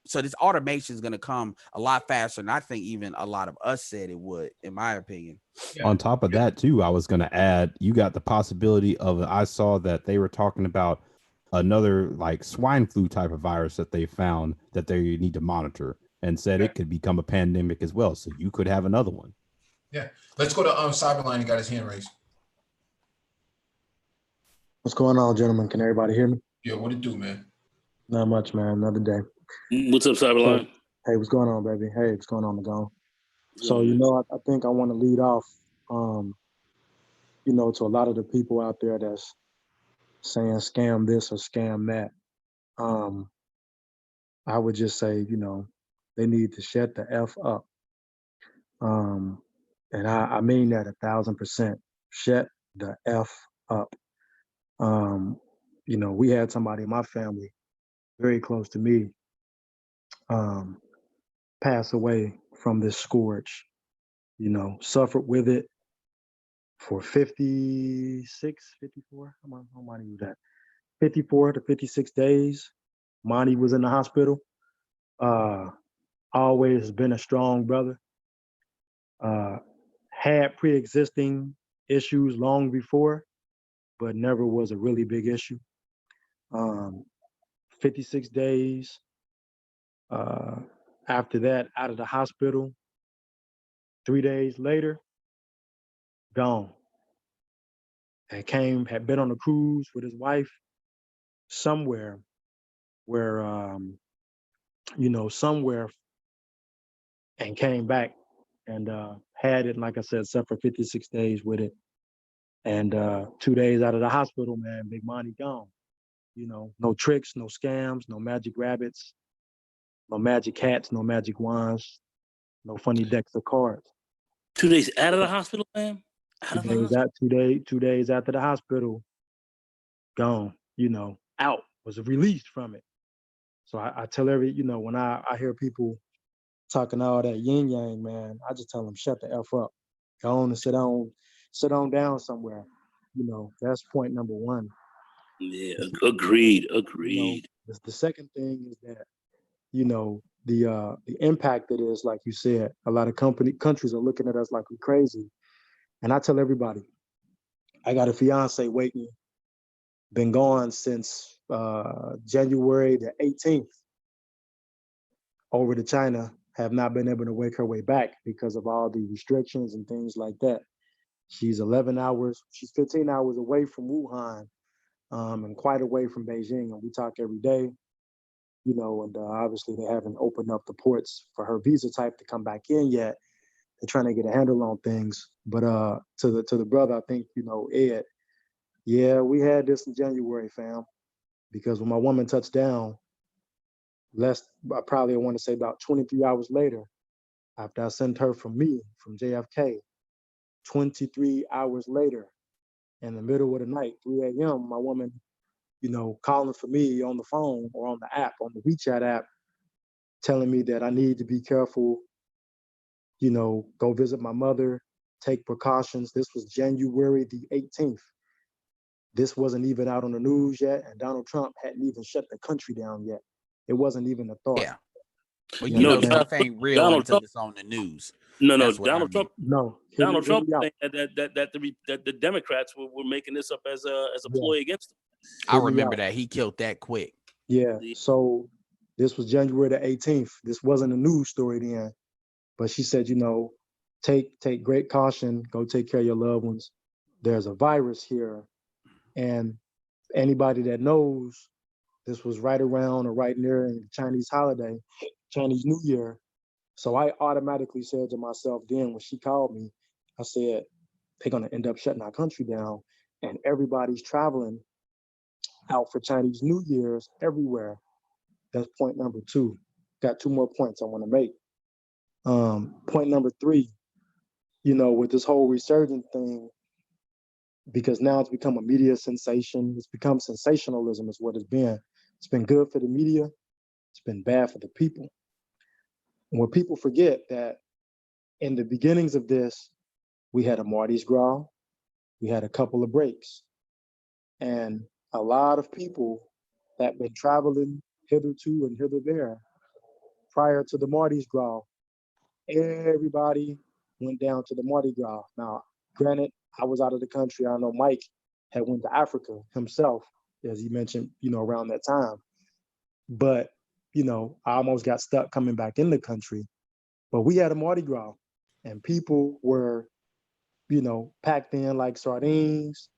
so this automation is going to come a lot faster than I think even a lot of us said it would, in my opinion. Yeah. On top of that, too, I was going to add, you got the possibility of, I saw that they were talking about another like swine flu type of virus that they found that they need to monitor and said it could become a pandemic as well. So you could have another one. Yeah. Let's go to Cyberline. He got his hand raised. What's going on, gentlemen? Can everybody hear me? Yeah, what it do, man? Not much, man. Another day. What's up, Cyberline? Hey, what's going on, baby? Hey, what's going on, Nagone? So, man? I think I want to lead off, to a lot of the people out there that's saying scam this or scam that. I would just say, they need to shut the F up. And I mean that 1,000%. Shut the F up. We had somebody in my family very close to me pass away from this scourge, suffered with it for 56, 54. How many was that? 54 to 56 days. Monty was in the hospital. Always been a strong brother. Had pre-existing issues long before, but never was a really big issue. 56 days. After that, out of the hospital. 3 days later, gone. Had been on a cruise with his wife somewhere where, somewhere, and came back and had it, like I said, suffered 56 days with it. And 2 days out of the hospital, man, Big Monty gone. No tricks, no scams, no magic rabbits, no magic hats, no magic wands, no funny decks of cards. 2 days out of the hospital, man? 2 days after the hospital, gone, out, was released from it. So I tell when I hear people talking all that yin yang, man, I just tell them, shut the F up. Go on and sit on down somewhere. That's point number one. Yeah, agreed. The second thing is that, the impact it is, like you said, a lot of countries are looking at us like we're crazy. And I tell everybody, I got a fiance waiting, been gone since January the 18th over to China, have not been able to wake her way back because of all the restrictions and things like that. She's 15 hours away from Wuhan, and quite away from Beijing, and we talk every day, and obviously they haven't opened up the ports for her visa type to come back in yet. They're trying to get a handle on things. But to the brother, I think, Ed, yeah, we had this in January, fam, because when my woman touched down, I want to say about 23 hours later, after I sent her from JFK, 23 hours later, in the middle of the night, 3 a.m., my woman, calling for me on the phone or on the app, on the WeChat app, telling me that I need to be careful, go visit my mother, take precautions. This was January the 18th. This wasn't even out on the news yet, and Donald Trump hadn't even shut the country down yet. It wasn't even a thought. Yeah. Well, stuff ain't real until it's on the news. Donald Trump. No, Donald Trump saying that the Democrats were making this up as a ploy against him. I remember that he killed that quick. Yeah. So this was January the 18th. This wasn't a news story then, but she said, take great caution. Go take care of your loved ones. There's a virus here, and anybody that knows, this was right around or right near the Chinese holiday, Chinese New Year. So I automatically said to myself then when she called me, I said, they're going to end up shutting our country down, and everybody's traveling out for Chinese New Year's everywhere. That's point number two. Got 2 more points I want to make. Point number 3, with this whole resurgent thing, because now it's become a media sensation. It's become sensationalism is what it's been. It's been good for the media. It's been bad for the people. And when people forget that in the beginnings of this, we had a Mardi's Gras, we had a couple of breaks, and a lot of people that been traveling hitherto and hither there prior to the Mardi's Gras, everybody went down to the Mardi Gras. Now, granted, I was out of the country. I know Mike had went to Africa himself, as he mentioned, around that time. But, I almost got stuck coming back in the country. But we had a Mardi Gras, and people were, packed in like sardines.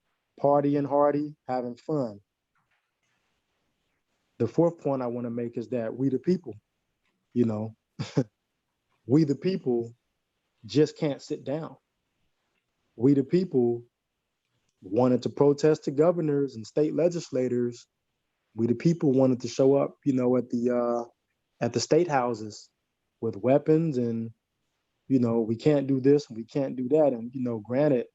partying hardy, having fun. The fourth point I want to make is that we the people, you know, we the people just can't sit down. We the people wanted to protest to governors and state legislators. We the people wanted to show up, you know, at the state houses with weapons and, you know, we can't do this and we can't do that. And, you know, granted,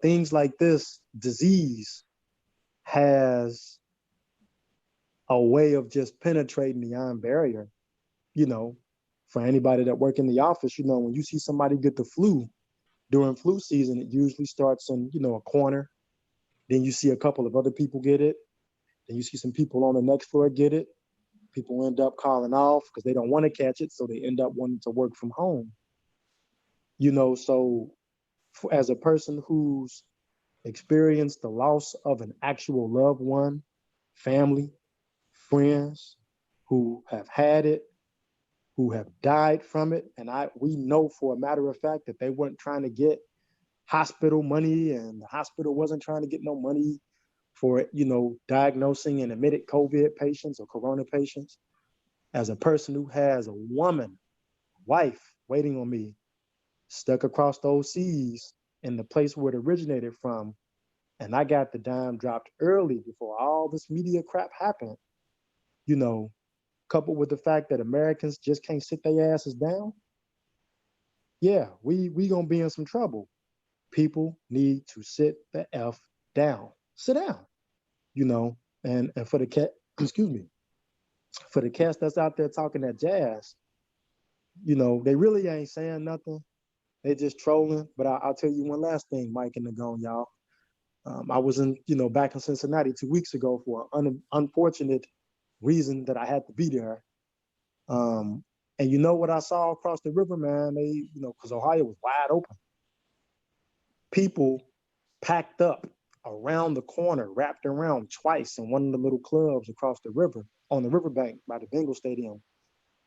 things like this disease has a way of just penetrating the iron barrier. You know, for anybody that work in the office, you know, when you see somebody get the flu during flu season, it usually starts in, you know, a corner. Then you see a couple of other people get it. Then you see some people on the next floor get it. People end up calling off because they don't want to catch it, so they end up wanting to work from home. You know, so as a person who's experienced the loss of an actual loved one, family, friends who have had it, who have died from it, and we know for a matter of fact that they weren't trying to get hospital money, and the hospital wasn't trying to get no money for, you know, diagnosing and admitted COVID patients or corona patients. As a person who has a woman, wife waiting on me, stuck across those seas in the place where it originated from, and I got the dime dropped early before all this media crap happened, you know, coupled with the fact that Americans just can't sit their asses down, yeah, we gonna be in some trouble. People need to sit the F down. Sit down, you know, and for the cat, excuse me, for the cats that's out there talking that jazz, you know, they really ain't saying nothing. They just trolling. But I'll tell you one last thing, Mike and Nagone, y'all. I was back in Cincinnati 2 weeks ago for an unfortunate reason that I had to be there. And you know what I saw across the river, man? Because Ohio was wide open. People packed up around the corner, wrapped around twice in one of the little clubs across the river, on the riverbank by the Bengal Stadium,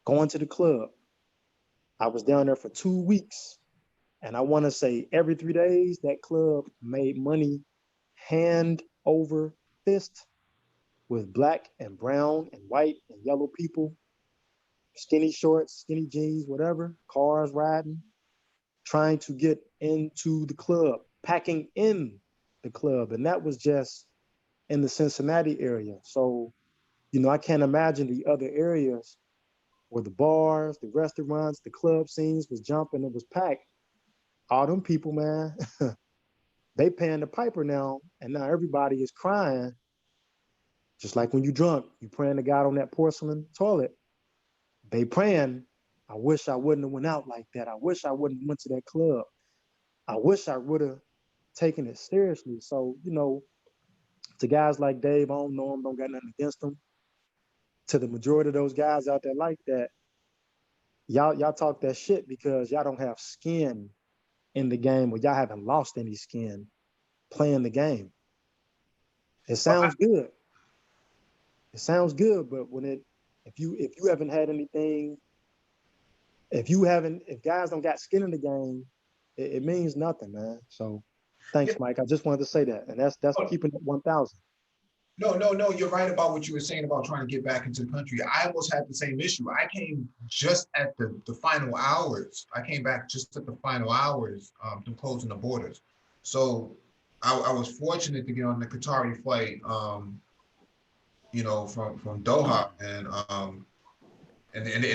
going to the club. I was down there for 2 weeks. And I want to say every 3 days, that club made money hand over fist with black and brown and white and yellow people, skinny shorts, skinny jeans, whatever, cars riding, trying to get into the club, packing in the club. And that was just in the Cincinnati area. So, you know, I can't imagine the other areas where the bars, the restaurants, the club scenes was jumping, it was packed. All them people, man, they paying the piper now, and now everybody is crying. Just like when you drunk, you praying to God on that porcelain toilet. They praying, I wish I wouldn't have went out like that. I wish I wouldn't have went to that club. I wish I would have taken it seriously. So, you know, to guys like Dave, I don't know him, don't got nothing against them. To the majority of those guys out there like that, y'all talk that shit because y'all don't have skin in the game, or y'all haven't lost any skin playing the game. It sounds good. It sounds good, but if you haven't had anything, if guys don't got skin in the game, it means nothing, man. So thanks, Mike. I just wanted to say that. And that's keeping it 1,000. No. You're right about what you were saying about trying to get back into the country. I almost had the same issue. I came just at the final hours. I came back just at the final hours to closing the borders. So I was fortunate to get on the Qatari flight, you know, from Doha, and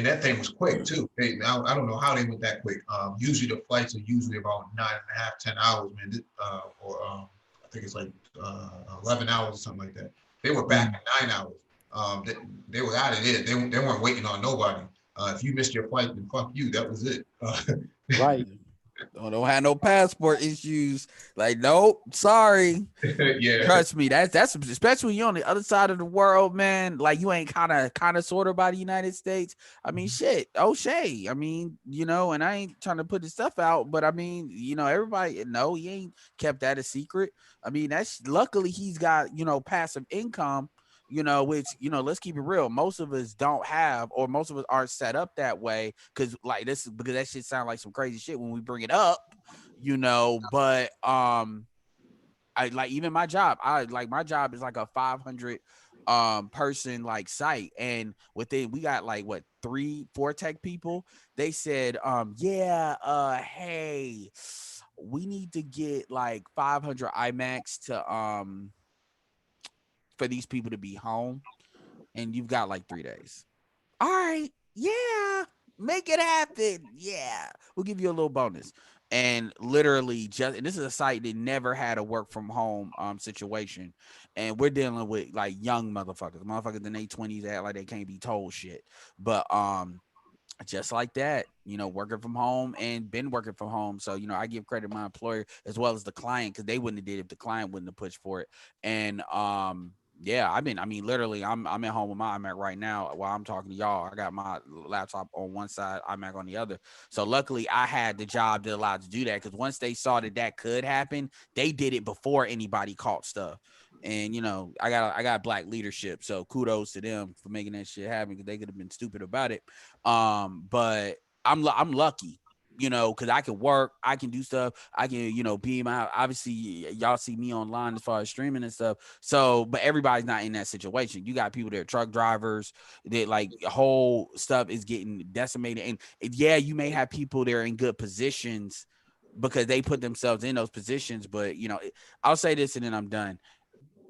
that thing was quick too. I don't know how they went that quick. Usually the flights are usually about 9.5, 10 hours, man. I think it's like 11 hours or something like that. They were back in 9 hours. They were out of there. They weren't waiting on nobody. If you missed your flight, then fuck you. That was it. Right. Don't have no passport issues. Like, nope, sorry. Yeah. Trust me, that's especially when you're on the other side of the world, man. Like, you ain't kind of sort of by the United States. I mean, shit, O'Shea. I mean, you know, and I ain't trying to put this stuff out, but I mean, you know, everybody know he ain't kept that a secret. I mean, that's luckily he's got, you know, passive income. You know, which, you know, let's keep it real. Most of us don't have, or most of us aren't set up that way. Because that shit sound like some crazy shit when we bring it up, you know. But I I like even my job. My job is like a 500 person like site, and within we got like what 3-4 tech people. They said hey, we need to get like 500 iMacs to for these people to be home, and you've got like 3 days. All right, yeah, make it happen. Yeah, we'll give you a little bonus. And literally, and this is a site that never had a work from home situation, and we're dealing with like young motherfuckers in their 20s act like they can't be told shit. But just like that, working from home and been working from home. So, I give credit to my employer as well as the client, because they wouldn't have did it if the client wouldn't have pushed for it. And yeah, literally, I'm at home with my iMac right now while I'm talking to y'all. I got my laptop on one side, iMac on the other. So luckily, I had the job that allowed to do that, because once they saw that could happen, they did it before anybody caught stuff. And I got black leadership, so kudos to them for making that shit happen, because they could have been stupid about it. But I'm lucky, because I can work, I can do stuff, I can be my, obviously y'all see me online as far as streaming and stuff. So, but everybody's not in that situation. You got people that are truck drivers, that like whole stuff is getting decimated, and yeah, you may have people that are in good positions because they put themselves in those positions. But I'll say this and then I'm done.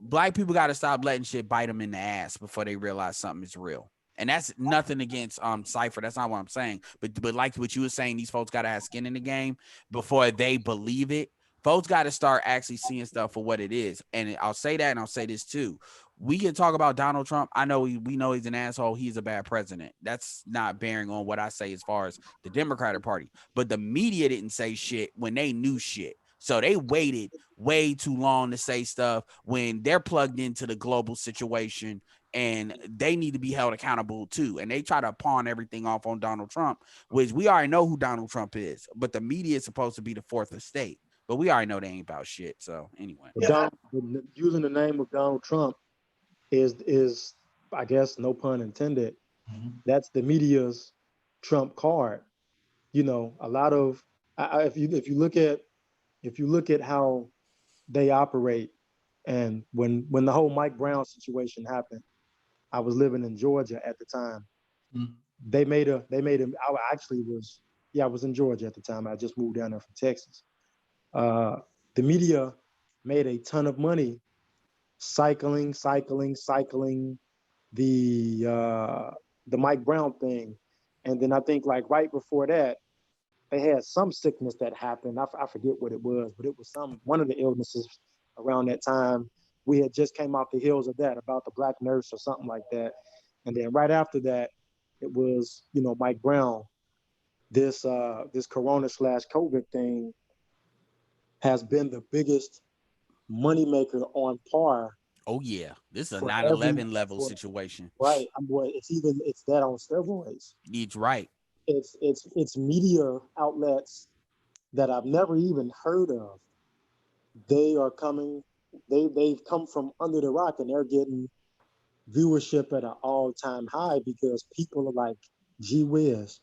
Black people got to stop letting shit bite them in the ass before they realize something is real. And that's nothing against Cypher. That's not what I'm saying. But like what you were saying, these folks got to have skin in the game before they believe it. Folks got to start actually seeing stuff for what it is. And I'll say that, and I'll say this too. We can talk about Donald Trump. I know we know he's an asshole. He's a bad president. That's not bearing on what I say as far as the Democratic Party. But the media didn't say shit when they knew shit. So they waited way too long to say stuff when they're plugged into the global situation, and they need to be held accountable too. And they try to pawn everything off on Donald Trump, which we already know who Donald Trump is, but the media is supposed to be the fourth estate. But we already know they ain't about shit. So anyway, Using the name of Donald Trump is I guess, no pun intended, that's the media's trump card. A lot of if you look at how they operate, and when the whole Mike Brown situation happened, I was living in Georgia at the time. They made him. I was in Georgia at the time. I just moved down there from Texas. The media made a ton of money cycling the Mike Brown thing. And then I think like right before that, they had some sickness that happened. I forget what it was, but it was one of the illnesses around that time. We had just came off the heels of that, about the black nurse or something like that. And then right after that, it was, Mike Brown. This Corona/COVID thing has been the biggest moneymaker on par. Oh yeah, this is a 9/11 level situation. Right. It's that on steroids. It's right. It's media outlets that I've never even heard of. They've come from under the rock, and they're getting viewership at an all-time high because people are like, gee whiz,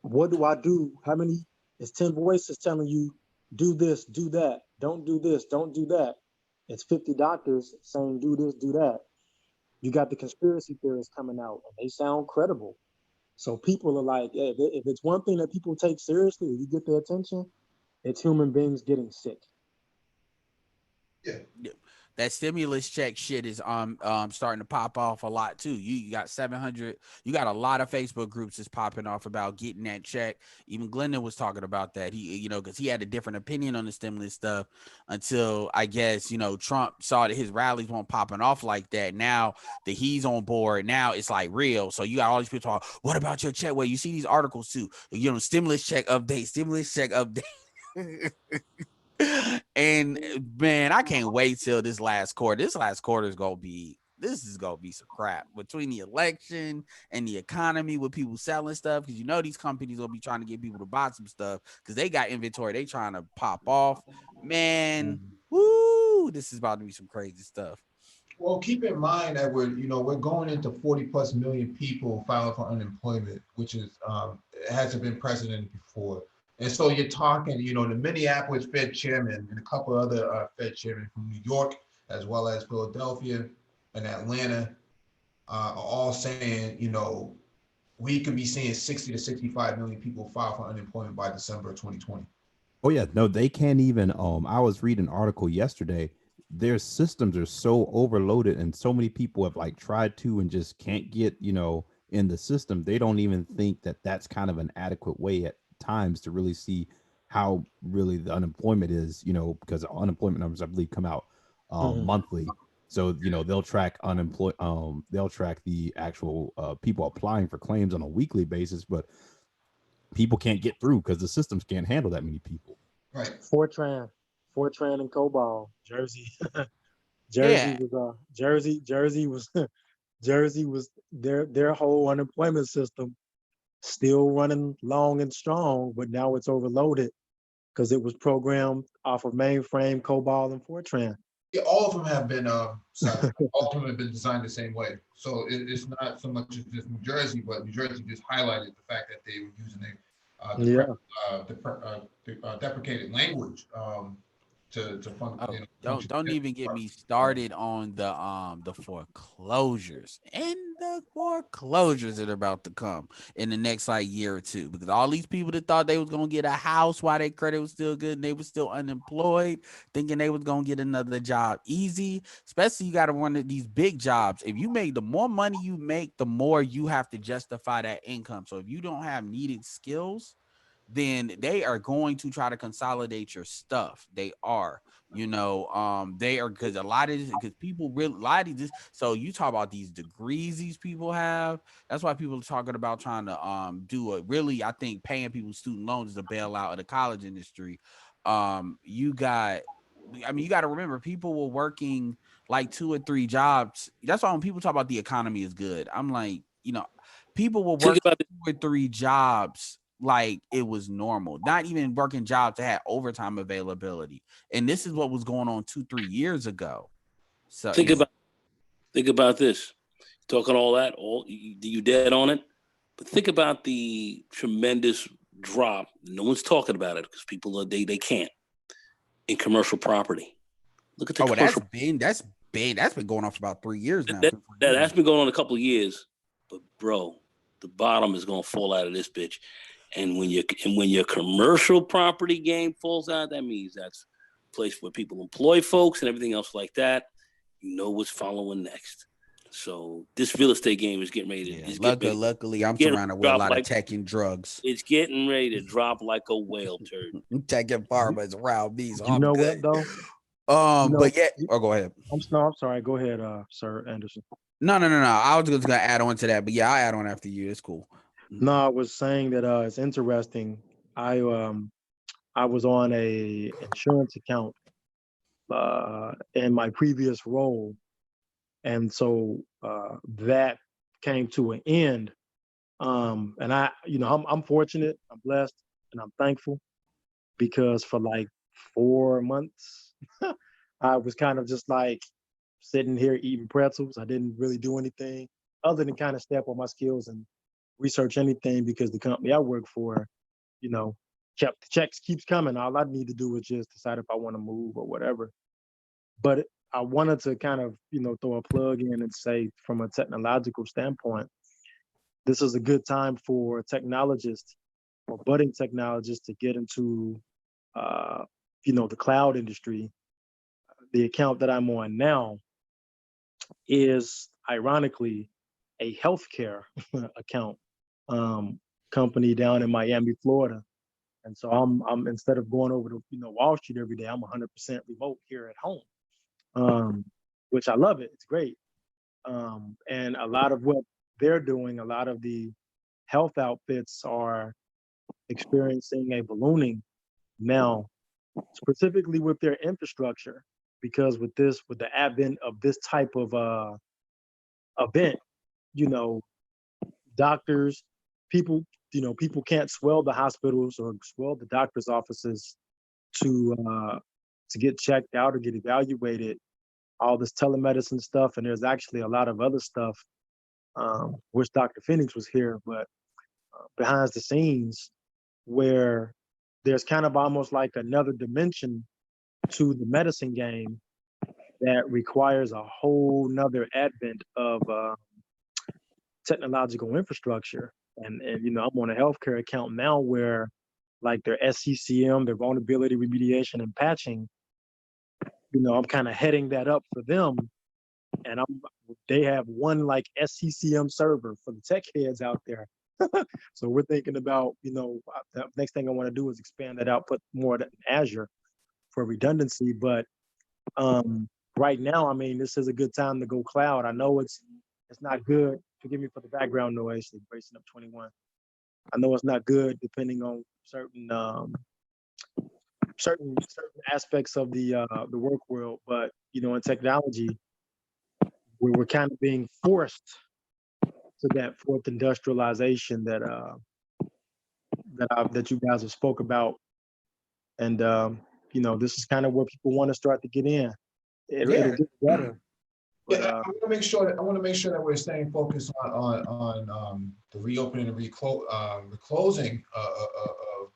what do I do? How many? It's 10 voices telling you, do this, do that, don't do this, don't do that. It's 50 doctors saying, do this, do that. You got the conspiracy theorists coming out, and they sound credible. So people are like, hey, if it's one thing that people take seriously, if you get their attention, it's human beings getting sick. Yeah. That stimulus check shit is starting to pop off a lot too. You got 700. You got a lot of Facebook groups that's popping off about getting that check. Even Glendon was talking about that. He, because he had a different opinion on the stimulus stuff until I guess Trump saw that his rallies weren't popping off like that. Now that he's on board, now it's like real. So you got all these people talking, what about your check? Well, you see these articles too. Stimulus check update. Stimulus check update. And man, I can't wait till this last quarter. This last quarter is gonna be some crap between the election and the economy with people selling stuff, because these companies will be trying to get people to buy some stuff because they got inventory they trying to pop off. Man, woo, this is about to be some crazy stuff. Well, keep in mind that we're going into 40+ million people filing for unemployment, which is it hasn't been precedent before. And so you're talking, you know, the Minneapolis Fed chairman and a couple other Fed chairmen from New York, as well as Philadelphia and Atlanta, are all saying, you know, we could be seeing 60 to 65 million people file for unemployment by December of 2020. Oh yeah, no, they can't even. I was reading an article yesterday. Their systems are so overloaded, and so many people have like tried to and just can't get, you know, in the system. They don't even think that that's kind of an adequate way at times to really see how really the unemployment is, you know, because unemployment numbers, I believe, come out monthly. So you know they'll track the actual people applying for claims on a weekly basis, but people can't get through because the systems can't handle that many people. Right. Fortran and COBOL. Jersey Yeah. Jersey was Jersey was their whole unemployment system still running long and strong, but now it's overloaded because it was programmed off of mainframe, COBOL, and Fortran. Yeah, all of them have been all of them have been designed the same way. So it's not so much as just New Jersey, but New Jersey just highlighted the fact that they were using deprecated language to fund. Oh, You know, don't even get me started on the foreclosures and the foreclosures that are about to come in the next like year or two, because all these people that thought they was gonna get a house while their credit was still good and they were still unemployed, thinking they was gonna get another job easy. Especially you got to run these big jobs. If you make, the more money you make, the more you have to justify that income. So if you don't have needed skills, then they are going to try to consolidate your stuff. They are, they are, because a lot of this, because people really, a lot of this. So you talk about these degrees these people have. That's why people are talking about trying to do a really, I think paying people student loans is a bailout of the college industry. You got, I mean, you got to remember, people were working like 2 or 3 jobs. That's why when people talk about the economy is good, I'm like, people will work 2 or 3 jobs like it was normal, not even working jobs that had overtime availability. And this is what was going on 2-3 years ago. So think about this. Talking all that, you dead on it. But think about the tremendous drop. No one's talking about it because people are they can't, in commercial property. Look at the commercial. That's been going on for about 3 years now. That's been going on a couple of years. But bro, the bottom is gonna fall out of this bitch. And when your commercial property game falls out, that means that's a place where people employ folks and everything else like that. You know what's following next. So this real estate game is getting ready to. Luckily, I'm surrounded with a lot of tech and drugs. It's getting ready to drop like a whale turd. Tech and pharma is around me. So you know what though? But yeah. Oh, go ahead. I'm sorry. Go ahead, Sir Anderson. No. I was just gonna add on to that, but yeah, I'll add on after you. It's cool. No, I was saying that it's interesting. I was on a insurance account in my previous role, and so that came to an end. And I'm fortunate, I'm blessed, and I'm thankful, because for like 4 months, I was kind of just like sitting here eating pretzels. I didn't really do anything other than kind of step on my skills and research anything, because the company I work for, kept the checks keeps coming. All I need to do is just decide if I want to move or whatever. But I wanted to kind of, throw a plug in and say, from a technological standpoint, this is a good time for technologists or budding technologists to get into, the cloud industry. The account that I'm on now is ironically a healthcare account company down in Miami, Florida. And so I'm instead of going over to Wall Street every day, I'm 100% remote here at home, which I love it. It's great. And a lot of what they're doing, a lot of the health outfits are experiencing a ballooning now, specifically with their infrastructure, because with the advent of this type of event, doctors, people can't swell the hospitals or swell the doctor's offices to get checked out or get evaluated. All this telemedicine stuff, and there's actually a lot of other stuff. Wish Dr. Phoenix was here, but behind the scenes, where there's kind of almost like another dimension to the medicine game that requires a whole nother advent of technological infrastructure. And you know, I'm on a healthcare account now where like their SCCM, their vulnerability remediation and patching, you know, I'm kind of heading that up for them. And they have one like SCCM server for the tech heads out there. So we're thinking about, you know, the next thing I want to do is expand that out, put more in Azure for redundancy. But right now, I mean, this is a good time to go cloud. I know it's not good. Forgive me for the background noise. They're bracing up 21. I know it's not good depending on certain aspects of the work world, but you know, in technology, we're kind of being forced to that fourth industrialization that you guys have spoke about, and you know, this is kind of where people want to start to get in. It'll get better. But, I want to make sure that we're staying focused on the reopening and reclosing of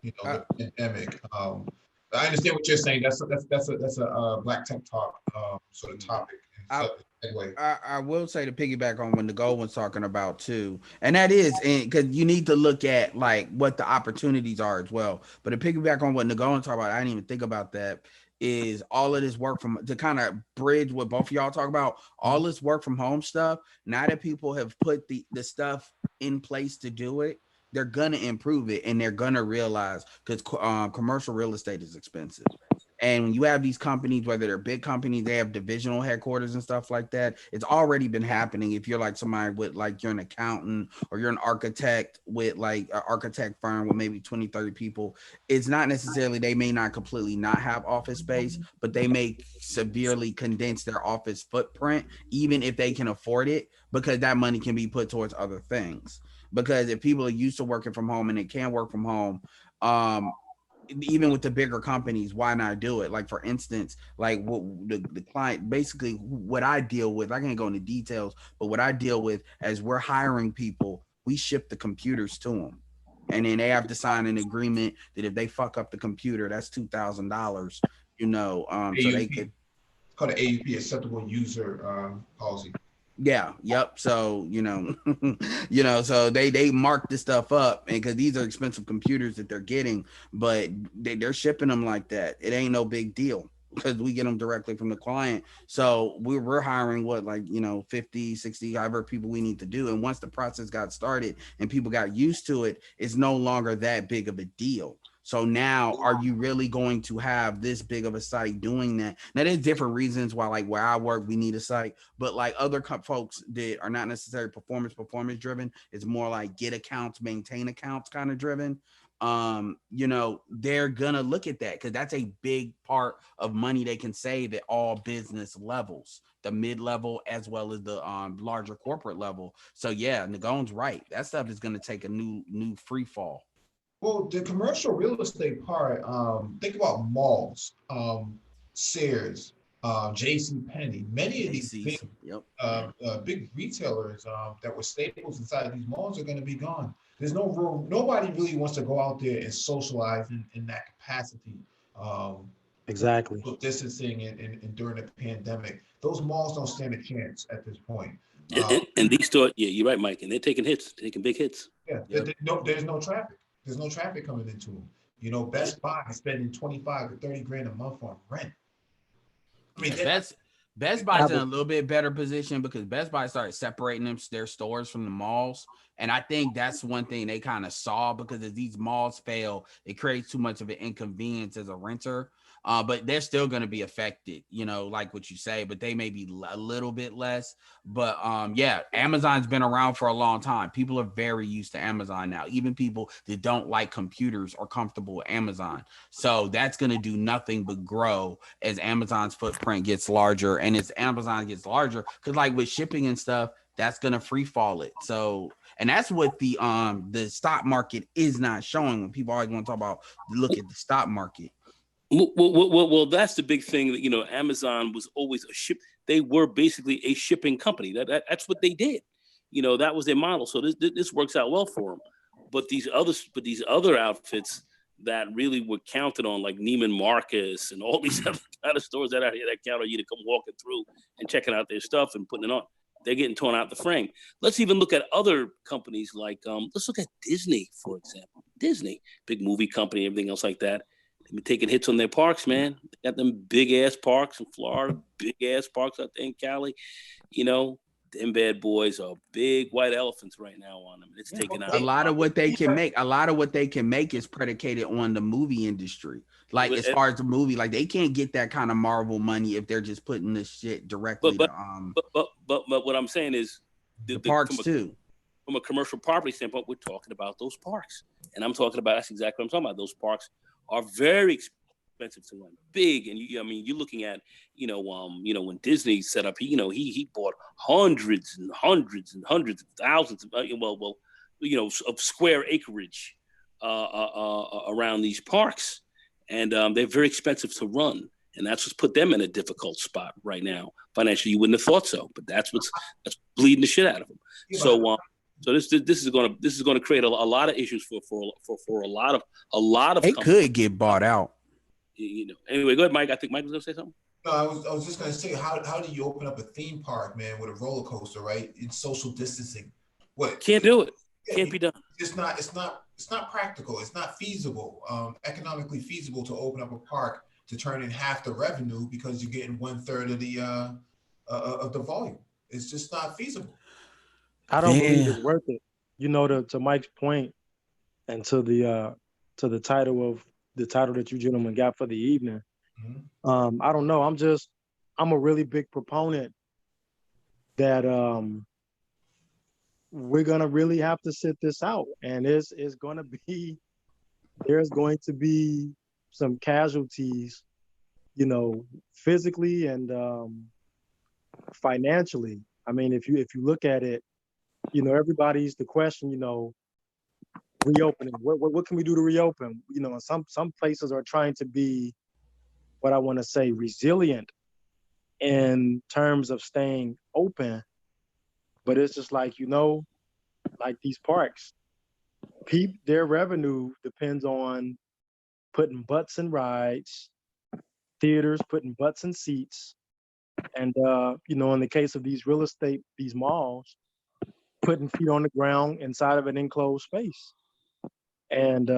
you know the pandemic. I understand what you're saying. That's a Black Tech Talk sort of topic. Anyway, I will say to piggyback on what Nicole was talking about too, and that is because you need to look at like what the opportunities are as well. But to piggyback on what Nicole was talking about, I didn't even think about that. Is all of this work from to kind of bridge what both of y'all talk about, all this work from home stuff. Now that people have put the stuff in place to do it, they're gonna improve it, and they're gonna realize because commercial real estate is expensive. And when you have these companies, whether they're big companies, they have divisional headquarters and stuff like that. It's already been happening. If you're like somebody with like you're an accountant or you're an architect with like an architect firm with maybe 20, 30 people, it's not necessarily, they may not completely not have office space, but they may severely condense their office footprint, even if they can afford it, because that money can be put towards other things. Because if people are used to working from home and they can work from home, even with the bigger companies, why not do it? Like for instance, like what the client, basically what I deal with, I can't go into details, but what I deal with as we're hiring people, we ship the computers to them. And then they have to sign an agreement that if they fuck up the computer, that's $2,000, you know, so they could. It's called an AUP, acceptable user policy. Yeah. Yep. So, you know, so they mark this stuff up, and because these are expensive computers that they're getting, but they're shipping them like that. It ain't no big deal because we get them directly from the client. So we're hiring what, like, you know, 50, 60, however people we need to do. And once the process got started and people got used to it, it's no longer that big of a deal. So now, are you really going to have this big of a site doing that? Now, there's different reasons why, like where I work, we need a site, but like other folks that are not necessarily performance driven, it's more like get accounts, maintain accounts kind of driven. You know, they're gonna look at that because that's a big part of money they can save at all business levels, the mid-level as well as the larger corporate level. So yeah, Nagon's right. That stuff is gonna take a new free fall. Well, the commercial real estate part, think about malls, Sears, J.C. Penney, many of these big, big retailers that were staples inside these malls are going to be gone. There's no room. Nobody really wants to go out there and socialize in that capacity. Exactly. With distancing and during the pandemic, those malls don't stand a chance at this point. And these stores, yeah, you're right, Mike, and they're taking hits, taking big hits. Yeah, there's no traffic. There's no traffic coming into them. You know, Best Buy is spending 25 to 30 grand a month on rent. I mean, Best Buy's in a little bit better position because Best Buy started separating their stores from the malls. And I think that's one thing they kind of saw, because if these malls fail, it creates too much of an inconvenience as a renter. But they're still going to be affected, you know, like what you say, but they may be a little bit less. But yeah, Amazon's been around for a long time. People are very used to Amazon now. Even people that don't like computers are comfortable with Amazon. So that's going to do nothing but grow as Amazon's footprint gets larger. And as Amazon gets larger, because like with shipping and stuff, that's going to free fall it. So, and that's what the stock market is not showing. When people always want to talk about, look at the stock market. Well, that's the big thing that, you know, Amazon was always a ship. They were basically a shipping company. That's what they did. You know, that was their model. So this works out well for them. But these other outfits, that really were counted on, like Neiman Marcus and all these other kind of stores that out here that count on you to come walking through and checking out their stuff and putting it on. They're getting torn out the frame. Let's even look at other companies like, let's look at Disney, for example. Disney, big movie company, everything else like that. They've been taking hits on their parks, man. They got them big ass parks in Florida, big ass parks out there in Cali. You know, them bad boys are big white elephants right now on them. It's taking out a lot of what they can make. A lot of what they can make is predicated on the movie industry. Like as far as the movie, like they can't get that kind of Marvel money if they're just putting this shit directly but what I'm saying is the parks too. From a commercial property standpoint, we're talking about those parks, and I'm talking about that's exactly what I'm talking about. Those parks are very expensive to run, big, and you're looking at when Disney set up, he bought hundreds and hundreds and hundreds of thousands of of square acreage around these parks, and they're very expensive to run, and that's what's put them in a difficult spot right now financially. You wouldn't have thought so, but that's bleeding the shit out of them. Yeah. So this is going to create a lot of issues for a lot of. It could get bought out. Anyway, go ahead, Mike. I think Mike was going to say something. No, I was just going to say, how do you open up a theme park, man, with a roller coaster, right? In social distancing, what? Can't do it. Can't be done. It's not practical. It's not feasible, economically feasible to open up a park to turn in half the revenue because you're getting 1/3 of the volume. It's just not feasible. I don't believe it's worth it. To Mike's point, and to the title that you gentlemen got for the evening. Mm-hmm. I don't know. I'm a really big proponent that we're gonna really have to sit this out, and there's going to be some casualties, physically and financially. I mean, if you look at it, everybody's the question, reopening. What can we do to reopen? And some places are trying to be, what I want to say, resilient in terms of staying open. But it's just like, like these parks, their revenue depends on putting butts in rides, theaters putting butts in seats, and in the case of these real estate, these malls, putting feet on the ground inside of an enclosed space. And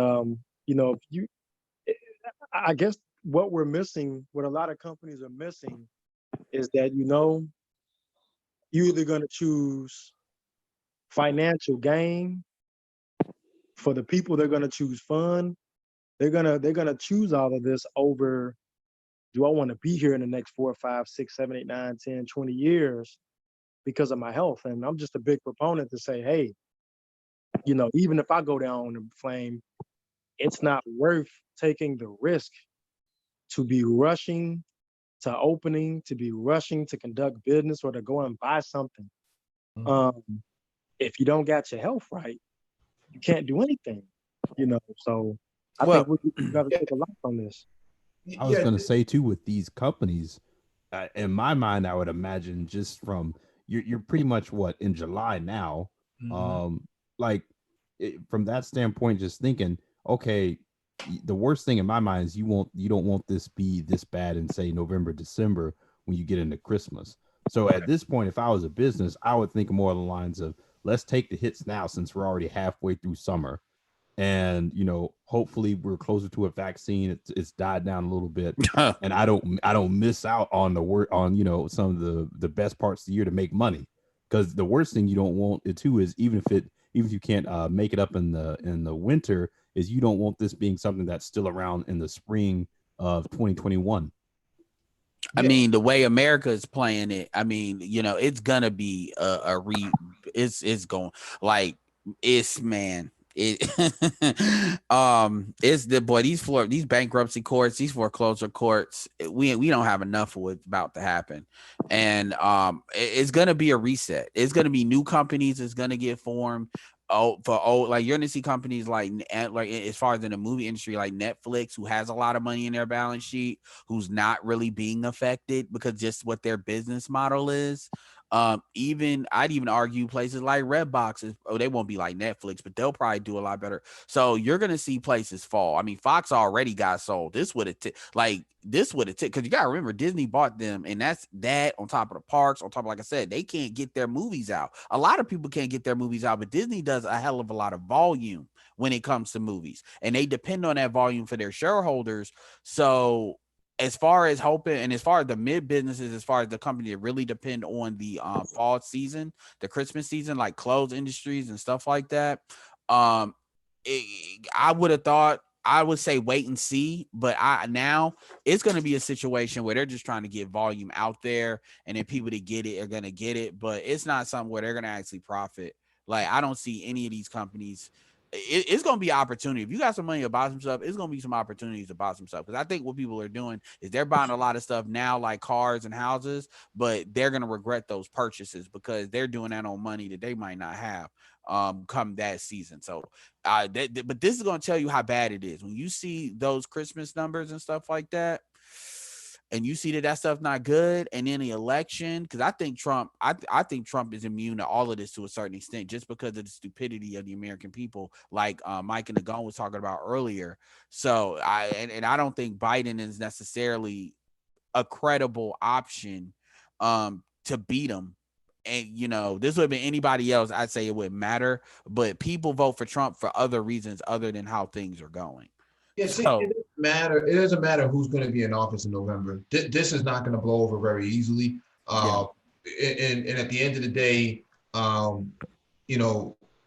I guess what we're missing, what a lot of companies are missing, is that you're either going to choose financial gain. For the people, they're going to choose fun. They're gonna choose all of this over, do I want to be here in the next 4, 5, 6, 7, 8, 9, 10, 20 years because of my health? And I'm just a big proponent to say, hey, even if I go down in flame, it's not worth taking the risk to be rushing to opening, to be rushing to conduct business or to go and buy something. Mm-hmm. If you don't got your health right, you can't do anything, so I think we got to take a lot from this. I was going to say too, with these companies, in my mind, I would imagine just from you're pretty much in July now. Mm-hmm. From that standpoint, just thinking, okay, the worst thing in my mind is you don't want this be this bad in, say, November, December, when you get into Christmas. So at this point, if I was a business, I would think more along the lines of, let's take the hits now since we're already halfway through summer. And, hopefully we're closer to a vaccine. It's died down a little bit, and I don't miss out on some of the best parts of the year to make money. Because the worst thing you don't want it too is, even if you can't make it up in the winter, is you don't want this being something that's still around in the spring of 2021. I mean, the way America is playing it, I mean, it's gonna be it's going like it's these bankruptcy courts, these foreclosure courts, we don't have enough of what's about to happen. And it's gonna be a reset. It's gonna be new companies that's gonna get formed. Like you're gonna see companies like as far as in the movie industry, like Netflix, who has a lot of money in their balance sheet, who's not really being affected because just what their business model is. Even I'd even argue places like Redbox they won't be like Netflix, but they'll probably do a lot better. So you're gonna see places fall. I mean, Fox already got sold. This would have because you gotta remember Disney bought them, and that's that on top of the parks, on top of, like I said, they can't get their movies out. A lot of people can't get their movies out, but Disney does a hell of a lot of volume when it comes to movies, and they depend on that volume for their shareholders. So as far as hoping, and as far as the mid businesses, as far as the company that really depend on the fall season, the Christmas season, like clothes industries and stuff like that, I would have thought, I would say wait and see, but now it's going to be a situation where they're just trying to get volume out there, and then people that get it are going to get it, but it's not something where they're going to actually profit. Like, I don't see any of these companies. It's going to be opportunity. If you got some money to buy some stuff, it's going to be some opportunities to buy some stuff. Because I think what people are doing is they're buying a lot of stuff now, like cars and houses, but they're going to regret those purchases because they're doing that on money that they might not have come that season. So, but this is going to tell you how bad it is when you see those Christmas numbers and stuff like that, and you see that stuff's not good. And then the election, because I think Trump is immune to all of this to a certain extent, just because of the stupidity of the American people, like Mike and Nagon was talking about earlier. So I don't think Biden is necessarily a credible option to beat him. And this would have been anybody else, I'd say it wouldn't matter, but people vote for Trump for other reasons other than how things are going. Yeah, see, it doesn't matter. It doesn't matter who's going to be in office in November. This is not going to blow over very easily. And at the end of the day,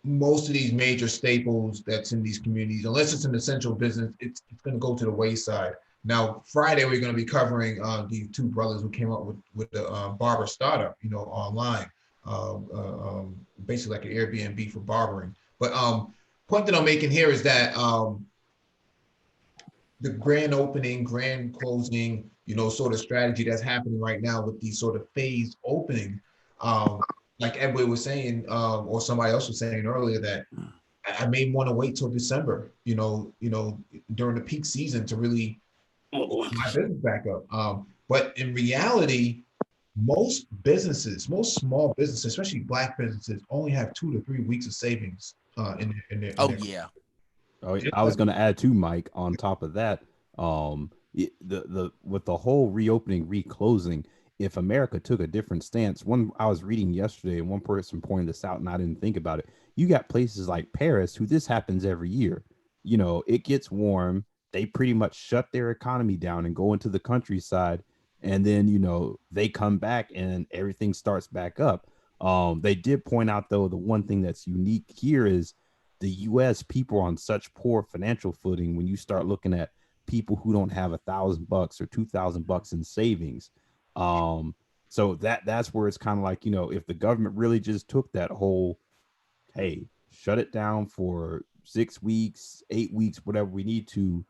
most of these major staples that's in these communities, unless it's an essential business, it's going to go to the wayside. Now, Friday, we're going to be covering these two brothers who came up with the barber startup, online, basically like an Airbnb for barbering. But point that I'm making here is that the grand opening, grand closing, sort of strategy that's happening right now with these sort of phased opening, like Edward was saying, or somebody else was saying earlier, that I may want to wait till December, during the peak season to really my business back up. But in reality, most small businesses, especially Black businesses, only have 2 to 3 weeks of savings in their. Oh, I was going to add too, Mike, on top of that, with the whole reopening, reclosing, if America took a different stance, I was reading yesterday, and one person pointed this out, and I didn't think about it. You got places like Paris, who this happens every year. It gets warm. They pretty much shut their economy down and go into the countryside. And then, they come back and everything starts back up. They did point out, though, the one thing that's unique here is the U.S. people are on such poor financial footing when you start looking at people who don't have $1,000 or $2,000 in savings. So that's where it's kind of like, if the government really just took that whole, hey, shut it down for 6 weeks, 8 weeks, whatever we need to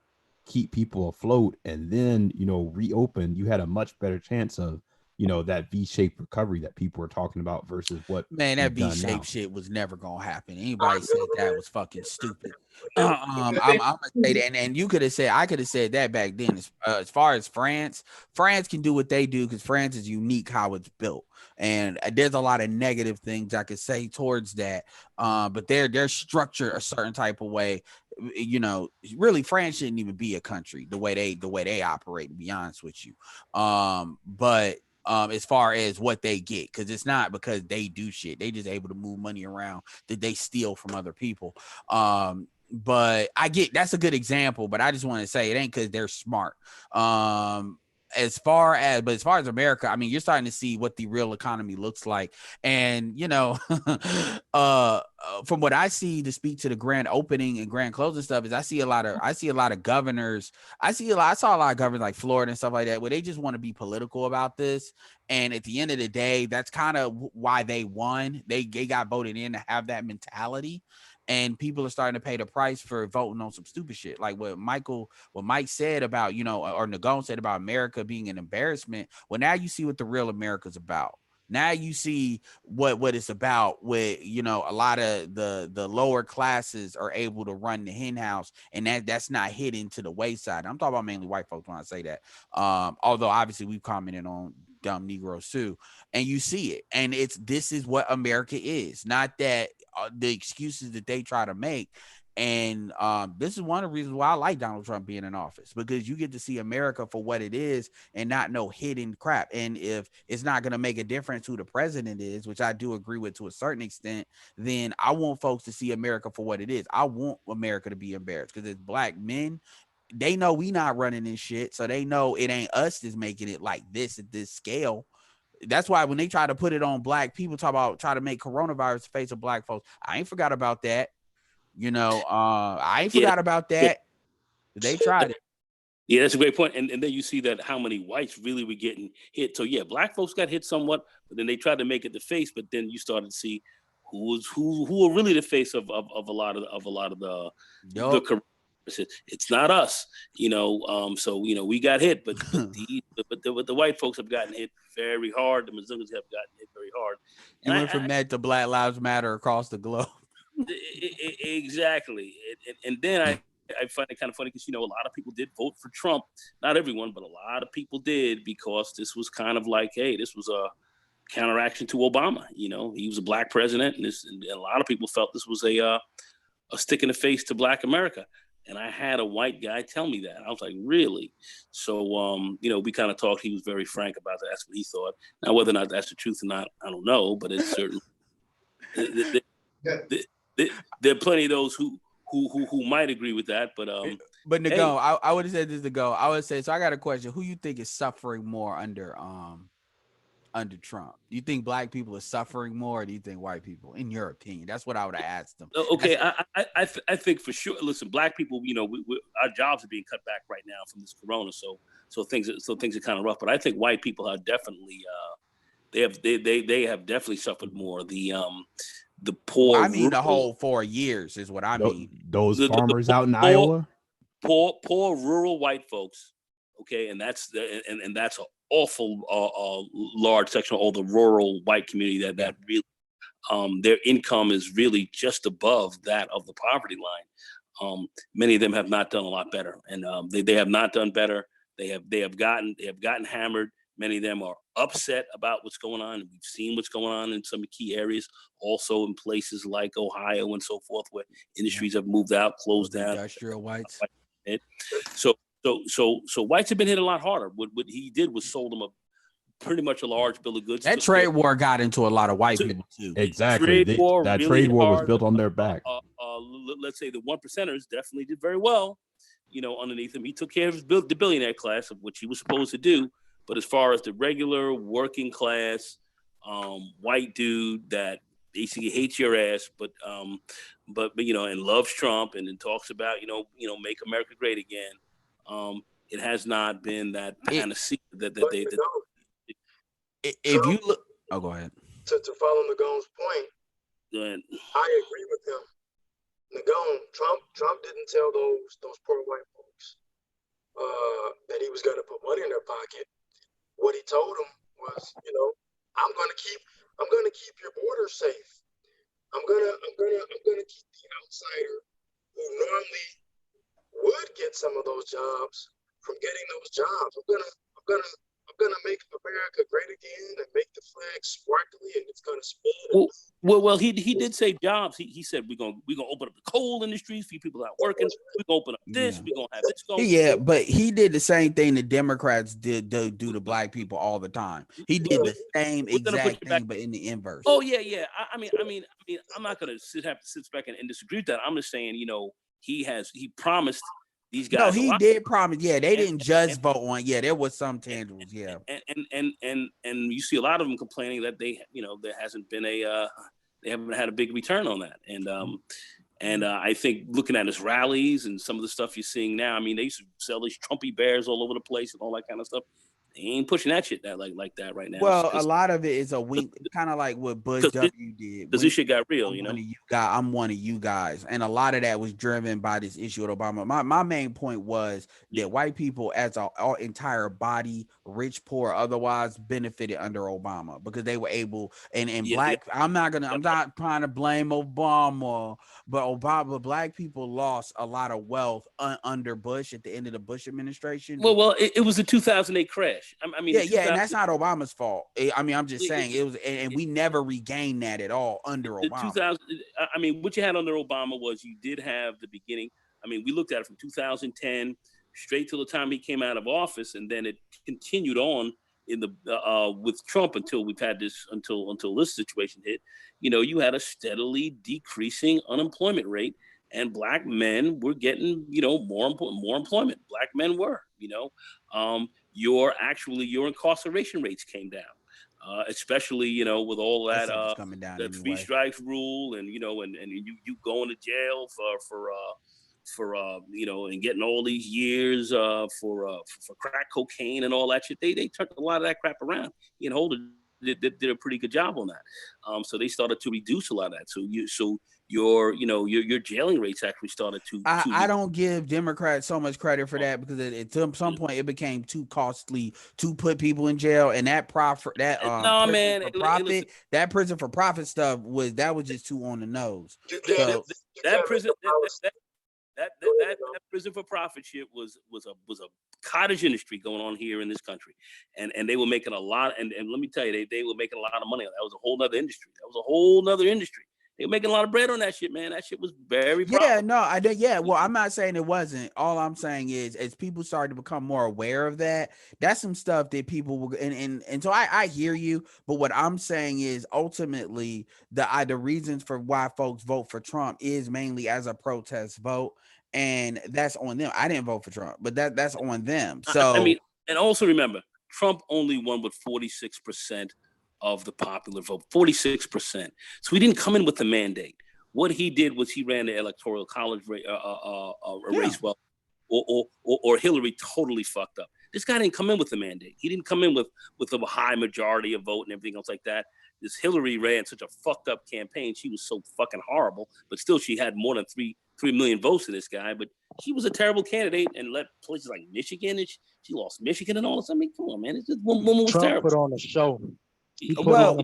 keep people afloat, and then, reopen, you had a much better chance of, that V-shaped recovery that people are talking about versus what. Man, that V-shaped shit was never gonna happen. Anybody said that was fucking stupid. I'm gonna say that, and you could have said, I could have said that back then. As far as France can do what they do because France is unique how it's built, and there's a lot of negative things I could say towards that. But they're structured a certain type of way. Really, France shouldn't even be a country the way they operate. To be honest with you, but. As far as what they get, because it's not because they do shit. They just able to move money around that they steal from other people. But I get that's a good example, but I just want to say it ain't because they're smart. As far as America, I mean, you're starting to see what the real economy looks like. And, from what I see, to speak to the grand opening and grand closing stuff, is I see a lot of governors. I saw a lot of governors like Florida and stuff like that, where they just want to be political about this. And at the end of the day, that's kind of why they won. They got voted in to have that mentality. And people are starting to pay the price for voting on some stupid shit. Like what Mike said about, or Nagon said about America being an embarrassment. Well, now you see what the real America's about. Now you see what it's about with, a lot of the lower classes are able to run the hen house, and that's not hidden to the wayside. I'm talking about mainly white folks when I say that. Although obviously we've commented on dumb Negroes too, and you see it. And this is what America is, not that the excuses that they try to make. And this is one of the reasons why I like Donald Trump being in office, because you get to see America for what it is and not no hidden crap. And if it's not going to make a difference who the president is, which I do agree with to a certain extent, then I want folks to see America for what it is. I want America to be embarrassed, because as black men, they know we not running this shit. So they know it ain't us that's making it like this at this scale. That's why when they try to put it on black people, try to make coronavirus the face of black folks, I ain't forgot about that. I ain't forgot about that. They tried it. Yeah, that's a great point. And then you see that how many whites really were getting hit. So yeah, black folks got hit somewhat, but then they tried to make it the face. But then you started to see who are really the face of a lot of the it's not us, So we got hit, but the white folks have gotten hit very hard. The Mizungas have gotten hit very hard. You went from that to Black Lives Matter across the globe. Exactly. And then I find it kind of funny because, a lot of people did vote for Trump. Not everyone, but a lot of people did, because this was kind of like, hey, this was a counteraction to Obama. He was a black president, and a lot of people felt this was a stick in the face to black America. And I had a white guy tell me that. I was like, really? So, we kind of talked. He was very frank about that. That's what he thought. Now, whether or not that's the truth or not, I don't know, but it's certainly... There are plenty of those who might agree with that, but Nego, I would have said this to go. I would say, so I got a question. Who you think is suffering more under Trump? Do you think black people are suffering more, or do you think white people, in your opinion? That's what I would have asked them. Okay, I think for sure. Listen, black people, our jobs are being cut back right now from this corona, so things are kind of rough. But I think white people are definitely they have definitely suffered more. The poor. I mean, the whole 4 years is what I mean. Those farmers out in Iowa, poor rural white folks. Okay, and that's and that's an awful large section of all the rural white community that really their income is really just above that of the poverty line. Many of them have not done a lot better, and they have not done better. They have gotten hammered. Many of them are upset about what's going on. We've seen what's going on in some key areas, also in places like Ohio and so forth, where industries have moved out, closed down. Industrial whites. So whites have been hit a lot harder. What he did was sold them pretty much a large bill of goods. That trade war got into a lot of white people too. Exactly. That trade war was built on their back. Let's say the 1%ers definitely did very well. Underneath him, he took care of the billionaire class, of which he was supposed to do. But as far as the regular working class white dude that basically hates your ass, but and loves Trump and then talks about make America great again, it has not been that panacea that they. If you look, go ahead. To follow Nagon's point, Go ahead. I agree with him. Nagon, Trump didn't tell those poor white folks that he was going to put money in their pocket. What he told them was, I'm going to keep your border safe. I'm gonna keep the outsider who normally would get some of those jobs from getting those jobs. I'm gonna make America great again and make the flag sparkly, and it's gonna spin. Well, he did say jobs. He said we're gonna open up the coal industries for people not working. We're gonna open up this. We're gonna have this going. Yeah, but he did the same thing the Democrats do to black people all the time. He did the same exact thing, but in the inverse. Oh yeah. I mean, I'm not gonna have to sit back and disagree with that. I'm just saying, he promised these guys. No, he did promise. Yeah, they didn't just vote on. Yeah, there was some tangibles. Yeah, and you see a lot of them complaining that there hasn't been they haven't had a big return on that. And I think looking at his rallies and some of the stuff you're seeing now, I mean, they used to sell these Trumpy bears all over the place and all that kind of stuff. They ain't pushing that shit like that right now. Well, a lot of it is a wink, kind of like what Bush W did. Because this shit got real, I'm one of you guys, and a lot of that was driven by this issue with Obama. My main point was that white people, as our entire body, rich, poor, otherwise, benefited under Obama because they were able. And black, I'm not trying to blame Obama, but black people lost a lot of wealth under Bush at the end of the Bush administration. Well, it was the 2008 crash. I mean, yeah, and that's not Obama's fault. I mean, I'm just saying it- it was, and we never regained that at all under the Obama. 2000. I mean, what you had under Obama was you did have the beginning. I mean, we looked at it from 2010 straight till the time he came out of office, and then it continued on in the with Trump until we've had this until this situation hit. You know, you had a steadily decreasing unemployment rate, and black men were getting more employment. Black men were, your incarceration rates came down, especially with all that stuff was coming down the three anyway. strikes rule, and and you going to jail for and getting all these years for crack cocaine and all that shit. They turned a lot of that crap around. Ian Holder did a pretty good job on that. So they started to reduce a lot of that. So your jailing rates actually started to. I don't give Democrats so much credit for that, because at some point it became too costly to put people in jail, and that that prison for profit stuff was just too on the nose. That prison. That prison for profit shit was a cottage industry going on here in this country, and they were making a lot. And let me tell you, they were making a lot of money. That was a whole nother industry. They were making a lot of bread on that shit, man. That shit was very profitable. Yeah, no, I did. Yeah, well, I'm not saying it wasn't. All I'm saying is, as people started to become more aware of that, that's some stuff that people will. And so I hear you, but what I'm saying is, ultimately, the reasons for why folks vote for Trump is mainly as a protest vote, and that's on them. I didn't vote for Trump, but that's on them. So I mean, and also remember, Trump only won with 46% of the popular vote, 46%. So he didn't come in with the mandate. What he did was he ran the electoral college race well, or Hillary totally fucked up. This guy didn't come in with the mandate. He didn't come in with a high majority of vote and everything else like that. This Hillary ran such a fucked up campaign. She was so fucking horrible, but still she had more than 3 million votes to this guy. But he was a terrible candidate and let places like Michigan, and she lost Michigan and all this. I mean, come on, man. It's just one woman was Trump terrible. put on a show. Well,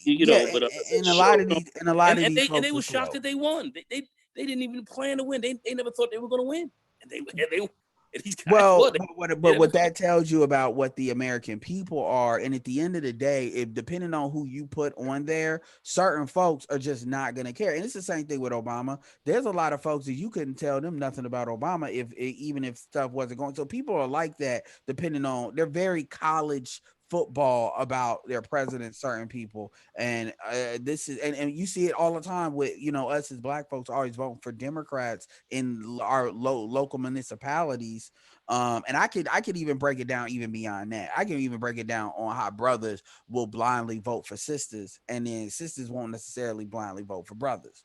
yeah, but in a lot of these, and they were shocked that they won. They didn't even plan to win. They never thought they were going to win, and these guys won. But what that tells you about what the American people are, and at the end of the day, if depending on who you put on there, certain folks are just not going to care. And it's the same thing with Obama. There's a lot of folks that you couldn't tell them nothing about Obama even if stuff wasn't going. So people are like that, depending on, they're very college football about their president, certain people, and this is and you see it all the time with us as black folks always voting for Democrats in our local municipalities, and I could even break it down even beyond that. I can even break it down on how brothers will blindly vote for sisters, and then sisters won't necessarily blindly vote for brothers,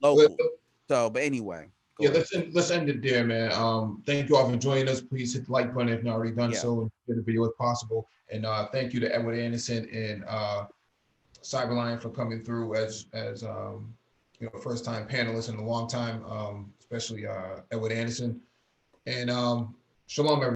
local. So, but anyway. Yeah, let's end it there, man. Thank you all for joining us. Please hit the like button if not already done so, and share the video if possible. And thank you to Edward Anderson and Cyberline for coming through as first time panelists in a long time, especially Edward Anderson. And shalom, everyone.